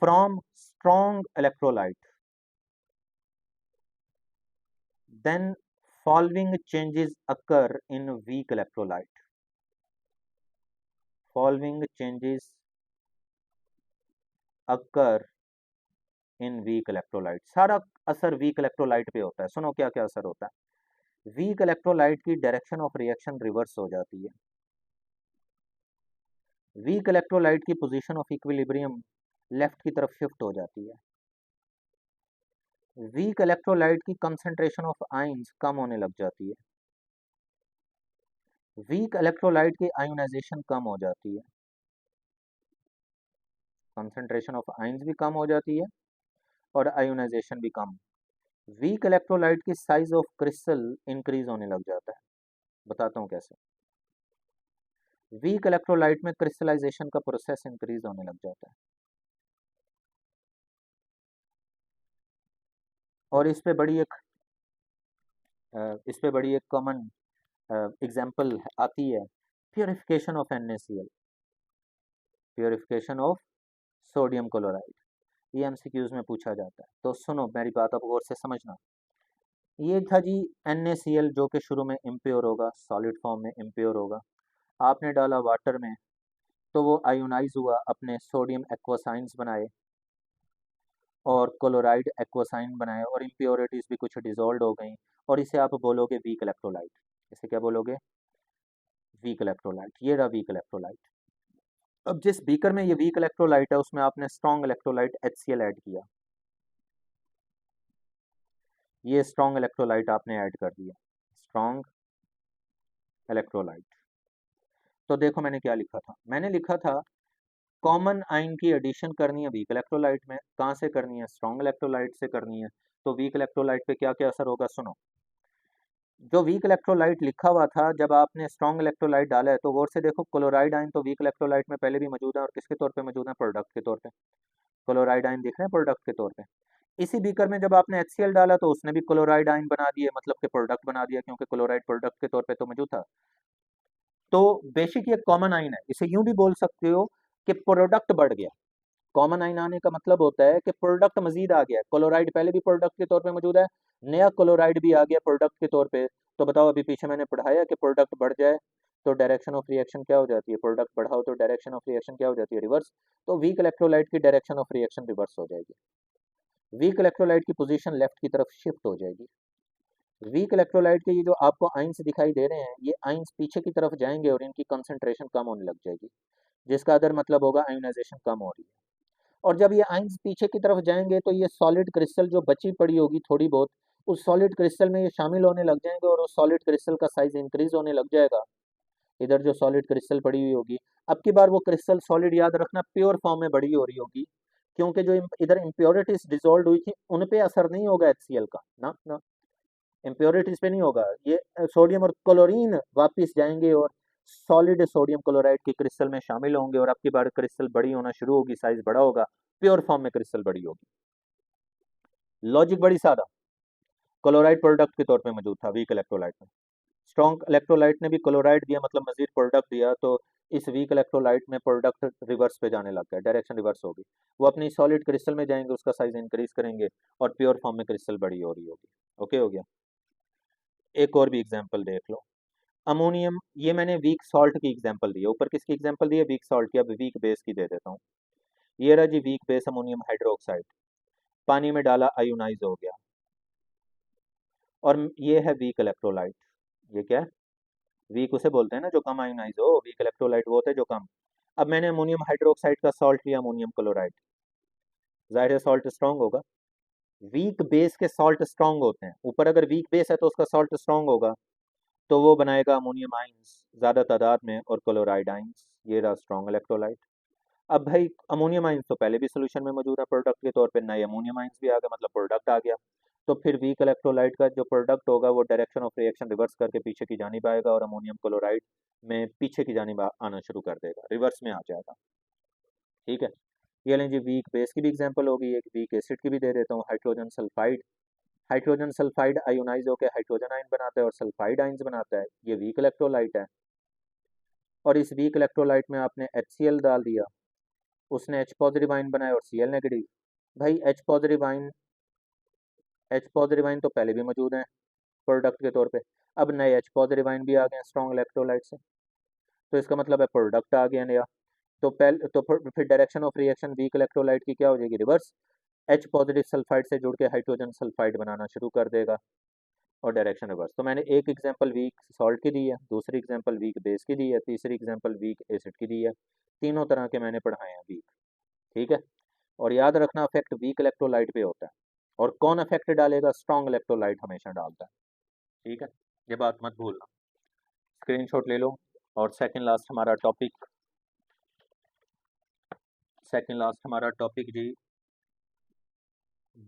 Speaker 1: from strong electrolyte, then following changes occur in weak electrolyte. Following changes occur in weak electrolyte. सारा असर वीक इलेक्ट्रोलाइट पे होता है। सुनो क्या क्या असर होता है। वीक इलेक्ट्रोलाइट की डायरेक्शन ऑफ रिएक्शन रिवर्स हो जाती है। वीक इलेक्ट्रोलाइट की पोजीशन ऑफ इक्विलिब्रियम लेफ्ट की तरफ शिफ्ट हो जाती है। वीक इलेक्ट्रोलाइट की कंसंट्रेशन ऑफ आयंस कम होने लग जाती है। वीक इलेक्ट्रोलाइट की आयोनाइजेशन कम हो जाती है। कंसंट्रेशन ऑफ आयंस भी कम हो जाती है और आयोनाइजेशन भी कम। वीक इलेक्ट्रोलाइट की साइज ऑफ क्रिस्टल इंक्रीज होने लग जाता है। बताता हूँ कैसे। वीक इलेक्ट्रोलाइट में क्रिस्टलाइजेशन का प्रोसेस इंक्रीज होने लग जाता है। और इस पे बड़ी एक कॉमन एग्जांपल आती है, purification of NaCl, purification of sodium chloride. ये एमसीक्यूज में पूछा जाता है। तो सुनो मेरी बात अब गौर से समझना। ये था जी NaCl जो कि शुरू में इम्प्योर होगा, सॉलिड फॉर्म में इम्प्योर होगा। आपने डाला वाटर में तो वो आयोनाइज हुआ, अपने सोडियम एक्वासाइंस बनाए और क्लोराइड एक्वासाइन बनाए और इम्प्योरिटीज भी कुछ डिजोल्व हो गई, और इसे आप बोलोगे वीक इलेक्ट्रोलाइट। इसे क्या बोलोगे? Weak electrolyte. ये रहा वीक इलेक्ट्रोलाइट। अब जिस बीकर में ये वीक इलेक्ट्रोलाइट है उसमें आपने स्ट्रॉन्ग इलेक्ट्रोलाइट HCl ऐड किया। ये स्ट्रॉन्ग इलेक्ट्रोलाइट आपने ऐड कर दिया, स्ट्रॉन्ग इलेक्ट्रोलाइट। तो देखो मैंने क्या लिखा था। मैंने लिखा था कॉमन आयन की एडिशन करनी है वीक इलेक्ट्रोलाइट में। कहाँ से करनी है? स्ट्रॉन्ग इलेक्ट्रोलाइट से करनी है। तो वीक इलेक्ट्रोलाइट पे क्या क्या असर होगा सुनो। जो वीक इलेक्ट्रोलाइट लिखा हुआ था, जब आपने स्ट्रॉन्ग इलेक्ट्रोलाइट डाला है तो गौर से देखो, क्लोराइड आयन तो वीक इलेक्ट्रोलाइट में पहले भी मौजूद है और किसके तौर पे मौजूद है? प्रोडक्ट के तौर पे। क्लोराइड आयन दिख रहे हैं प्रोडक्ट के तौर पे। इसी बीकर में जब आपने HCl डाला तो उसने भी क्लोराइड आयन बना दिए, मतलब कि प्रोडक्ट बना दिया, क्योंकि क्लोराइड प्रोडक्ट के तौर पे तो मौजूद था। तो बेसिक ये कॉमन आयन है। इसे यूं भी बोल सकते हो कि प्रोडक्ट बढ़ गया। कॉमन आयन आने का मतलब होता है कि प्रोडक्ट मजीद आ गया। क्लोराइड पहले भी प्रोडक्ट के तौर पे मौजूद है, नया क्लोराइड भी आ गया प्रोडक्ट के तौर पे। तो बताओ, अभी पीछे मैंने पढ़ाया कि प्रोडक्ट बढ़ जाए तो डायरेक्शन ऑफ रिएक्शन क्या हो जाती है? प्रोडक्ट बढ़ाओ तो डायरेक्शन ऑफ रिएक्शन क्या हो जाती है? रिवर्स। तो वीक इलेक्ट्रोलाइट की डायरेक्शन ऑफ रिएक्शन रिवर्स हो जाएगी। वीक इलेक्ट्रोलाइट की पोजीशन लेफ्ट की तरफ शिफ्ट हो जाएगी। वीक इलेक्ट्रोलाइट के ये जो आपको आइंस दिखाई दे रहे हैं, ये आइंस पीछे की तरफ जाएंगे और इनकी कंसंट्रेशन कम होने लग जाएगी, जिसका अदर मतलब होगा आयोनाइजेशन कम हो रही है। और जब ये आइंस पीछे की तरफ जाएंगे तो ये सॉलिड क्रिस्टल जो बची पड़ी होगी थोड़ी बहुत, उस सॉलिड क्रिस्टल में ये शामिल होने लग जाएंगे और उस सॉलिड क्रिस्टल का साइज इंक्रीज होने लग जाएगा। इधर जो सॉलिड क्रिस्टल पड़ी हुई होगी, अब की बार वो क्रिस्टल सॉलिड, याद रखना, प्योर फॉर्म में बड़ी हो रही होगी, क्योंकि जो इधर इम्प्योरिटीज डिजोल्व हुई थी उन पे असर नहीं होगा HCl का, ना ना, इम्प्योरिटीज पे नहीं होगा। ये सोडियम और क्लोरीन वापिस जाएंगे और सॉलिड सोडियम क्लोराइड की क्रिस्टल में शामिल होंगे, और आपकी बार क्रिस्टल बड़ी होना शुरू होगी, साइज बड़ा होगा, प्योर फॉर्म में क्रिस्टल बड़ी होगी। लॉजिक बड़ी सादा। क्लोराइड प्रोडक्ट के तौर पे मौजूद था वीक इलेक्ट्रोलाइट में, स्ट्रॉन्ग इलेक्ट्रोलाइट ने भी क्लोराइड दिया, मतलब मजीद प्रोडक्ट दिया, तो इस वीक इलेक्ट्रोलाइट में प्रोडक्ट रिवर्स पे जाने लग गया, डायरेक्शन रिवर्स होगी। वो अपनी सॉलिड क्रिस्टल में जाएंगे, उसका साइज इंक्रीज करेंगे और प्योर फॉर्म में क्रिस्टल बड़ी हो रही होगी। ओके हो गया। एक और भी एग्जाम्पल देख लो। अमोनियम, ये मैंने वीक सॉल्ट की एग्जांपल दी है, ऊपर किसकी एग्जांपल दी है? वीक सॉल्ट की। अब वीक बेस की दे देता हूँ। ये रहा जी वीक बेस अमोनियम हाइड्रोक्साइड, पानी में डाला आयोनाइज हो गया। और ये है वीक इलेक्ट्रोलाइट। ये क्या है? वीक उसे बोलते हैं ना जो कम आयोनाइज हो, वीक इलेक्ट्रोलाइट वो होते हैं जो कम। अब मैंने अमोनियम हाइड्रोक्साइड का सॉल्ट लिया, अमोनियम क्लोराइड, जाहिर है सॉल्ट स्ट्रांग होगा। वीक बेस के सॉल्ट स्ट्रांग होते हैं, ऊपर अगर वीक बेस है तो उसका सॉल्ट स्ट्रांग होगा, तो वो बनाएगा अमोनियम आइंस ज्यादा तादाद में और क्लोराइड आइंस। ये रहा स्ट्रॉन्ग इलेक्ट्रोलाइट। अब भाई अमोनियम आइंस तो पहले भी सोल्यूशन में मौजूद है, प्रोडक्ट के तौर पे नए अमोनियम आइंस भी आ गए, मतलब प्रोडक्ट आ गया। तो फिर वीक इलेक्ट्रोलाइट का जो प्रोडक्ट होगा वो डायरेक्शन ऑफ रिएक्शन रिवर्स करके पीछे की जानिब आएगा और अमोनियम क्लोराइड में पीछे की जानिब आना शुरू कर देगा, रिवर्स में आ जाएगा। ठीक है। ये लें जी, वीक बेस की भी एग्जांपल होगी, एक वीक एसिड की भी दे देता हूँ, hydrogen sulphide. Hydrogen sulphide ionise होकर हाइड्रोजन आयन बनाता है और सल्फाइड आयन्स बनाता है, ये वीक इलेक्ट्रोलाइट है। और इस वीक इलेक्ट्रोलाइट में आपने HCl डाल दिया, उसने H पॉजिटिव आयन बनाया और Cl नेगेटिव। भाई H पॉजिटिव आयन तो पहले भी मौजूद हैं प्रोडक्ट के तौर पे, अब नए H पॉजिटिव आयन भी आ गए हैं स्ट्रॉन्ग इलेक्ट्रोलाइट से, तो इसका मतलब है प्रोडक्ट आ गया नया। तो फिर direction of reaction week electrolyte की क्या हो जाएगी, रिवर्स। H पॉजिटिव सल्फाइड से जुड़ के हाइड्रोजन सल्फाइड बनाना शुरू कर देगा और डायरेक्शन रिवर्स। तो मैंने एक एग्जांपल वीक सॉल्ट की दी है, दूसरी एग्जांपल वीक बेस की दी है, तीसरी एग्जांपल वीक एसिड की दी है, तीनों तरह के मैंने पढ़ाए हैं वीक। ठीक है, और याद रखना अफेक्ट वीक इलेक्ट्रोलाइट पे होता है, और कौन अफेक्ट डालेगा, स्ट्रॉन्ग इलेक्ट्रोलाइट हमेशा डालता है। ठीक है, ये बात मत भूलना, स्क्रीनशॉट ले लो। और सेकंड लास्ट हमारा टॉपिक जी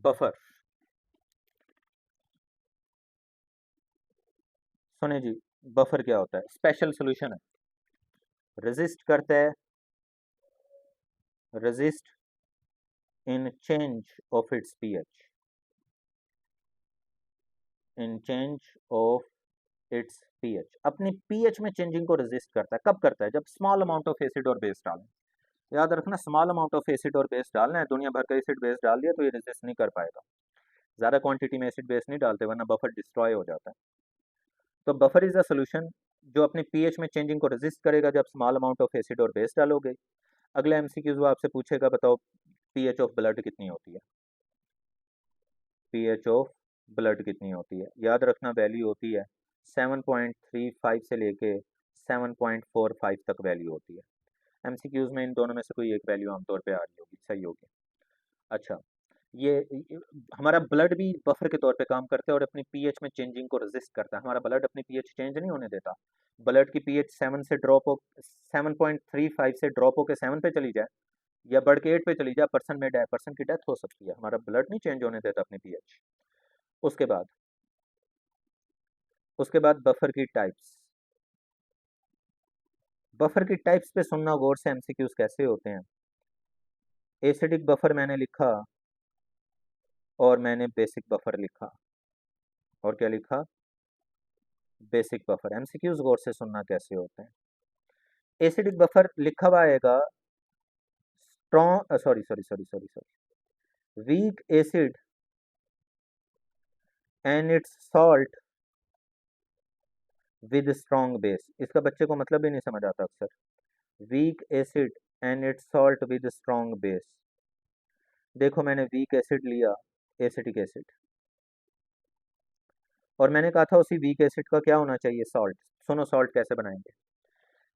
Speaker 1: बफर। सुने जी, बफर क्या होता है, स्पेशल सॉल्यूशन है, resist in change of its pH, in change of its pH, अपनी पीएच में चेंजिंग को रेजिस्ट करता है। कब करता है, जब स्मॉल अमाउंट ऑफ एसिड और बेस डालें। याद रखना, स्मॉल अमाउंट ऑफ एसिड और बेस डालना है, दुनिया भर का एसिड बेस डाल दिया तो ये रेजिस्ट नहीं कर पाएगा, ज़्यादा क्वांटिटी में एसिड बेस नहीं डालते वरना बफर डिस्ट्रॉय हो जाता है। तो बफर इज अ सोल्यूशन जो अपने पीएच में चेंजिंग को रेजिस्ट करेगा जब स्मॉल अमाउंट ऑफ एसिड और बेस डालोगे। अगला एमसीक्यूज वो आपसे पूछेगा, बताओ पीएच ऑफ ब्लड कितनी होती है, पीएच ऑफ ब्लड कितनी होती है। याद रखना वैल्यू होती है 7.35 से लेके 7.45 तक वैल्यू होती है। एमसीक्यूज में इन दोनों में से कोई एक वैल्यू आमतौर पे आ रही होगी, सही होगी। अच्छा, ये हमारा ब्लड भी बफर के तौर पे काम करता है और अपनी पीएच में चेंजिंग को रेजिस्ट करता है। हमारा ब्लड अपनी पीएच चेंज नहीं होने देता। ब्लड की पीएच 7.35 से ड्रॉप होकर 7 पे चली जाए या बढ़ के 8 पे चली जाए, पर्सन की डेथ हो सकती है। हमारा ब्लड नहीं चेंज होने देता अपनी पीएच। उसके बाद बफर की टाइप्स। बफर की टाइप्स पे सुनना गौर से, एमसीक्यूज कैसे होते हैं। एसिडिक बफर मैंने लिखा और मैंने बेसिक बफर लिखा, और क्या लिखा, बेसिक बफर। एमसीक्यूज गौर से सुनना कैसे होते हैं। एसिडिक बफर लिखा हुआ आएगा strong, sorry sorry sorry sorry sorry, weak acid and its salt with strong base. इसका बच्चे को मतलब ही नहीं समझ आता अक्सर। Weak acid and its salt with strong base. देखो मैंने वीक एसिड लिया, एसिटिक एसिड, और मैंने कहा था उसी वीक एसिड का क्या होना चाहिए, सॉल्ट। सुनो सॉल्ट कैसे बनाएंगे।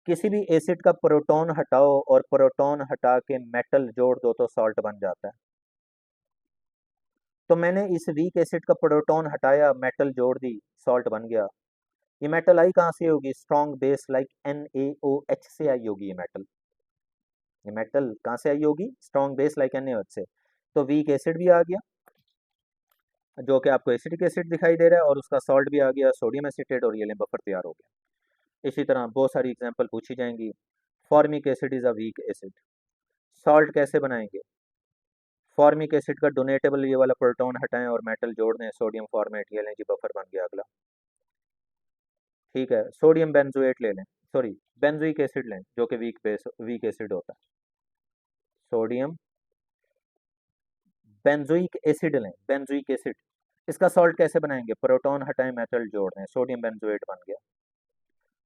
Speaker 1: किसी भी एसिड का प्रोटॉन हटाओ और प्रोटॉन हटा के मेटल जोड़ दो तो सॉल्ट बन जाता है। तो मैंने इस वीक एसिड का प्रोटॉन हटाया, मेटल जोड़ दी, सॉल्ट बन गया। ये मेटल आई कहाँ से होगी, स्ट्रॉन्ग बेस लाइक NaOH से आई होगी। ये मेटल कहाँ से आई होगी, स्ट्रॉन्ग बेस लाइक NaOH से। तो वीक एसिड भी आ गया जो कि आपको एसिटिक एसिड दिखाई दे रहा है, और उसका सॉल्ट भी आ गया सोडियम एसिटेट, और ये लें बफर तैयार हो गया। इसी तरह बहुत सारी एग्जांपल पूछी जाएंगी। Formic acid is a weak acid. Salt कैसे बनाएंगे, फॉर्मिक एसिड का डोनेटेबल ये वाला प्रोटॉन हटाएं और मेटल जोड़ दें, सोडियम फॉर्मेट, ये लें जी बफर बन गया अगला। ठीक है, सोडियम बेंजोएट ले लें, सॉरी बेंजोइक एसिड लें जो कि वीक एसिड होता है। सोडियम बेंजोइक एसिड लें, बेंजोइक एसिड। इसका सॉल्ट कैसे बनाएंगे, प्रोटॉन हटाएं मेटल जोड़ दें, सोडियम बेंजोएट बन गया।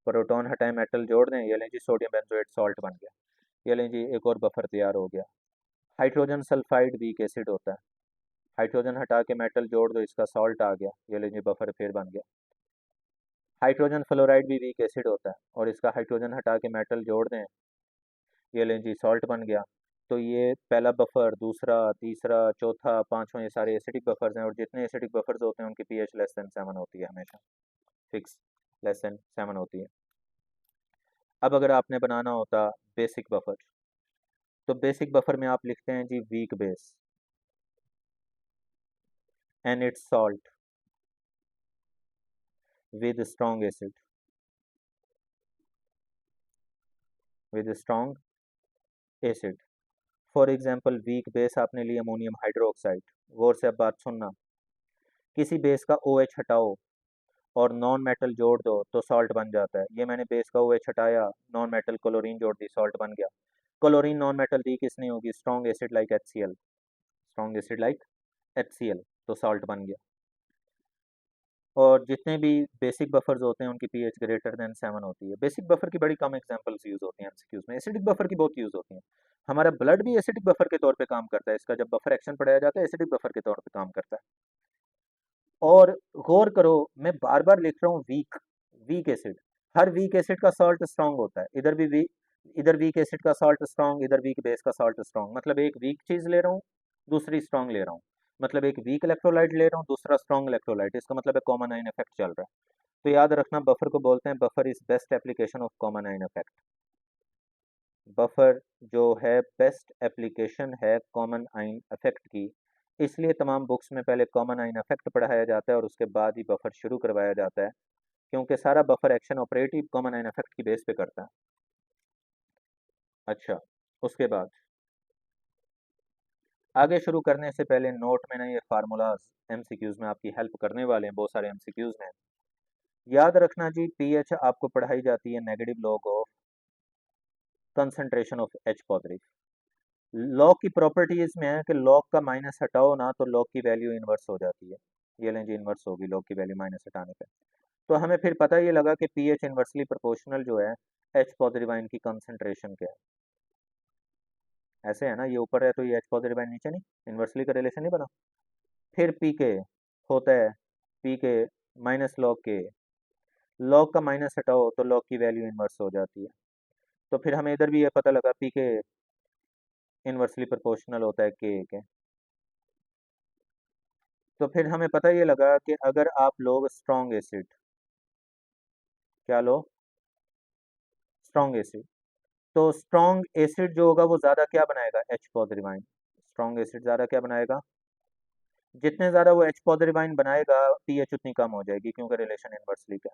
Speaker 1: प्रोटॉन हटाएं मेटल जोड़ दें, ये लें जी सोडियम बेंजोएट सॉल्ट बन गया। ये लें जी एक और बफर तैयार हो गया। हाइड्रोजन सल्फाइड वीक एसिड होता है, हाइड्रोजन हटा के मेटल जोड़ दो, इसका सॉल्ट आ गया, ये लें जी बफर फिर बन गया। हाइड्रोजन फ्लोराइड भी वीक एसिड होता है और इसका हाइड्रोजन हटा के मेटल जोड़ दें, ये लें जी सॉल्ट बन गया। तो ये पहला बफर, दूसरा, तीसरा, चौथा, पांचवा, ये सारे एसिडिक बफर्स हैं, और जितने एसिडिक बफर्स होते हैं उनकी पीएच लेस देन 7 होती है, हमेशा फिक्स लेस देन 7 होती है। अब अगर आपने बनाना होता बेसिक बफर, तो बेसिक बफर में आप लिखते हैं जी weak base and its salt with strong acid, with strong acid. For example weak base आपने लिया अमोनियम हाइड्रोक्साइड। गौर से अब बात सुनना, किसी बेस का OH हटाओ और नॉन मेटल जोड़ दो तो सॉल्ट बन जाता है। ये मैंने बेस का OH हटाया, नॉन मेटल क्लोरीन जोड़ दी, सॉल्ट बन गया। क्लोरीन नॉन मेटल दी किसने होगी, strong acid like HCl, strong acid like HCl, तो सॉल्ट बन गया। और जितने भी बेसिक बफर्स होते हैं उनकी पीएच ग्रेटर देन 7 होती है। बेसिक बफर की बड़ी कम एग्जांपल्स यूज होती हैं एमसीक्यूज में, एसिडिक बफर की बहुत यूज होती हैं। हमारा ब्लड भी एसिडिक बफर के तौर पे काम करता है, इसका जब बफर एक्शन पढ़ाया जाता है एसिडिक बफर के तौर पे काम करता है। और गौर करो, मैं बार बार लिख रहा हूँ वीक, वीक एसिड, हर वीक एसिड का सॉल्ट स्ट्रांग होता है। इधर वीक एसिड का सॉल्ट स्ट्रांग, इधर वीक बेस का सॉल्ट स्ट्रांग, मतलब एक वीक चीज ले रहा हूँ, दूसरी स्ट्रांग ले रहा हूँ, मतलब एक वीक इलेक्ट्रोलाइट ले रहा हूँ, दूसरा स्ट्रांग इलेक्ट्रोलाइट, इसका मतलब है कॉमन आयन इफेक्ट चल रहा है। तो याद रखना, बफर को बोलते हैं, buffer is best application of common ion effect. Buffer जो है बेस्ट एप्लीकेशन है कॉमन आयन इफेक्ट की, इसलिए तमाम बुक्स में पहले कॉमन आयन इफेक्ट पढ़ाया जाता है और उसके बाद ही बफर शुरू करवाया जाता है, क्योंकि सारा buffer action operative common ion effect की बेस पे करता है। अच्छा, उसके बाद आगे शुरू करने से पहले नोट में ना ये फार्मूलाज एमसीक्यूज में आपकी हेल्प करने वाले हैं, बहुत सारे एमसीक्यूज में। याद रखना जी, पीएच आपको पढ़ाई जाती है negative log of concentration of H positive. Log की प्रॉपर्टीज में है कि लॉग का माइनस हटाओ ना तो लॉग की वैल्यू इनवर्स हो जाती है। ये लें जी, इनवर्स होगी लॉग की वैल्यू माइनस हटाने पे। तो हमें फिर पता ये लगा कि पीएच इनवर्सली प्रोपोर्शनल जो है एच पॉजिटिव आयन की कंसंट्रेशन के है। ऐसे है ना, ये ऊपर है तो ये एच पॉजिटिव आयन नीचे, नहीं इनवर्सली का रिलेशन नहीं बना। फिर पीके होता है पीके माइनस लॉग के, लॉग का माइनस हटाओ तो लॉग की वैल्यू इनवर्स हो जाती है। तो फिर हमें इधर भी ये पता लगा पीके इनवर्सली प्रोपोर्शनल होता है के। तो फिर हमें पता ये लगा कि अगर आप लोग स्ट्रॉन्ग एसिड, क्या लो, स्ट्रॉन्ग एसिड, तो स्ट्रॉन्ग एसिड जो होगा वो ज़्यादा क्या बनाएगा, H positive ion. Strong acid ज़्यादा क्या बनाएगा, जितने ज़्यादा वो एच पॉजिटिव आयन बनाएगा पीएच उतनी कम हो जाएगी, क्योंकि रिलेशन इनवर्सली का।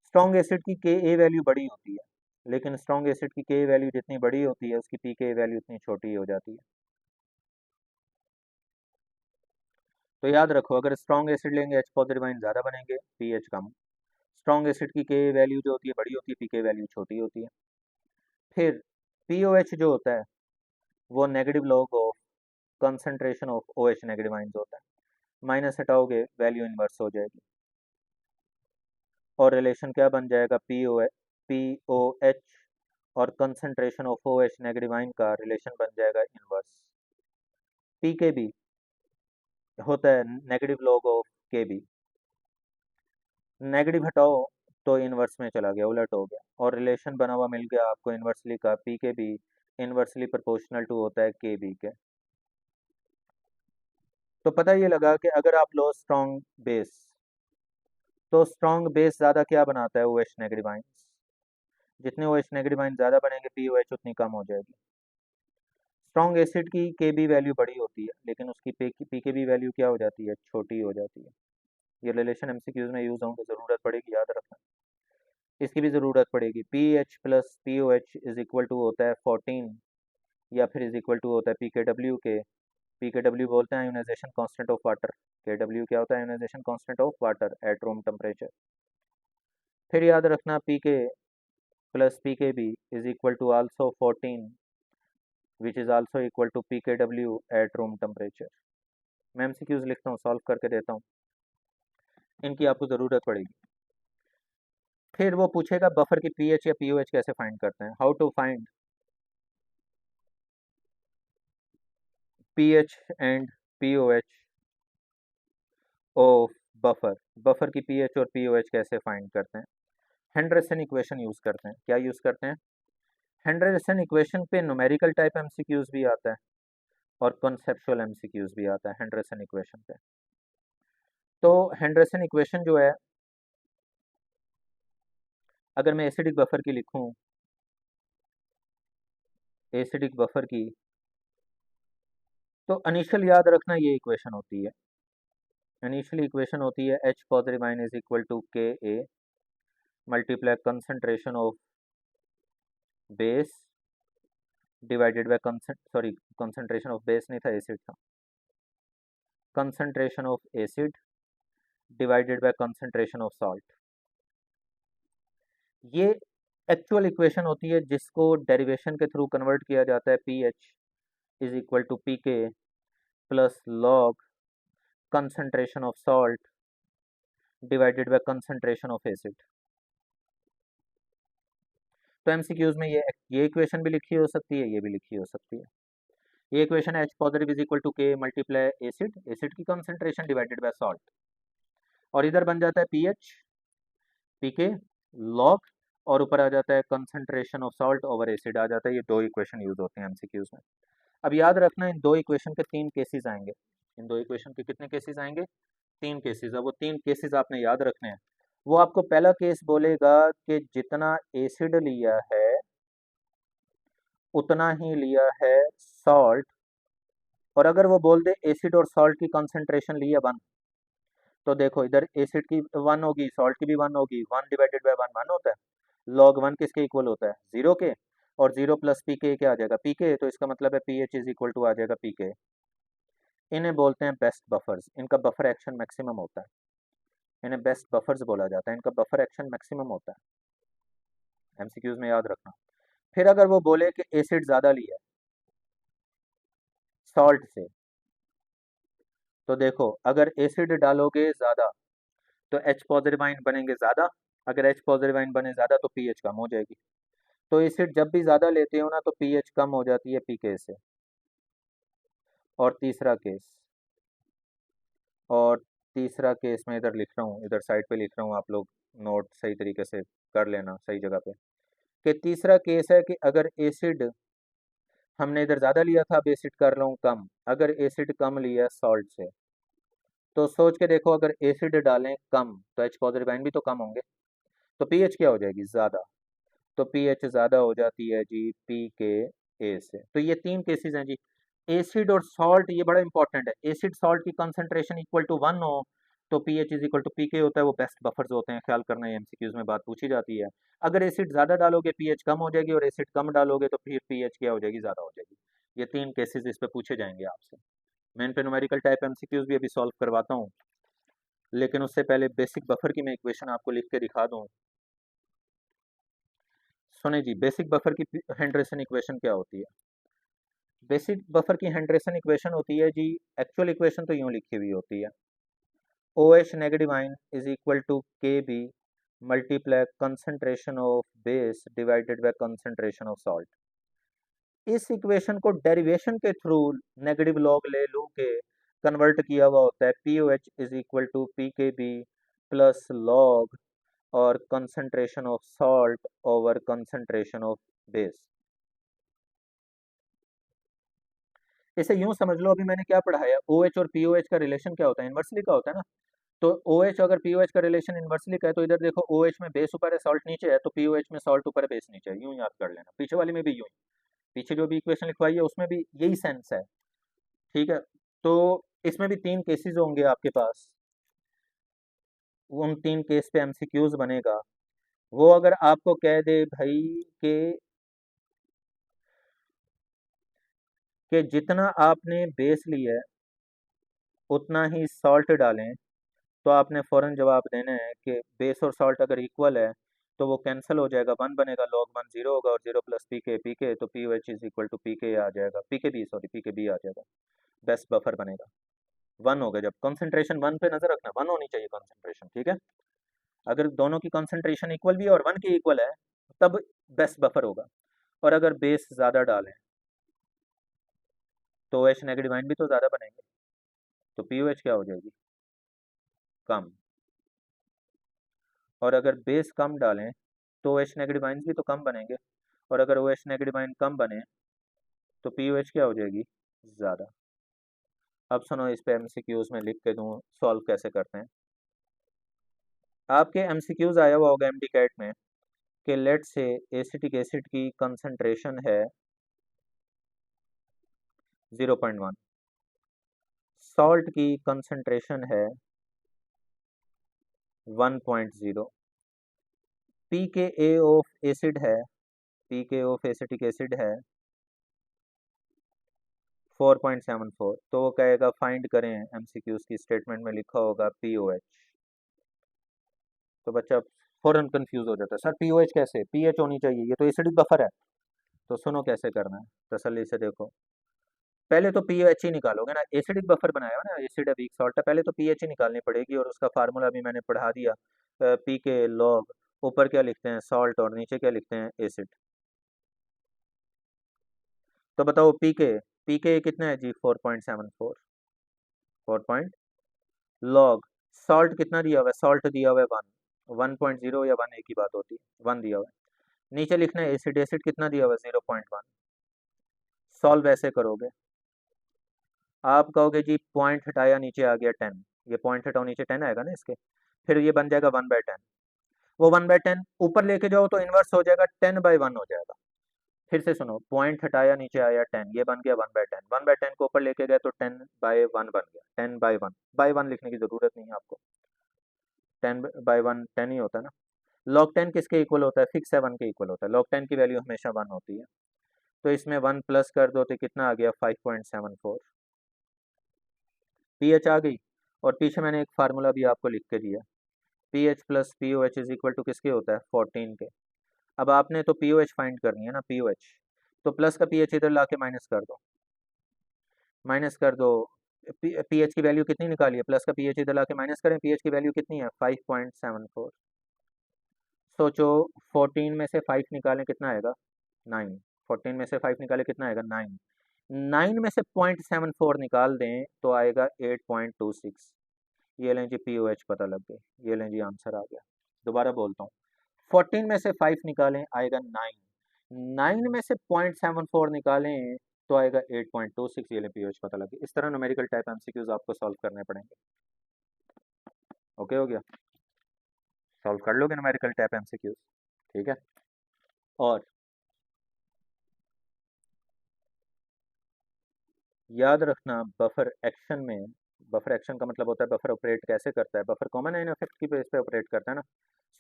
Speaker 1: स्ट्रॉन्ग एसिड की के ए वैल्यू बड़ी होती है, लेकिन स्ट्रॉन्ग एसिड की के वैल्यू जितनी बड़ी होती है उसकी पी के वैल्यू उतनी छोटी हो जाती है। तो याद रखो, अगर स्ट्रॉन्ग एसिड लेंगे एच पॉजिटिव आयन ज़्यादा बनेंगे, पीएच कम। स्ट्रॉन्ग एसिड की के वैल्यू जो होती है बड़ी होती है, पी के वैल्यू छोटी होती है। फिर पीओएच जो होता है वो negative log of concentration of O H negative ions होता है, माइनस हटाओगे वैल्यू इनवर्स हो जाएगी और रिलेशन क्या बन जाएगा, पीओएच और concentration of O H negative ion का रिलेशन बन जाएगा इनवर्स। पीके भी होता है नेगेटिव लॉग ऑफ के बी, नेगेटिव हटाओ तो इनवर्स में चला गया, उलट हो गया, और रिलेशन बना हुआ मिल गया आपको इनवर्सली का, P K be inversely proportional to होता है के बी के। तो पता ये लगा कि अगर आप लो स्ट्रॉन्ग बेस, तो स्ट्रॉन्ग बेस ज़्यादा क्या बनाता है, OH नेगेटिव आयंस। जितने OH नेगेटिव आयंस ज़्यादा बनेंगे पीओएच उतनी कम हो जाएगी। स्ट्रॉन्ग एसिड की के बी वैल्यू बड़ी होती है, लेकिन उसकी पी के बी वैल्यू क्या हो जाती है, छोटी हो जाती है। ये रिलेशन एमसीक्यूज में यूज होंगे, ज़रूरत पड़ेगी, याद रखना, इसकी भी ज़रूरत पड़ेगी। P H plus P O H is equal to होता है 14, या फिर इज इक्वल टू होता है पी के डब्ल्यू बोलते हैं ionisation constant of water. K W क्या होता है, ionisation constant of water at room temperature. फिर याद रखना P K plus P K B is equal to also 14, which is also equal to P K W at room temperature. मैं MCQs लिखता हूँ, solve करके देता हूँ, इनकी आपको ज़रूरत पड़ेगी। फिर वो पूछेगा बफर की पीएच या पीओएच कैसे फाइंड करते हैं, how to find pH and pOH of buffer. Buffer की पीएच और पीओएच कैसे फाइंड करते हैं, हेंडरसन इक्वेशन यूज़ करते हैं। क्या यूज़ करते हैं, हेंडरसन इक्वेशन पे न्यूमेरिकल टाइप एमसीक्यूज भी आता है और कॉन्सेप्चुअल एमसीक्यूज भी आता है हेंडरसन इक्वेशन पे। तो हेंडरसन इक्वेशन जो है, अगर मैं एसिडिक बफर की लिखूं, एसिडिक बफर की, तो इनिशियल याद रखना ये इक्वेशन होती है, इनिशियल इक्वेशन होती है H positive ion is equal to K A multiply concentration of base divided by concentration of base नहीं था, एसिड था, concentration of acid divided by concentration of salt. ये एक्चुअल इक्वेशन होती है जिसको डेरिवेशन के थ्रू कन्वर्ट किया जाता है, P H is equal to P K plus log concentration of salt divided by concentration of acid. तो एमसीक्यूज में ये इक्वेशन भी लिखी हो सकती है, ये भी लिखी हो सकती है। ये equation H positive is equal to K multiply acid, acid की कंसंट्रेशन डिवाइडेड बाय सॉल्ट, और इधर बन जाता है P H P K log, और ऊपर आ जाता है concentration of salt over acid आ जाता है। ये दो इक्वेशन यूज होते हैं एमसीक्यूज में। अब याद रखना इन दो इक्वेशन के 3 केसेस आएंगे। इन दो इक्वेशन के कितने केसेस आएंगे? 3 केसेस। अब वो 3 केसेस आपने याद रखने हैं। वो आपको पहला केस बोलेगा कि जितना एसिड लिया है उतना ही लिया है सॉल्ट, और अगर वो बोल दे एसिड और सॉल्ट की कंसंट्रेशन ली है 1, तो देखो इधर एसिड की 1 होगी, सॉल्ट की भी 1 होगी, 1 डिवाइडेड बाय 1 1 होता है। लॉग 1 किसके इक्वल होता है? 0 के, और 0 प्लस पी के क्या आ जाएगा? पी के, तो इसका मतलब है P H is equal to आ जाएगा पी के। इन्हें बोलते हैं बेस्ट बफर्स, इनका बफर एक्शन मैक्सिमम होता है, इन्हें बेस्ट बफर्स बोला जाता है, इनका बफर एक्शन मैक्सिमम होता है। एमसीक्यूज में याद रखना। फिर अगर वो बोले कि एसिड ज्यादा लिया सॉल्ट से, तो देखो अगर एसिड डालोगे ज्यादा तो H पॉजिटिव आयन बनेंगे ज्यादा, अगर H पॉजिटिव आयन बने ज्यादा तो पीएच कम हो जाएगी। तो एसिड जब भी ज्यादा लेते हो ना तो पीएच कम हो जाती है पीके से। और तीसरा केस, और तीसरा केस मैं इधर लिख रहा हूँ, इधर साइड पे लिख रहा हूँ, आप लोग नोट सही तरीके से कर लेना सही जगह पे, कि तीसरा केस है कि अगर एसिड हमने इधर ज़्यादा लिया था, अब एसिड कर रहा हूँ कम, अगर एसिड कम लिया सॉल्ट से, तो सोच के देखो अगर एसिड डालें कम तो H पॉजिटिव आयन भी तो कम होंगे, तो पीएच क्या हो जाएगी? ज़्यादा। तो पीएच ज़्यादा हो जाती है जी पी के ए से। तो ये 3 केसेस हैं जी। एसिड और सॉल्ट, ये बड़ा इंपॉर्टेंट है, एसिड सॉल्ट की कंसंट्रेशन इक्वल टू 1 हो तो पीएच इज इक्वल टू पीके होता है, वो बेस्ट बफर्स होते हैं, ख्याल करना है, एमसीक्यूज में बात पूछी जाती है। अगर एसिड ज़्यादा डालोगे पीएच कम हो जाएगी, और एसिड कम डालोगे तो फिर पीएच क्या हो जाएगी? ज़्यादा हो जाएगी। ये 3 केसेस इस पे पूछे जाएंगे आपसे। मैं इन पे न्यूमेरिकल टाइप एमसीक्यूज भी अभी सॉल्व करवाता हूँ, लेकिन उससे पहले बेसिक बफर की मैं इक्वेशन आपको लिख के दिखा दूँ। सुने जी, बेसिक बफर की हेंड्रेसन इक्वेशन क्या होती है? बेसिक बफर की हेंड्रेसन इक्वेशन होती है जी, एक्चुअल इक्वेशन तो यूं लिखी हुई होती है, OH negative ion is equal to KB multiply concentration of base divided by concentration of salt. इस इक्वेशन को डेरिवेशन के थ्रू नेगेटिव लॉग ले लू के कन्वर्ट किया हुआ होता है, POH is equal to PKB plus log और concentration of salt over concentration of base. इसे यूं समझ लो, अभी मैंने क्या पढ़ाया, OH और POH का रिलेशन क्या होता है? इन्वर्सली का होता है ना। तो OH अगर POH का रिलेशन इन्वर्सली का है, तो इधर देखो OH में बेस ऊपर है सॉल्ट नीचे है, तो POH में सॉल्ट ऊपर है बेस नीचे है, यूं याद कर लेना। पीछे वाली में भी यूं, पीछे जो भी इक्वेशन लिखवाई है उसमें भी यही सेंस है, ठीक है। तो इसमें भी 3 केसेस होंगे आपके पास, उन 3 केस पे एमसीक्यूज बनेगा। वो अगर आपको कह दे भाई के कि जितना आपने बेस लिया है उतना ही सॉल्ट डालें, तो आपने फ़ौरन जवाब देना है कि बेस और सॉल्ट अगर इक्वल है तो वो कैंसिल हो जाएगा, 1 बनेगा, लॉग 1 0 होगा, और 0 प्लस पी के तो P H is equal to P K आ जाएगा, पी के बी आ जाएगा, बेस्ट बफर बनेगा। 1 होगा, जब कंसंट्रेशन 1 पे नजर रखना, 1 होनी चाहिए कंसंट्रेशन, ठीक है। अगर दोनों की कंसंट्रेशन इक्वल भी है और 1 की इक्वल है तब बेस्ट बफर होगा। और अगर बेस ज़्यादा डालें तो OH नेगेटिव आयन भी तो ज़्यादा बनेंगे, तो POH क्या हो जाएगी? कम। और अगर बेस कम डालें तो OH नेगेटिव आयन्स भी तो कम बनेंगे, और अगर OH नेगेटिव आयन कम बने तो POH क्या हो जाएगी? ज़्यादा। अब सुनो, इस पे MCQs में लिख के दूँ सॉल्व कैसे करते हैं। आपके MCQs आया हुआ होगा MD कैट में कि लेट से एसिटिक एसिड की कंसंट्रेशन है 0.1, सॉल्ट की कंसंट्रेशन है 1.0, pKa ऑफ एसिड है, pK ऑफ एसिटिक एसिड है 4.74। तो वो कहेगा फाइंड करें, MCQs की स्टेटमेंट में लिखा होगा POH। तो बच्चा फौरन कंफ्यूज हो जाता है, सर पीओएच कैसे, पीएच होनी चाहिए, ये तो एसिडिक बफर है। तो सुनो कैसे करना है, तसल्ली से देखो। पहले तो पीएच ही निकालोगे ना, एसिडिक बफर बनाया हुआ ना, एसिड है वीक सॉल्ट है, पहले तो पीएच ही निकालनी पड़ेगी, और उसका फार्मूला भी मैंने पढ़ा दिया, पी के लॉग, ऊपर क्या लिखते हैं सॉल्ट और नीचे क्या लिखते हैं एसिड। तो बताओ पी के कितना है जी, 4.74, 4 लॉग सॉल्ट कितना दिया हुआ है, सॉल्ट दिया हुआ है 1.0 या 1 एक ही बात होती है, 1 दिया हुआ है। नीचे लिखना है एसिड, एसिड कितना दिया हुआ है 0.1। सॉल्व ऐसे करोगे, आप कहोगे जी पॉइंट हटाया नीचे आ गया 10, ये पॉइंट हटाओ नीचे 10 आएगा ना इसके, फिर ये बन जाएगा 1/10। वो 1/10 ऊपर लेके जाओ तो इन्वर्स हो जाएगा, 10/1 हो जाएगा। फिर से सुनो, पॉइंट हटाया नीचे आया 10, ये बन गया 1/10, 1/10 को ऊपर लेके गए तो 10/1 बन गया, 10/1 लिखने की जरूरत नहीं है आपको, 10/1 10 ही होता है ना। लॉग 10 किसके इक्वल होता है, फिक्स 7 के इक्वल होता है, लॉग 10 की वैल्यू हमेशा 1 होती है। तो इसमें 1 प्लस कर दो तो कितना आ गया 5.74, पीएच आ गई। और पीछे मैंने एक फार्मूला भी आपको लिख के दिया, P H plus P O H is equal to किसके होता है 14 के। अब आपने तो पी ओ एच फाइंड करनी है ना, पी ओ एच, तो प्लस का पी एच इधर ला के माइनस कर दो, माइनस कर दो। पी एच की वैल्यू कितनी निकाली है, प्लस का पी एच इधर ला के माइनस करें, पी एच की वैल्यू कितनी है 5.74। सोचो 14 में से 5 निकालें कितना आएगा 9, 14 में से 5 निकाले कितना आएगा 9, 9 में से 0.74 निकाल दें तो आएगा 8.26। ये लें जी पी ओ एच पता लग गई, ये लें जी आंसर आ गया। दोबारा बोलता हूँ, 14 में से 5 निकालें आएगा 9, 9 में से 0.74 निकालें तो आएगा 8.26, ये लें पी ओ एच पता लग गया। इस तरह न्यूमेरिकल टाइप एमसीक्यूज आपको सॉल्व करने पड़ेंगे। ओके हो गया, सॉल्व कर लोगे न्यूमेरिकल टाइप एमसीक्यूज, ठीक है। और याद रखना बफर एक्शन में, बफर एक्शन का मतलब होता है बफर ऑपरेट कैसे करता है, बफर कॉमन आइन इफेक्ट की बेस पे ऑपरेट करता है ना।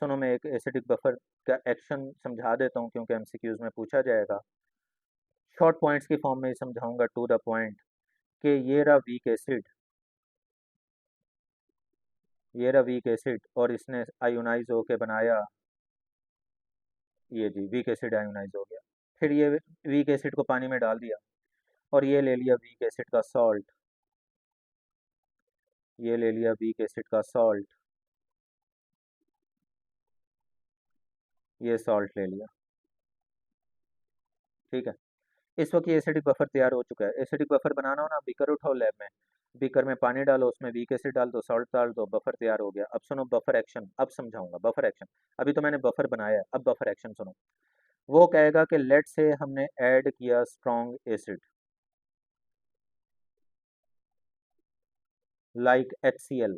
Speaker 1: सुनो मैं एक एसिडिक बफर का एक्शन समझा देता हूँ क्योंकि एमसीक्यूज में पूछा जाएगा, शॉर्ट पॉइंट्स की फॉर्म में ही समझाऊंगा, टू द पॉइंट, कि ये रहा वीक एसिड, ये रहा वीक एसिड और इसने आयोनाइज होके बनाया, ये जी वीक एसिड आयोनाइज हो गया, फिर ये वीक एसिड को पानी में डाल दिया और ये ले लिया वीक एसिड का सॉल्ट, ये ले लिया वीक एसिड का सॉल्ट, ये सॉल्ट ले लिया, ठीक है। इस वक्त ये एसिडिक बफर तैयार हो चुका है। एसिडिक बफर बनाना हो ना, बीकर उठाओ लैब में, बीकर में पानी डालो, उसमें वीक एसिड डाल दो, सॉल्ट डाल दो, बफर तैयार हो गया। अब सुनो बफर एक्शन, अब समझाऊंगा बफर एक्शन। अभी तो मैंने बफर बनाया है, अब बफर एक्शन सुनो। वो कहेगा कि लेट से हमने ऐड किया स्ट्रॉन्ग एसिड लाइक HCl,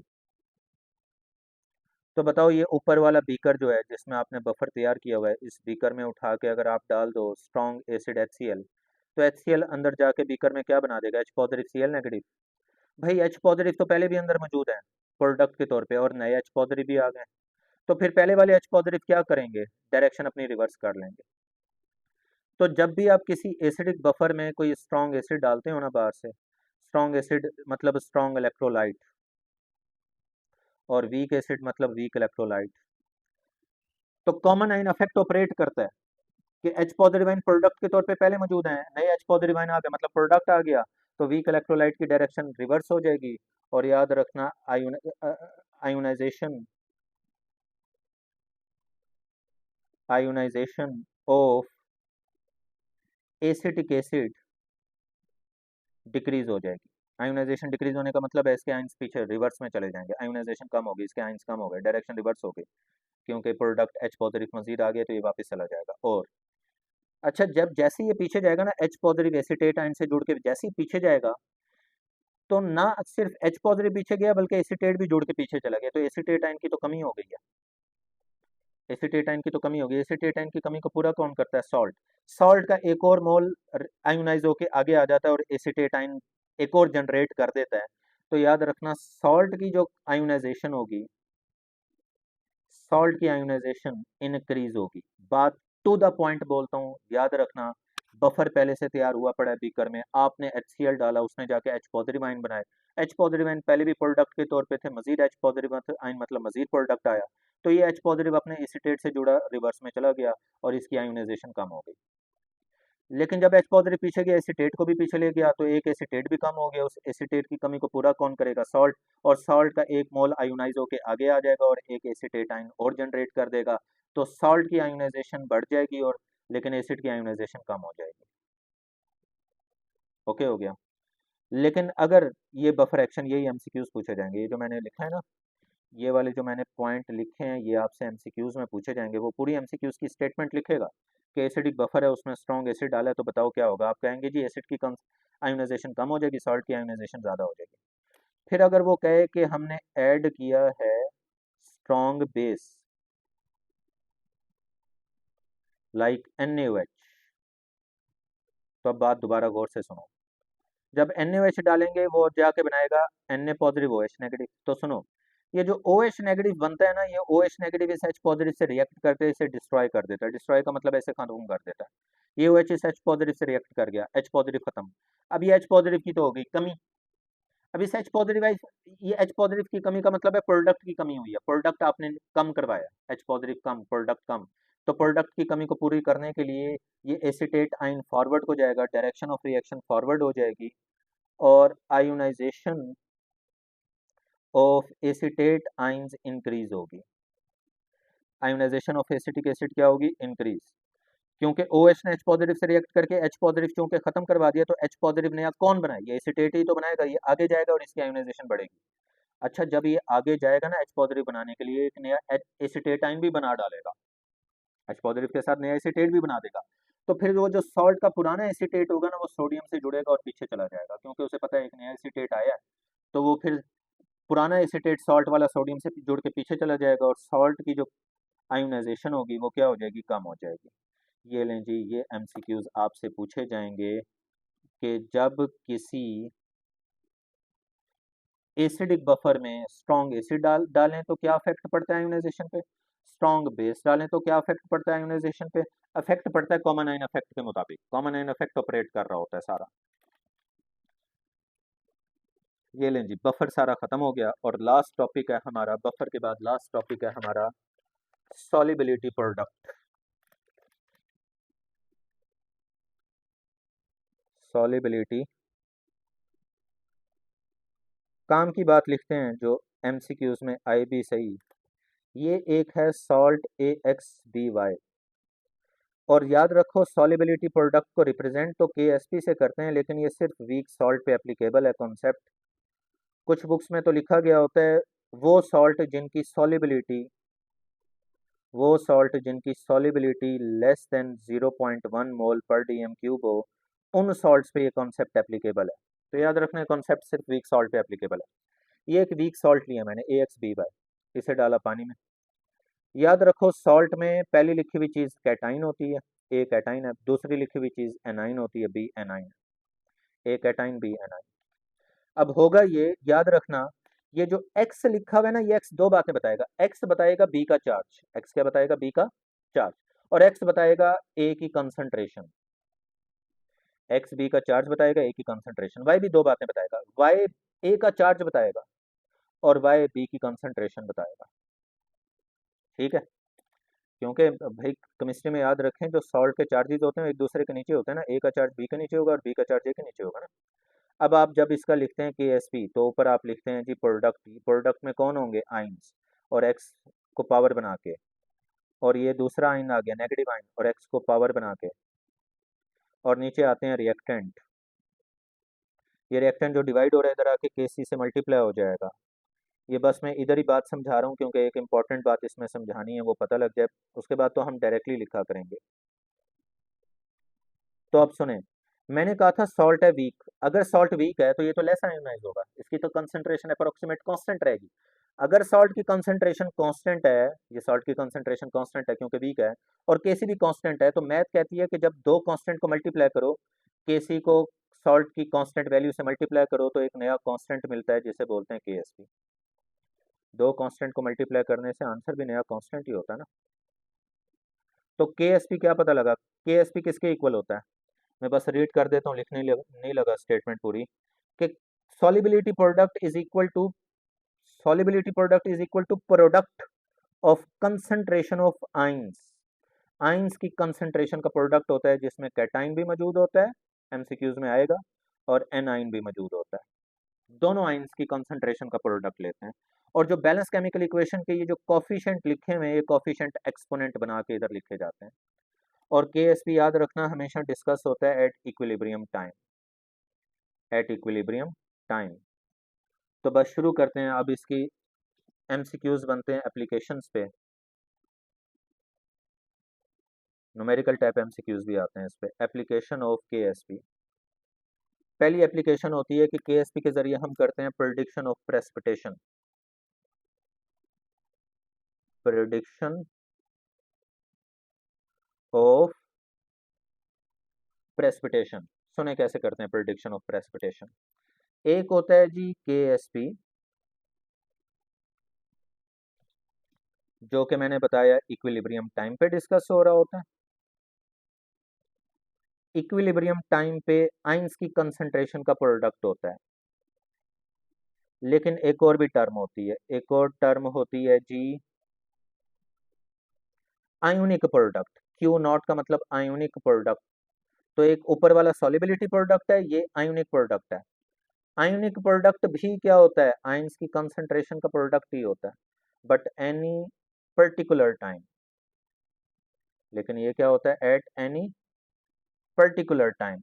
Speaker 1: तो बताओ ये ऊपर वाला बीकर जो है जिसमें आपने बफर तैयार किया हुआ है, इस बीकर में उठा के अगर आप डाल दो स्ट्रॉन्ग एसिड HCl, तो HCl अंदर जाके बीकर में क्या बना देगा, H पॉजिटिव Cl नेगेटिव। भाई H पॉजिटिव तो पहले भी अंदर मौजूद है प्रोडक्ट के तौर पे, और नए H पॉजिटिव भी आ गए, तो फिर पहले वाले H पॉजिटिव क्या करेंगे, डायरेक्शन अपनी रिवर्स कर लेंगे। तो जब भी आप किसी एसिडिक बफर में कोई स्ट्रॉन्ग एसिड डालते हो ना बाहर से, स्ट्रॉन्ग एसिड मतलब स्ट्रॉन्ग इलेक्ट्रोलाइट, और वीक एसिड मतलब वीक इलेक्ट्रोलाइट, तो कॉमन आइन इफेक्ट ऑपरेट करता है कि H पॉजिटिव आइन प्रोडक्ट के तौर पे पहले मौजूद है, नए H पॉजिटिव आइन आ गए मतलब प्रोडक्ट आ गया, तो वीक इलेक्ट्रोलाइट की डायरेक्शन रिवर्स हो जाएगी। और याद रखना ionisation, ionisation of acetic acid decrease हो जाएगी। आयोनाइजेशन डिक्रीज होने का मतलब है इसके आइंस पीछे रिवर्स में चले जाएंगे, आयोनाइजेशन कम होगी, इसके आइंस कम हो गए, डायरेक्शन रिवर्स हो गई, क्योंकि प्रोडक्ट H पॉजिटिव मजीद आ गया तो ये वापस चला जाएगा। और अच्छा, जब जैसे ये पीछे जाएगा ना H पॉजिटिव एसिटेट आयन से जुड़ के जैसे ही पीछे जाएगा, तो ना सिर्फ H पॉजिटिव पीछे गया बल्कि एसिटेट भी जुड़ के पीछे चला गया, तो एसिटेट आयन की तो कमी हो गई है, एसिटेट आयन की तो कमी हो गई। एसिटेट आयन की कमी को पूरा कौन करता है, सॉल्ट, सॉल्ट का एक और मोल आयोनाइज होके आगे आ जाता है और एसिटेट आयन एक और जनरेट कर देता है। तो याद रखना सॉल्ट की जो आयोनाइजेशन होगी, सॉल्ट की आयोनाइजेशन इंक्रीज होगी। बात टू द पॉइंट बोलता हूँ, याद रखना बफर पहले से तैयार हुआ पड़ा है बीकर में, आपने HCl डाला, उसने जाके H पॉजिटिव आयन बनाए। H पॉजिटिव आयन पहले भी प्रोडक्ट के तौर पे थे, मजीद H पॉजिटिव आयन मतलब मजीद प्रोडक्ट आया, तो ये H पॉजिटिव अपने एसीटेट से जुड़ा रिवर्स में चला गया और इसकी आयोनाइजेशन कम हो गई। लेकिन जब H पॉजिटिव पीछे गया, एसीटेट को भी पीछे ले गया, तो एक एसीटेट भी कम हो गया। उस एसीटेट की कमी को पूरा कौन करेगा? सॉल्ट। और सॉल्ट का एक मोल आयोनाइज होके आगे आ जाएगा और एक एसीटेट आयन और जनरेट कर देगा, तो सॉल्ट की आयोनाइजेशन बढ़ जाएगी और लेकिन एसिड की आयोनाइजेशन कम हो जाएगी। ओके हो गया। लेकिन अगर ये बफर एक्शन, यही एमसीक्यूज पूछे जाएंगे, ये जो मैंने लिखा है ना, ये वाले जो मैंने पॉइंट लिखे हैं ये आपसे एमसीक्यूज में पूछे जाएंगे। वो पूरी एमसीक्यूज की स्टेटमेंट लिखेगा कि एसिडिक बफर है, उसमें स्ट्रॉन्ग एसिड डाला है, तो बताओ क्या होगा। आप कहेंगे जी एसिड की आयोनाइजेशन कम हो जाएगी, सॉल्ट की आयोनाइजेशन ज़्यादा हो जाएगी। फिर अगर वो कहे कि हमने ऐड किया है स्ट्रॉन्ग बेस लाइक NaOH, तो अब बात दोबारा गौर से सुनो। जब NaOH डालेंगे वो जाके बनाएगा Na पॉजिटिव OH नेगेटिव। तो सुनो, ये जो OH नेगेटिव बनता है ना, ये OH नेगेटिव इस H पॉजिटिव से रिएक्ट करके इसे डिस्ट्रॉय कर देता है। डिस्ट्रॉय का मतलब ऐसे खत्म कर देता है। ये OH इस H पॉजिटिव से रिएक्ट कर गया, H पॉजिटिव खत्म। अब ये H पॉजिटिव की तो हो गई कमी। अब इस H पॉजिटिव, ये H पॉजिटिव की कमी का मतलब है प्रोडक्ट की कमी हुई है, प्रोडक्ट आपने कम करवाया, H पॉजिटिव कम, प्रोडक्ट कम। तो प्रोडक्ट की कमी को पूरी करने के लिए ये एसीटेट आयन फॉरवर्ड को जाएगा, डायरेक्शन ऑफ रिएक्शन फॉरवर्ड हो जाएगी और ionisation of acetate ions increase होगी। आयोनाइजेशन ऑफ एसिटिक एसिड क्या होगी? इंक्रीज। क्योंकि OH ने H पॉजिटिव से रिएक्ट करके H पॉजिटिव चूंकि खत्म करवा दिया, तो H पॉजिटिव नया कौन बनाएगा? ये एसीटेट ही तो बनाएगा, ये आगे जाएगा और इसकी आयोनाइजेशन बढ़ेगी। अच्छा, जब ये आगे जाएगा ना H पॉजिटिव बनाने के लिए, एक नया एसीटेट आयन भी बना डालेगा, H पॉजिटिव के साथ नया एसीटेट भी बना देगा। तो फिर वो जो सॉल्ट का पुराना एसीटेट होगा ना, वो सोडियम से जुड़ेगा और पीछे चला जाएगा, क्योंकि उसे पता है एक नया एसीटेट आया है। तो वो फिर पुराना एसीटेट सॉल्ट वाला सोडियम से जुड़ के पीछे चला जाएगा और सॉल्ट की जो आयोनाइजेशन होगी वो क्या हो जाएगी? कम हो जाएगी। ये लें जी, ये एमसीक्यूज आपसे पूछे जाएंगे कि जब किसी एसिडिक बफर में स्ट्रॉन्ग एसिड डालें तो क्या इफेक्ट पड़ता है आयोनाइजेशन पे, स्ट्रॉन्ग बेस डालें तो क्या इफेक्ट पड़ता है आयोनाइजेशन पे। इफेक्ट पड़ता है कॉमन आयन इफेक्ट के मुताबिक, कॉमन आयन इफेक्ट ऑपरेट कर रहा होता है सारा। ये लें जी, बफर सारा खत्म हो गया और लास्ट टॉपिक है हमारा, बफर के बाद लास्ट टॉपिक है हमारा सॉल्युबिलिटी प्रोडक्ट। सॉल्युबिलिटी, काम की बात लिखते हैं जो एमसीक्यूज में आए भी सही। ये एक है सॉल्ट AXBY, और याद रखो सॉल्युबिलिटी प्रोडक्ट को रिप्रेजेंट तो KSP से करते हैं, लेकिन ये सिर्फ वीक सॉल्ट पे एप्लीकेबल है कॉन्सेप्ट। कुछ बुक्स में तो लिखा गया होता है वो सॉल्ट जिनकी सॉल्युबिलिटी, वो सॉल्ट जिनकी सॉल्युबिलिटी लेस देन 0.1 मोल पर DM³ हो, उन सॉल्ट्स पे ये कॉन्सेप्ट एप्लीकेबल है। तो याद रखना है कॉन्सेप्ट सिर्फ वीक सॉल्ट पे एप्लीकेबल है। ये एक वीक सॉल्ट लिया मैंने AXBY, इसे डाला पानी में। याद रखो सॉल्ट में पहली लिखी हुई चीज़ कैटाइन होती है, ए कैटाइन है, दूसरी लिखी हुई चीज़ एनाइन होती है, बी एनाइन। ए कैटाइन बी एनाइन। अब होगा ये, याद रखना, ये जो एक्स लिखा हुआ है ना, ये एक्स दो बातें बताएगा। एक्स बताएगा बी का चार्ज, एक्स क्या बताएगा? बी का चार्ज। और एक्स बताएगा ए की कंसंट्रेशन, एक्स बी का चार्ज बताएगा, ए की कंसंट्रेशन। वाई भी दो बातें बताएगा, वाई ए का चार्ज बताएगा और वाई बी की कंसंट्रेशन बताएगा। ठीक है, क्योंकि भाई केमिस्ट्री में याद रखें जो सॉल्ट के चार्जेस होते हैं एक दूसरे के नीचे होते हैं ना, ए का चार्ज बी के नीचे होगा और बी का चार्ज ए के नीचे होगा ना। अब आप जब इसका लिखते हैं KSP, तो ऊपर आप लिखते हैं जी प्रोडक्ट, प्रोडक्ट में कौन होंगे? आइंस, और एक्स को पावर बना के, और ये दूसरा आइन आ गया नेगेटिव आइन, और एक्स को पावर बना के, और नीचे आते हैं रिएक्टेंट। ये रिएक्टेंट जो डिवाइड हो रहा है इधर आके KC से मल्टीप्लाई हो जाएगा। ये बस मैं इधर ही बात समझा रहा हूँ क्योंकि एक इंपॉर्टेंट बात इसमें समझानी है, वो पता लग जाए, उसके बाद तो हम डायरेक्टली लिखा करेंगे। तो अब सुने, मैंने कहा था सॉल्ट है वीक, अगर सॉल्ट वीक है तो ये तो लेस आयोनाइज होगा, इसकी तो कंसंट्रेशन अप्रोक्सीमेट कांस्टेंट रहेगी। अगर सॉल्ट की कंसंट्रेशन कांस्टेंट है, ये सॉल्ट की कंसंट्रेशन कांस्टेंट है क्योंकि वीक है, और केसी भी कांस्टेंट है, तो मैथ कहती है कि जब दो कांस्टेंट को मल्टीप्लाई करो, केसी को सॉल्ट की कांस्टेंट वैल्यू से मल्टीप्लाई करो, तो एक नया कांस्टेंट मिलता है जिसे बोलते हैं KSP। दो कांस्टेंट को मल्टीप्लाई करने से आंसर भी नया कांस्टेंट ही होता है ना। तो KSP क्या पता लगा? KSP किसके इक्वल होता है? मैं बस रीड कर देता हूँ, लिखने नहीं लगा स्टेटमेंट पूरी, कि solubility product is equal to product of concentration of ions. Ions की कंसंट्रेशन का प्रोडक्ट होता है जिसमें कैटाइन भी मौजूद होता है, एमसीक्यूज में आएगा, और एनाइन भी मौजूद होता है। दोनों आइंस की कंसंट्रेशन का प्रोडक्ट लेते हैं, और जो बैलेंस केमिकल इक्वेशन के ये जो कॉफिशिएंट लिखे हुए हैं, ये कॉफिशिएंट एक्सपोनेंट बना के इधर लिखे जाते हैं। और केएसपी याद रखना हमेशा डिस्कस होता है at equilibrium time, at equilibrium time. तो बस शुरू करते हैं। अब इसकी एमसीक्यूज बनते हैं एप्लीकेशंस पे, न्यूमेरिकल टाइप एमसीक्यूज भी आते हैं इस पे। एप्लीकेशन ऑफ केएसपी, पहली एप्लीकेशन होती है कि केएसपी के जरिए हम करते हैं prediction of precipitation, prediction of precipitation. सुने कैसे करते हैं प्रेडिक्शन ऑफ प्रेसिपिटेशन। एक होता है जी केएसपी, जो कि मैंने बताया इक्विलिब्रियम टाइम पे डिस्कस हो रहा होता है। इक्विलिब्रियम टाइम पे आइंस की कंसंट्रेशन का प्रोडक्ट होता है। लेकिन एक और भी टर्म होती है, एक और टर्म होती है जी आयोनिक प्रोडक्ट। क्यू नॉट का मतलब आयोनिक प्रोडक्ट। तो एक ऊपर वाला सॉल्युबिलिटी प्रोडक्ट है, ये आयोनिक प्रोडक्ट है। आयोनिक प्रोडक्ट भी क्या होता है, आयंस की कंसंट्रेशन का प्रोडक्ट ही होता है, बट एनी पर्टिकुलर टाइम। लेकिन ये क्या होता है, एट एनी पर्टिकुलर टाइम।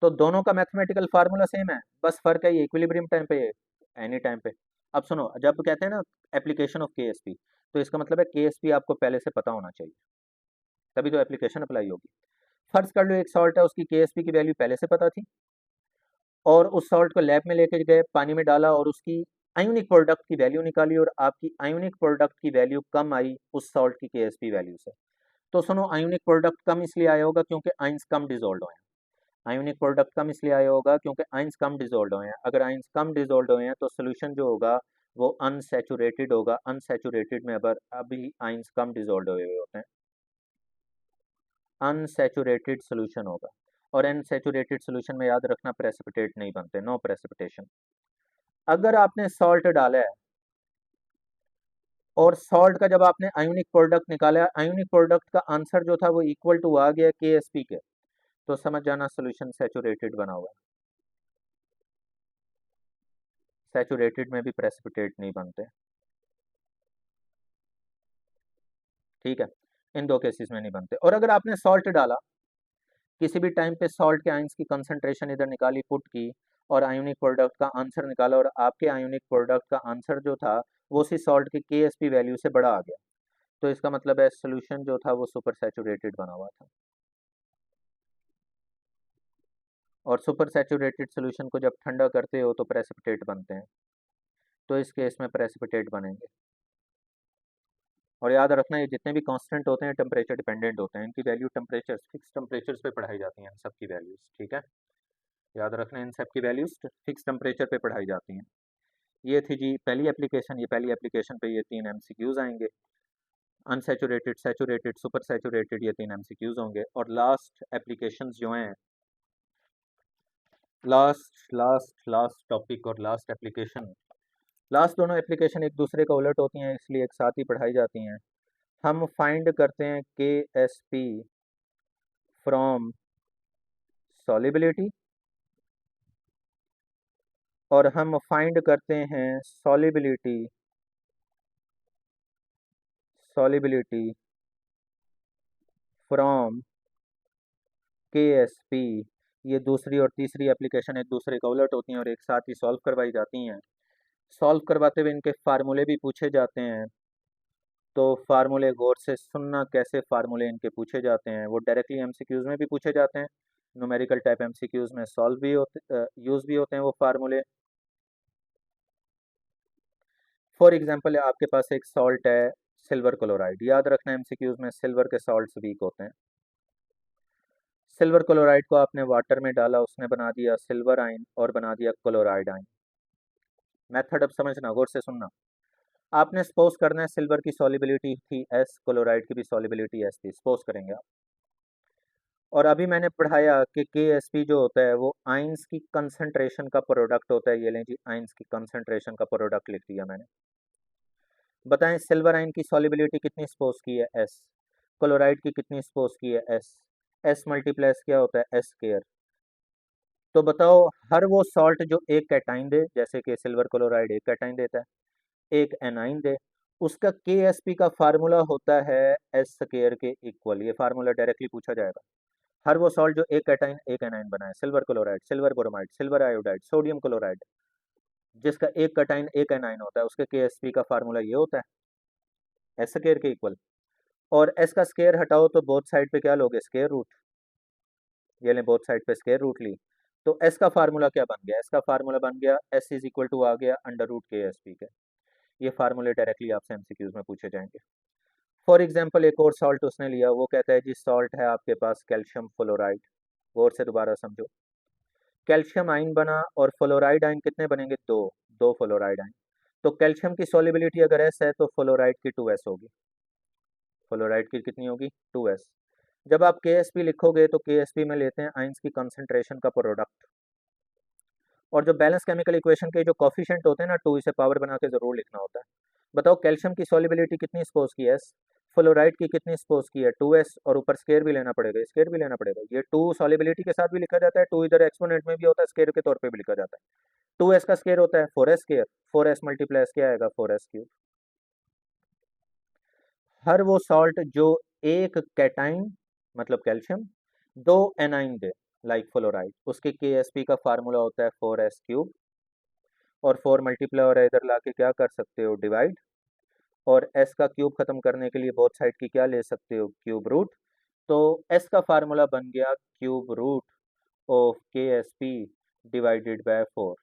Speaker 1: तो दोनों का मैथमेटिकल फार्मूला सेम है, बस फर्क है ये इक्विलिब्रियम टाइम पे, एनी टाइम पे। अब सुनो, जब कहते हैं ना एप्लीकेशन ऑफ केएसपी, तो इसका मतलब है केएसपी आपको पहले से पता होना चाहिए, तभी तो एप्लीकेशन अप्लाई होगी। फर्ज कर लो एक सॉल्ट है, उसकी केएसपी की वैल्यू पहले से पता थी, और उस सॉल्ट को लैब में लेके गए, पानी में डाला और उसकी आयोनिक प्रोडक्ट की वैल्यू निकाली, और आपकी आयोनिक प्रोडक्ट की वैल्यू कम आई उस सॉल्ट की केएसपी वैल्यू से। तो सुनो, आयोनिक प्रोडक्ट कम इसलिए आया होगा क्योंकि आइंस कम डिजोल्व हुए हैं। आयोनिक प्रोडक्ट कम इसलिए आया होगा क्योंकि आइंस कम डिजोल्व हुए हैं। अगर आइंस कम डिजोल्व हुए हैं तो सोल्यूशन जो होगा वो अनसैचुरेटेड होगा। अनसैचुरेटेड में अगर अभी आइंस कम डिजोल्व हुए होते हैं, अनसैचुरेटेड सोल्यूशन होगा। और अनसैचुरेटेड सोल्यूशन में याद रखना प्रेसिपिटेट नहीं बनते, नो प्रेसिपिटेशन। अगर आपने सॉल्ट डाला है और सॉल्ट का जब आपने आयोनिक प्रोडक्ट निकाला, आयोनिक प्रोडक्ट का आंसर जो था वो इक्वल टू आ गया केएसपी के, तो समझ जाना सोल्यूशन सैचुरेटेड बना हुआ है। सैचुरेटेड में भी प्रेसिपिटेट नहीं बनते, ठीक है, इन दो केसेस में नहीं बनते। और अगर आपने सॉल्ट डाला, किसी भी टाइम पे सॉल्ट के आयंस की कंसंट्रेशन इधर निकाली, पुट की, और आयोनिक प्रोडक्ट का आंसर निकाला, और आपके आयोनिक प्रोडक्ट का आंसर जो था वो उसी सॉल्ट की केएसपी वैल्यू से बड़ा आ गया, तो इसका मतलब है सोल्यूशन जो था वो सुपर सैचुरेटेड बना हुआ था। और सुपर सैचुरेटेड सोल्यूशन को जब ठंडा करते हो तो प्रेसिपिटेट बनते हैं, तो इस केस में प्रेसिपिटेट बनेंगे। और याद रखना, ये जितने भी कांस्टेंट होते हैं टेम्परेचर डिपेंडेंट होते हैं, इनकी वैल्यू टेम्परेचर फिक्स टेम्परेचर्स पे पढ़ाई जाती हैं, इन सब की वैल्यूज, ठीक है, याद रखना इन सब की वैल्यूज फिक्स टेम्परेचर पे पढ़ाई जाती हैं। ये थी जी पहली एप्लीकेशन। ये पहली एप्लीकेशन पे ये 3 एमसीक्यूज आएंगे, अनसैचुरेटेड, सैचुरेटेड, सुपर सैचुरेटेड, ये 3 एमसीक्यूज होंगे। और लास्ट एप्लीकेशंस जो हैं, लास्ट लास्ट लास्ट टॉपिक और लास्ट एप्लीकेशन, लास्ट दोनों एप्लीकेशन एक दूसरे का उलट होती हैं, इसलिए एक साथ ही पढ़ाई जाती हैं। हम फाइंड करते हैं के एस पी फ्रॉम सॉलिबिलिटी, और हम फाइंड करते हैं सॉलिबिलिटी, सॉलिबिलिटी फ्रॉम के एस पी। ये दूसरी और तीसरी एप्लीकेशन एक दूसरे का उलट होती हैं और एक साथ ही सॉल्व करवाई जाती हैं। सॉल्व करवाते हुए इनके फार्मूले भी पूछे जाते हैं, तो फार्मूले गौर से सुनना, कैसे फार्मूले इनके पूछे जाते हैं। वो डायरेक्टली एमसीक्यूज में भी पूछे जाते हैं, न्यूमेरिकल टाइप एमसीक्यूज में सॉल्व भी होते, यूज भी होते हैं वो फार्मूले। फॉर एग्जांपल आपके पास एक सॉल्ट है सिल्वर क्लोराइड, याद रखना एमसीक्यूज में सिल्वर के सॉल्ट्स वीक होते हैं। सिल्वर क्लोराइड को आपने वाटर में डाला, उसने बना दिया सिल्वर आयन और बना दिया क्लोराइड आयन। मेथड अब समझना, गौर से सुनना। आपने सपोज करना है सिल्वर की सॉलिबिलिटी थी एस, क्लोराइड की भी सॉलिबिलिटी एस थी, सपोज करेंगे आप। और अभी मैंने पढ़ाया कि KSP जो होता है वो आइंस की कंसंट्रेशन का प्रोडक्ट होता है। ये लें जी, आइंस की कंसंट्रेशन का प्रोडक्ट लिख दिया मैंने। बताएं सिल्वर आयन की सॉलिबिलिटी कितनी सपोज की है, S। क्लोराइड की कितनी सपोज की है, S। S मल्टीप्लेस क्या होता है, S स्क्वायर। तो बताओ हर वो सॉल्ट जो एक कैटाइन दे, जैसे कि सिल्वर क्लोराइड एक कैटाइन देता है, एक एनाइन दे, उसका KSP का फार्मूला होता है S स्क्वायर के इक्वल। ये फार्मूला डायरेक्टली पूछा जाएगा। हर वो सॉल्ट जो एक कैटाइन एक एनाइन बनाए, silver chloride, silver bromide, silver iodide, sodium chloride, जिसका एक कैटाइन एक एनाइन होता है, उसके KSP का फार्मूला ये होता है S स्क्वायर के इक्वल। और S का स्क्वायर हटाओ तो बोथ साइड पे क्या लोगे, स्क्वायर रूट। ये लें, बोथ साइड पे स्क्वायर रूट ली, तो S का फार्मूला क्या बन गया, S का फार्मूला बन गया S इज इक्वल टू आ गया अंडर रूट KSP के। ये फार्मूले डायरेक्टली आपसे MCQs में पूछे जाएंगे। फॉर एग्जाम्पल एक और सॉल्ट उसने लिया, वो कहता है जी सॉल्ट है आपके पास कैल्शियम फ्लोराइड। गौर से दोबारा समझो, कैल्शियम आयन बना और फ्लोराइड आयन कितने बनेंगे, दो, दो फ्लोराइड आयन। तो कैल्शियम की सॉलिबिलिटी अगर S है तो फ्लोराइड की 2S होगी। फ्लोराइड की कितनी होगी, 2S। जब आप KSP लिखोगे तो KSP में लेते हैं आयंस की कंसंट्रेशन का प्रोडक्ट। और जो बैलेंस केमिकल इक्वेशन के जो कॉफिशिएंट होते हैं ना, 2 इसे पावर बना के जरूर लिखना होता है। बताओ कैल्शियम की सॉलिबिलिटी कितनी सपोज की है, S। फ्लोराइड की कितनी सपोज की है, 2S। और ऊपर स्केयर भी लेना पड़ेगा, स्केयर भी लेना पड़ेगा। ये 2 सॉलिबिलिटी के साथ भी लिखा जाता है, 2 इधर एक्सपोनेंट में भी होता है, स्केयर के तौर पे भी लिखा जाता है। 2S का स्केयर होता है 4S स्केयर, 4S मल्टीप्लाई क्या आएगा, 4S क्यूब। हर वो सॉल्ट जो एक कैटाइन मतलब कैल्शियम, दो एनाइन दे लाइक फ्लोराइड, उसके KSP का फार्मूला होता है 4S क्यूब। और 4 मल्टीप्लाई और इधर लाके क्या कर सकते हो, डिवाइड। और S का क्यूब खत्म करने के लिए बोथ साइड की क्या ले सकते हो, क्यूब रूट। तो S का फार्मूला बन गया cube root of KSP divided by 4,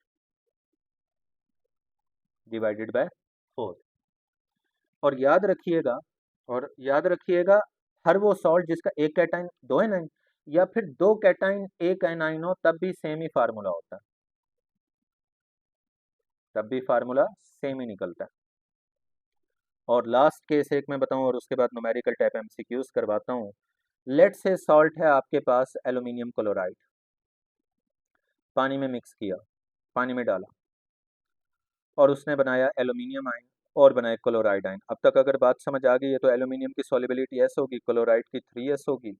Speaker 1: divided by 4। और याद रखिएगा हर वो सॉल्ट जिसका एक कैटाइन दो एनाइन, या फिर दो कैटाइन एक एनाइन हो, तब भी सेम ही फार्मूला होता है, तब भी फार्मूला सेम ही निकलता है। और लास्ट केस एक मैं बताऊं और उसके बाद न्यूमेरिकल टाइप MCQs करवाता हूं। लेट से सॉल्ट है आपके पास एल्यूमिनियम क्लोराइड, पानी में मिक्स किया, पानी में डाला, और उसने बनाया एल्यूमिनियम आयन और बनाया क्लोराइड आयन। अब तक अगर बात समझ आ गई है तो एल्यूमिनियम की सॉलिबिलिटी S होगी, क्लोराइड की 3S होगी।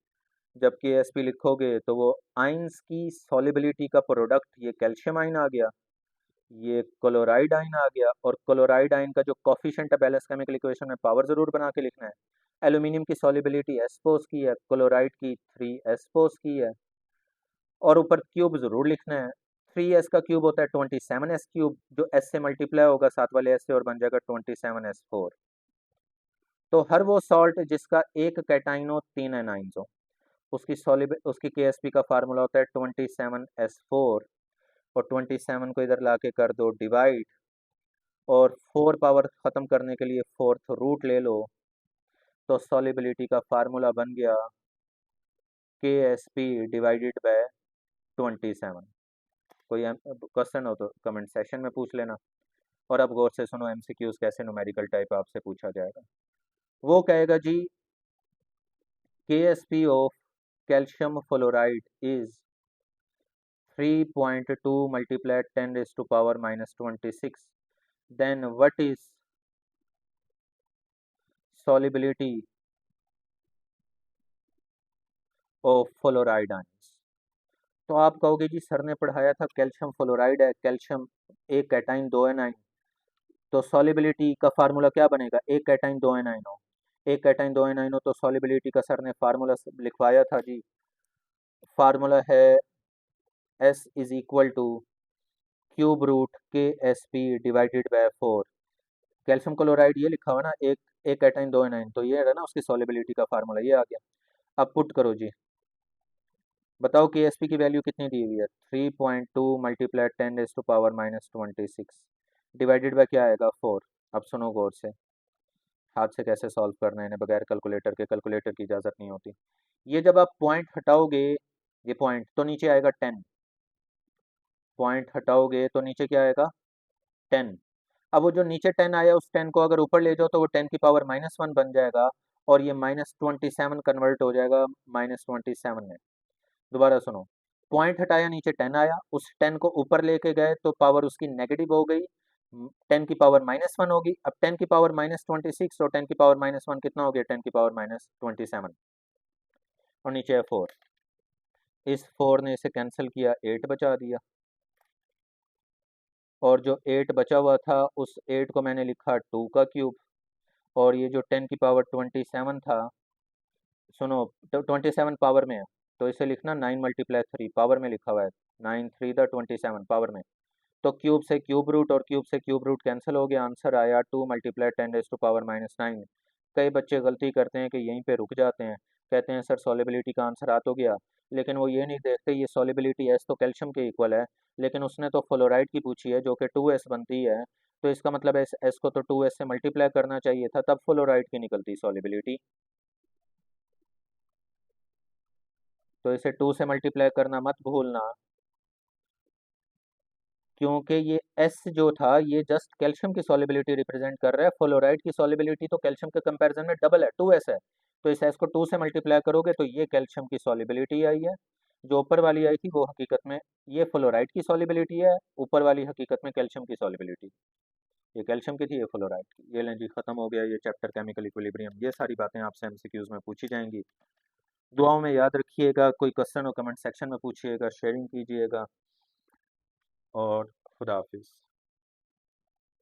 Speaker 1: जब KSP लिखोगे तो वो आइंस की सॉलिबिलिटी का प्रोडक्ट, ये कैल्शियम आयन आ गया, ये क्लोराइड आयन आ गया। और क्लोराइड आयन का जो कॉफिशिएंट है बैलेंस केमिकल इक्वेशन में पावर जरूर बना के लिखना है। एल्यूमिनियम की सॉलिबिलिटी S पोज की है, क्लोराइड की 3S पोज की है। और ऊपर क्यूब जरूर लिखना है। 3S का क्यूब होता है 27S क्यूब, जो S से मल्टीप्लाई होगा साथ वाले S से और बन जाएगा 27S4। तो हर वो सॉल्ट जिसका एक कैटाइन हो तीन एनाइंस हो, उसकी KSP का फार्मूला होता है 27S4। और 27 को इधर लाके कर दो डिवाइड, और 4 पावर खत्म करने के लिए फोर्थ रूट ले लो, तो सॉलिबिलिटी का फार्मूला बन गया KSP डिवाइडेड बाय 27। कोई क्वेश्चन हो तो कमेंट सेक्शन में पूछ लेना। और अब गौर से सुनो MCQs कैसे न्यूमेरिकल टाइप आपसे पूछा जाएगा। वो कहेगा जी KSP of calcium fluoride is 3.2 multiplied 10 raised to power minus 26, then what is solubility of fluoride ions। तो आप कहोगे जी सर ने पढ़ाया था कैल्शियम फ्लोराइड है, कैल्शियम एक कैटाइन दो एनाइन, तो सॉलिबिलिटी का फार्मूला क्या बनेगा, एक कैटाइन दो एनाइन हो, एक कैटाइन दो एनाइन हो तो सॉलिबिलिटी का सर ने फार्मूला लिखवाया था जी। फार्मूला है S is equal to cube root KSP divided by 4। Calcium chloride ये लिखा हुआ ना, एक कैटाइन दो एनाइन, तो ये है ना उसकी सॉलिबिलिटी का फार्मूला, ये आ गया। अब पुट करो जी, बताओ KSP की वैल्यू कितनी दी हुई है, 3.2 multiply 10 raise to power minus 26 divided by क्या आएगा, 4। अब सुनो गौर से, हाथ से कैसे सॉल्व करना है इन्हें बगैर कैलकुलेटर के, कैलकुलेटर की इजाज़त नहीं होती। ये जब आप पॉइंट हटाओगे, ये पॉइंट तो नीचे आएगा 10, पॉइंट हटाओगे तो नीचे क्या आएगा 10। अब वो जो नीचे 10 आया उस 10 को अगर ऊपर ले जाओ तो वो 10 की पावर -1 बन जाएगा, और ये -27 कन्वर्ट हो जाएगा -27 में। दोबारा सुनो, पॉइंट हटाया नीचे 10 आया, उस 10 को ऊपर लेके गए तो पावर उसकी नेगेटिव हो गई, 10 की पावर -1 होगी। अब 10 की पावर -26 और 10 की पावर -1 कितना हो गया, 10 की पावर -27, और नीचे है 4। इस 4 ने इसे कैंसिल किया, 8 बचा दिया, और जो 8 बचा हुआ था उस 8 को मैंने लिखा 2 का क्यूब, और ये जो 10 की पावर 27 था, सुनो, तो 27 पावर में है, तो इसे लिखना 9 × 3 पावर में लिखा हुआ है, 9 3 द 27 पावर में। तो क्यूब से क्यूब रूट और क्यूब से क्यूब रूट कैंसिल हो गया, आंसर आया 2 × 10⁻⁹ कई बच्चे गलती करते हैं कि यहीं पे रुक जाते हैं, कहते हैं सर सॉलिबिलिटी का आंसर आ तो गया, लेकिन वो ये नहीं देखते ये सॉलिबिलिटी एस तो कैल्शियम के इक्वल है, लेकिन उसने तो फ्लोराइड की पूछी है जो कि 2s बनती है, तो इसका मतलब एस को तो 2s से मल्टीप्लाई करना चाहिए था, तब फ्लोराइड की निकलती सॉलिबिलिटी। तो इसे 2 से मल्टीप्लाई करना मत भूलना, क्योंकि ये एस जो था ये जस्ट कैल्शियम की सॉलिबिलिटी रिप्रेजेंट कर रहा है, फ्लोराइड की सॉलिबिलिटी तो कैल्शियम के कंपैरिजन में डबल है, 2s है, तो इस एस को 2 से मल्टीप्लाई करोगे तो ये कैल्शियम की सॉलिबिलिटी आई है, जो ऊपर वाली आई थी वो हकीकत में ये फ्लोराइड की सॉलिबिलिटी है, ऊपर वाली हकीकत में कैल्शियम की सॉलिबिलिटी, ये कैल्शियम की थी, ये फ्लोराइड की। ये लें जी, खत्म हो गया ये चैप्टर केमिकल इक्विलिब्रियम। ये सारी बातें आपसे एमसीक्यूज में पूछी जाएंगी, दुआओं में याद रखिएगा, कोई क्वेश्चन हो कमेंट सेक्शन में पूछिएगा, शेयरिंग कीजिएगा, और खुदा हाफिज़।